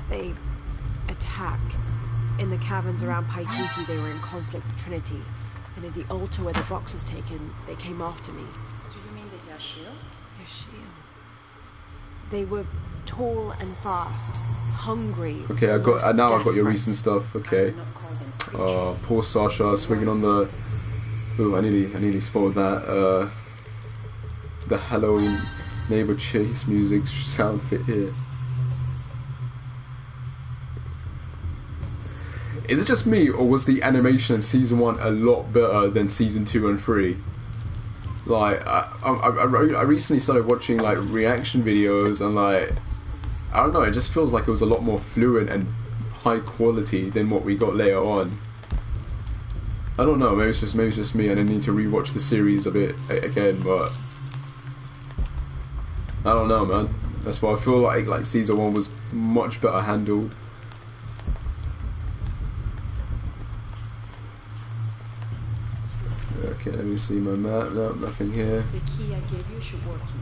They attack. In the caverns around Paititi, they were in conflict with Trinity. And at the altar where the box was taken, they came after me. Do you mean the Yashil? Yashil. They were tall and fast, hungry. Okay, I got now I've got your recent stuff. Okay. I will not call them Poor Sasha swinging on the. Ooh, I nearly spoiled that. The Hello Neighbor Chase music sound fit here. Is it just me, or was the animation in season 1 a lot better than season 2 and 3? Like, I recently started watching like reaction videos, and like, I don't know, it just feels like it was a lot more fluent and high quality than what we got later on. I don't know, maybe it's just me, and I need to rewatch the series a bit again, but I don't know, man. That's why I feel like season 1 was much better handled. Okay, let me see my map. No, nothing here. The key I gave you should work here.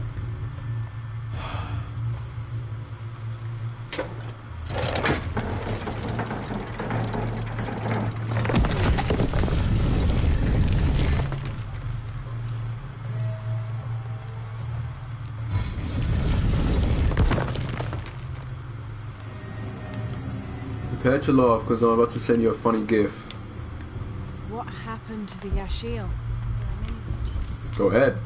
Prepare to laugh, because I'm about to send you a funny gif. What happened to the Yashil? Go ahead.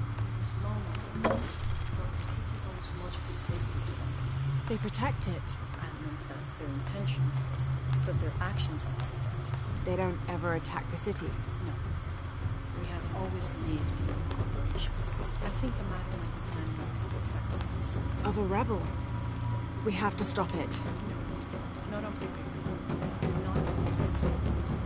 They protect it. I don't know if that's their intention, but their actions are different. They don't ever attack the city. No. We have always lived in cooperation. I think a matter like the time of public sacrifice. Of a rebel. We have to stop it. No. Not on paper. Not on its principles.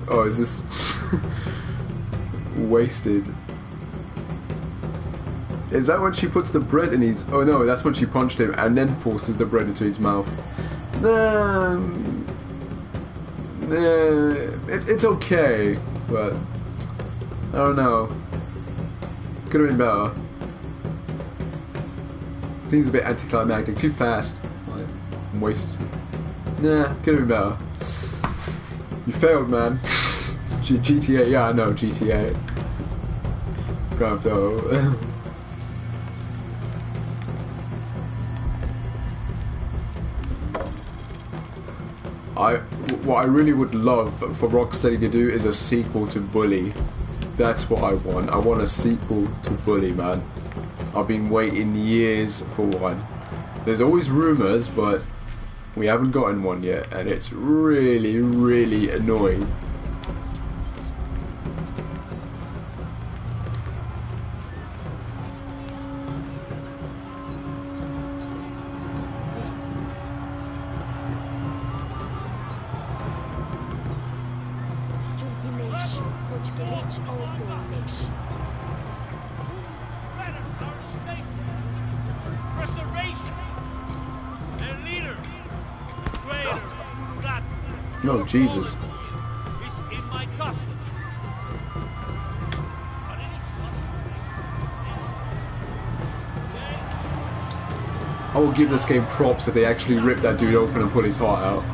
Oh, is this wasted? Is that when she puts the bread in his... Oh no, that's when she punched him and then forces the bread into his mouth. It's okay, but I don't know. Could have been better. Seems a bit anticlimactic, too fast. Like, waste. Nah, could have been better. You failed, man. GTA, yeah, I know, GTA. Grand Theft Auto. What I really would love for Rocksteady to do is a sequel to Bully. That's what I want. I want a sequel to Bully, man. I've been waiting years for one. There's always rumors, but we haven't gotten one yet, and it's really, really annoying. No, Jesus. I will give this game props if they actually rip that dude open and pull his heart out.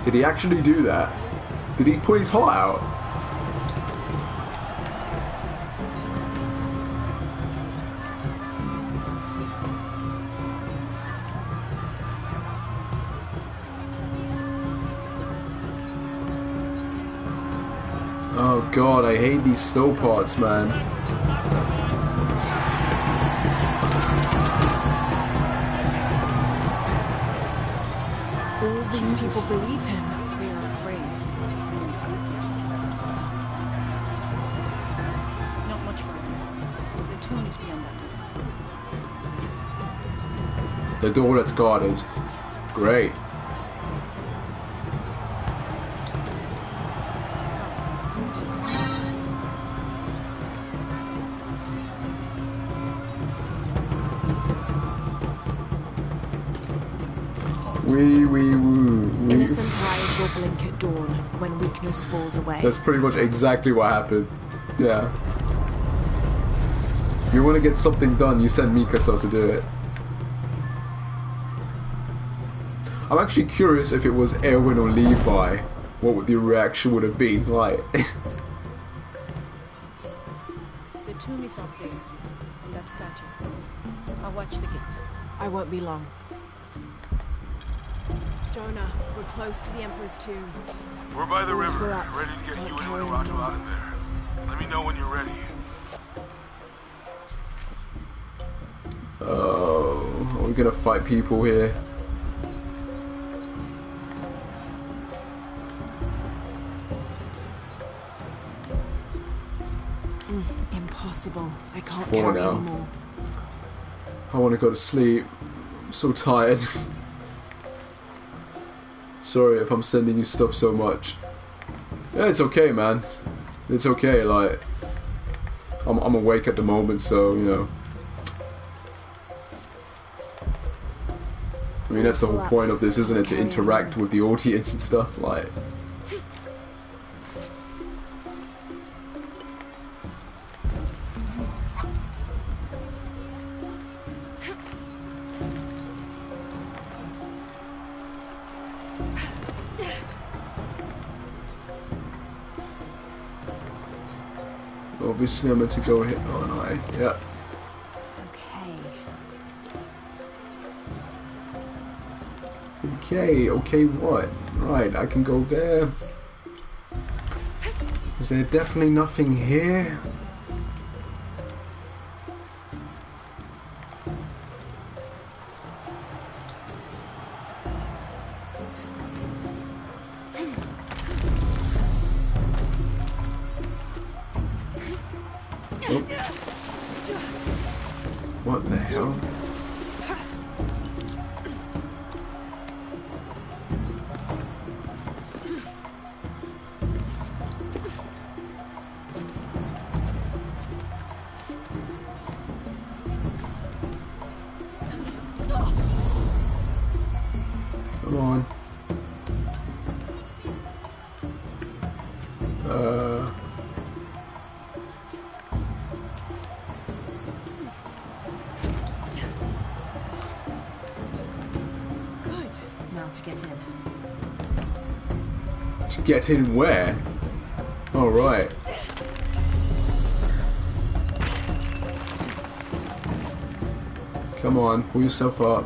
Did he actually do that? Did he put his heart out? Oh god, I hate these snow parts, man. All these Jesus. people believe him. They are afraid. Really goodness. Not much further. The tomb is beyond that door. The door that's guarded. Great. Wee. Innocent eyes will blink at dawn when weakness falls away. That's pretty much exactly what happened. Yeah. If you want to get something done, you send Mikasa to do it. I'm actually curious if it was Erwin or Levi, what would the reaction would have been like. The tomb is up there, on that statue. I'll watch the gate. I won't be long. Jonah, we're close to the Emperor's tomb. We're by the All river, fill up. ready to get Don't you and carry Unuratu on. out of there. Let me know when you're ready. Oh, are we gonna fight people here? Impossible. I can't 4 carry now. anymore. I want to go to sleep. I'm so tired. Sorry if I'm sending you stuff so much. Yeah, it's okay, man. It's okay, like... I'm awake at the moment, so, you know... I mean, that's the whole point of this, isn't it? To interact with the audience and stuff, like... Obviously, I'm meant to go hit. Oh no, yeah. Okay, what? Right, I can go there. Is there definitely nothing here? Oh. What the hell? Come on. Good. Now to get in. To get in where? All right. Come on, pull yourself up.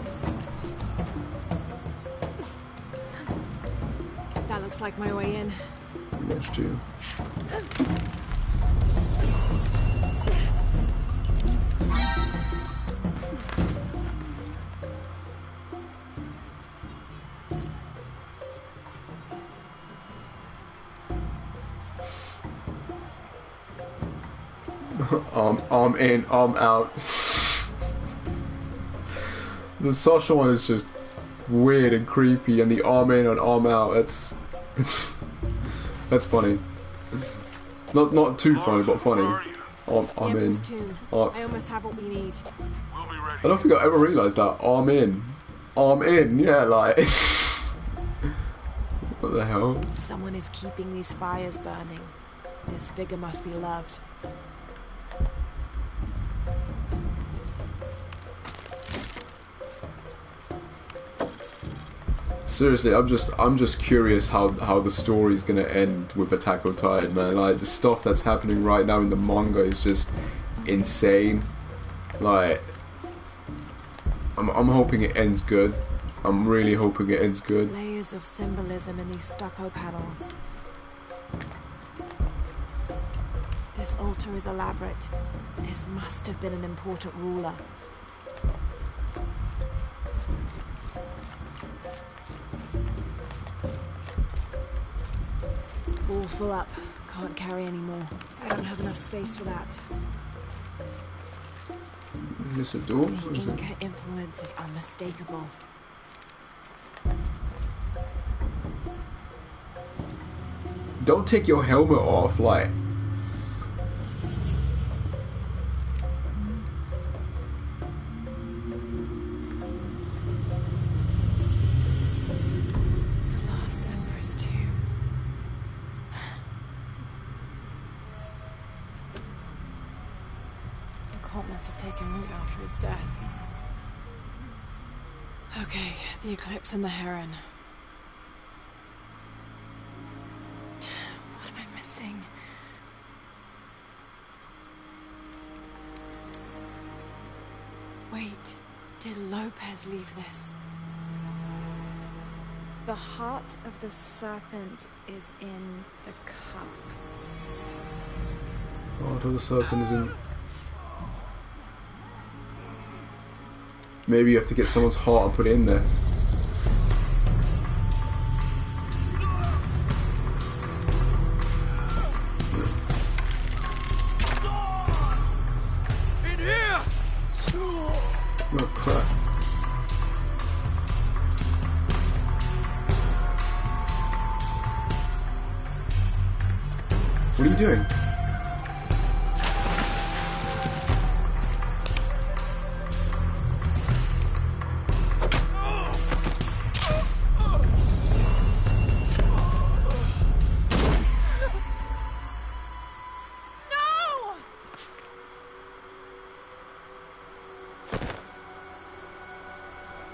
That looks like my way in. That's true. I'm in, I'm out. The Sasha one is just weird and creepy, and the arm in and arm out, that's funny. Not too funny, but funny. I'm in. Tomb. I almost have what we need. We'll be ready. I don't think I ever realised that. Arm in. Yeah, like... What the hell? Someone is keeping these fires burning. This figure must be loved. Seriously, I'm just curious how the story's gonna end with Attack on Titan, man. Like the stuff that's happening right now in the manga is just insane. Like I'm hoping it ends good. I'm really hoping it ends good. Layers of symbolism in these stucco panels. This altar is elaborate. This must have been an important ruler. All full up. Can't carry any more. I don't have enough space for that. Is this a door? The Inca influence is unmistakable. Don't take your helmet off, like. The last Emperor's tomb. The cult must have taken root after his death. Okay, the eclipse and the heron. What am I missing? Wait, did Lopez leave this? The heart of the serpent is in the cup. Heart of the serpent is in. Maybe you have to get someone's heart and put it in there. In here! Oh crap. What are you doing?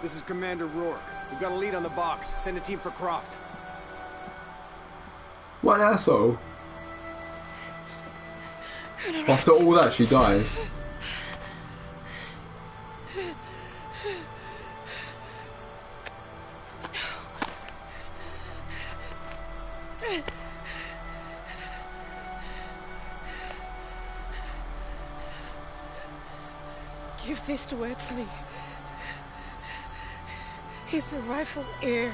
This is Commander Rourke. We've got a lead on the box. Send a team for Croft. What an asshole. After all that, she dies. Give this to Edsley. He's a rightful heir.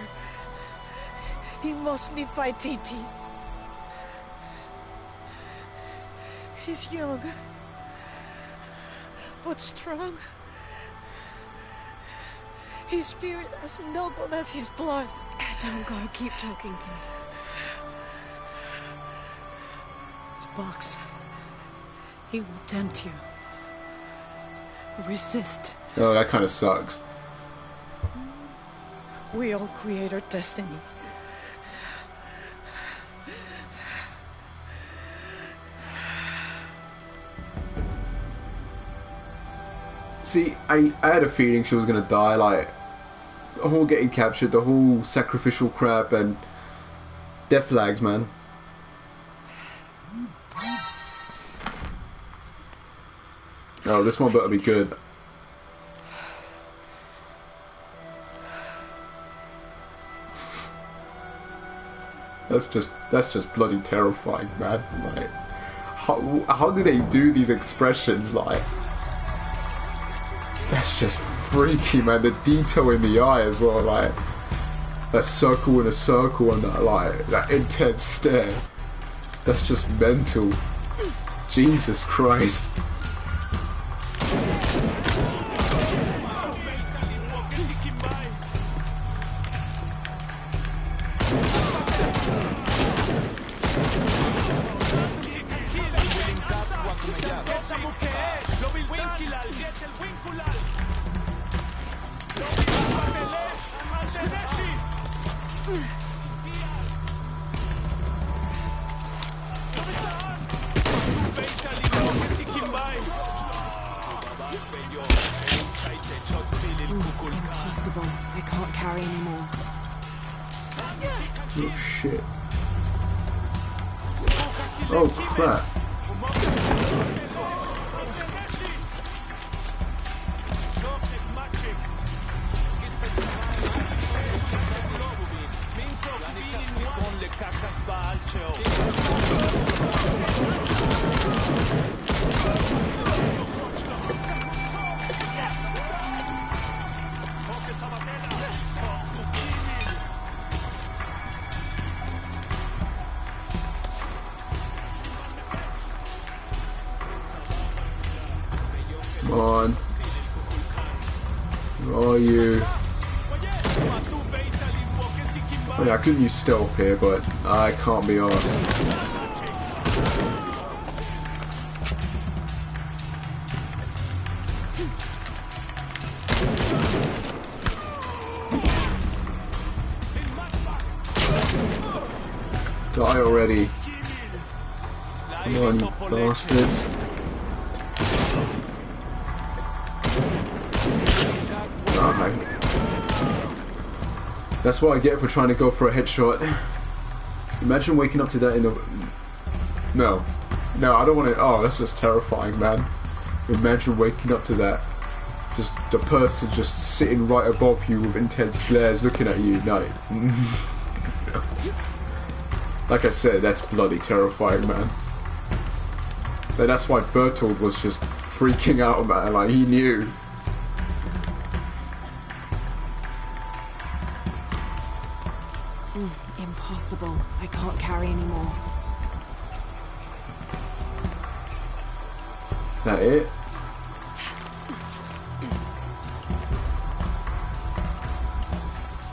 He must lead by Titi. He's young, but strong. His spirit as noble as his blood. Don't go, keep talking to me. The box, it will tempt you. Resist. Oh, that kind of sucks. We all create our destiny. See, I had a feeling she was gonna die, like the whole getting captured, the whole sacrificial crap, and death flags, man. Oh, this one better be good. That's just bloody terrifying, man. Like, how do they do these expressions? Like, that's just freaky, man. The detail in the eye as well, like that circle in a circle and that, like, that intense stare. That's just mental. Jesus Christ. Impossible. I can't carry anymore. Oh shit. Oh crap. Come on. Where are you? Oh yeah, I couldn't use stealth here, but I can't be arsed. Die already. Come on, you bastards. Oh, man. That's what I get for trying to go for a headshot. Imagine waking up to that in a... No. No, I don't want to... Oh, that's just terrifying, man. Imagine waking up to that. Just the person just sitting right above you with intense glares looking at you. No. Like I said, that's bloody terrifying, man. But that's why Bertold was just freaking out, man. Like, he knew. Impossible. I can't carry anymore. Is that it?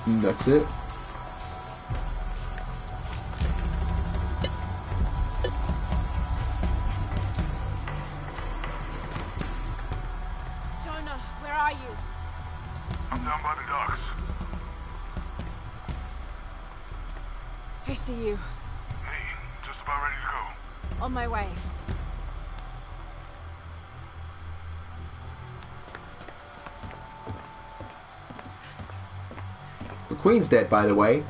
That's it. Jonah, where are you? I'm down by the docks. I see you. Hey, just about ready to go. On my way. The Queen's dead, by the way.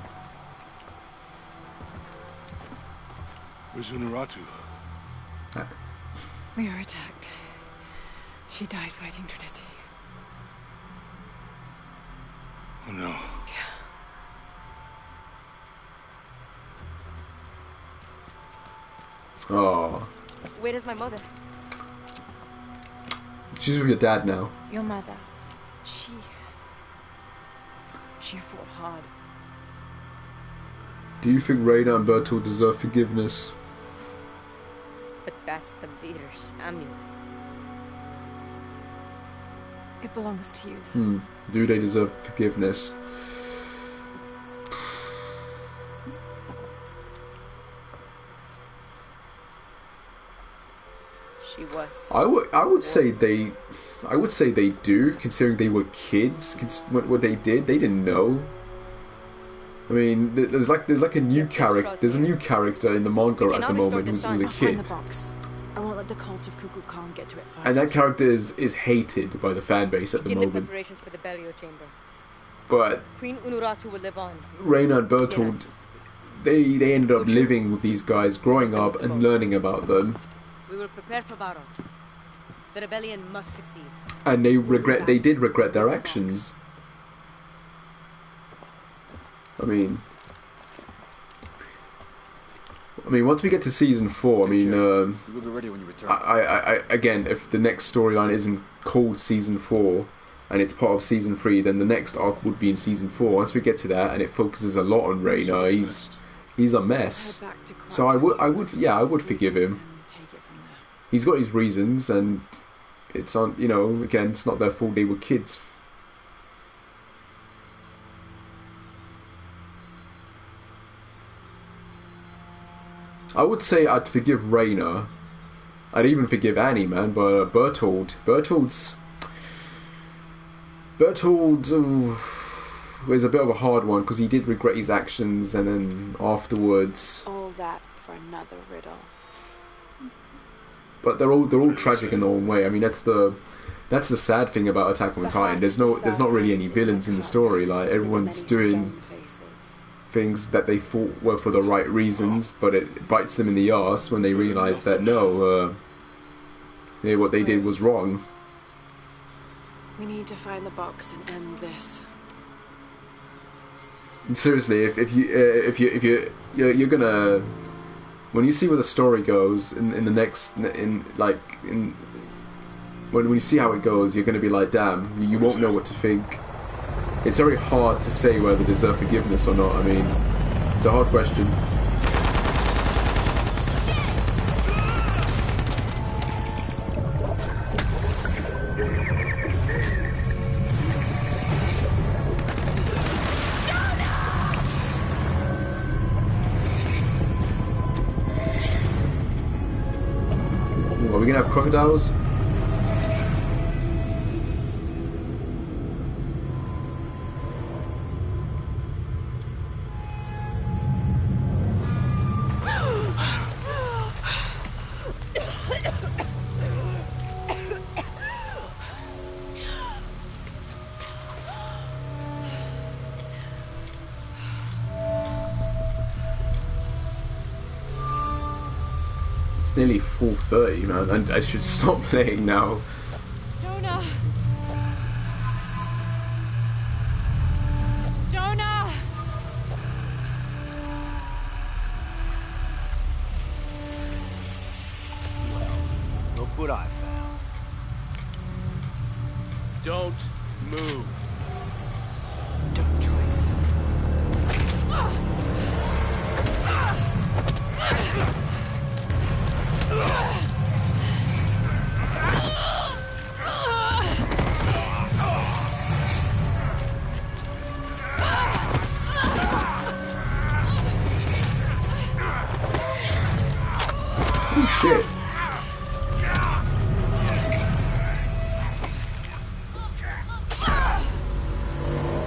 Where's Unuratu? We were attacked. She died fighting Trinity. Oh no. Oh. Where is my mother? She's with your dad now. Your mother. She fought hard. Do you think Raina and Bertold deserve forgiveness? But that's the leaders. I mean... It belongs to you. Do they deserve forgiveness? She was... I would say they do, considering they were kids. What they did, they didn't know. I mean, there's like a new character. There's a new character in the manga at the moment who's a I'll kid, find the box. I won't let the cult of Kukulkan Khan get to it first. and that character is hated by the fan base at the Begin the moment. preparations for the burial chamber. But Queen Unuratu will live on. Raina and Bertold, they ended up living with these guys, growing up and learning about them. We will prepare for battle. The rebellion must succeed. And they did regret their actions. I mean, once we get to season 4, I mean, we'll be ready when you return. I again, if the next storyline isn't called season 4 and it's part of season 3, then the next arc would be in season 4. Once we get to that, and it focuses a lot on Raina, he's a mess. So I would forgive him. He's got his reasons, and it's on. Again, it's not their fault. They were kids. I would say I'd forgive Raina. I'd even forgive Annie, man. But Bertold is a bit of a hard one because he did regret his actions, and then afterwards. All that for another riddle. But they're all tragic in their own way. I mean, that's the sad thing about Attack on Titan. There's not really any villains in the story. Like everyone's doing. things that they thought were for the right reasons, but it bites them in the arse when they realise that no, what they did was wrong. We need to find the box and end this. And seriously, you're gonna, when you see where the story goes when you see how it goes, you're gonna be like, damn, you won't know what to think. It's very hard to say whether they deserve forgiveness or not. I mean, it's a hard question. Are we gonna have crocodiles? Nearly 4:30, man, and I should stop playing now. Jonah! Jonah! Well, look what I found. Don't move. Don't try me. Oh shit.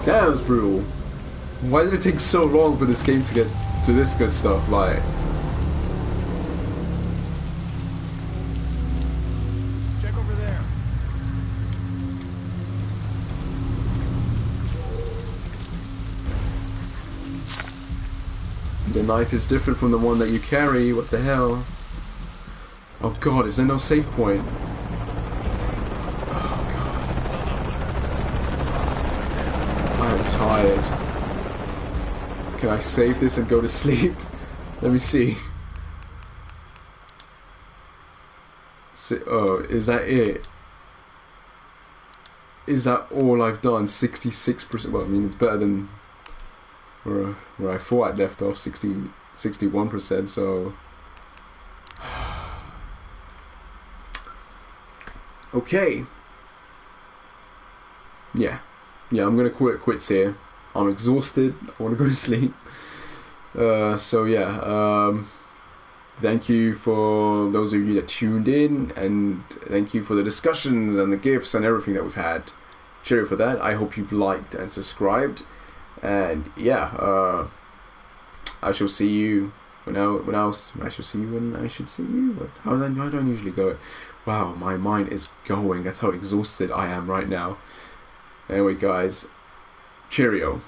Damn, it was brutal. Why did it take so long for this game to get to this good stuff? Like, Check over there. the knife is different from the one that you carry. What the hell? Oh god, is there no save point? Oh god. I am tired. Can I save this and go to sleep? Let me see. Oh, is that it? Is that all I've done? 66%. Well, I mean, it's better than where I thought I'd left off, 61%, so... Okay. Yeah, I'm gonna call it quits here. I'm exhausted. I want to go to sleep. So yeah, thank you for those of you that tuned in, and thank you for the discussions and the gifts and everything that we've had. Cheerio for that. I hope you've liked and subscribed. And yeah, I shall see you when I shall see you when I should see you. But how do I usually go? Wow, my mind is going. That's how exhausted I am right now. Anyway, guys, cheerio.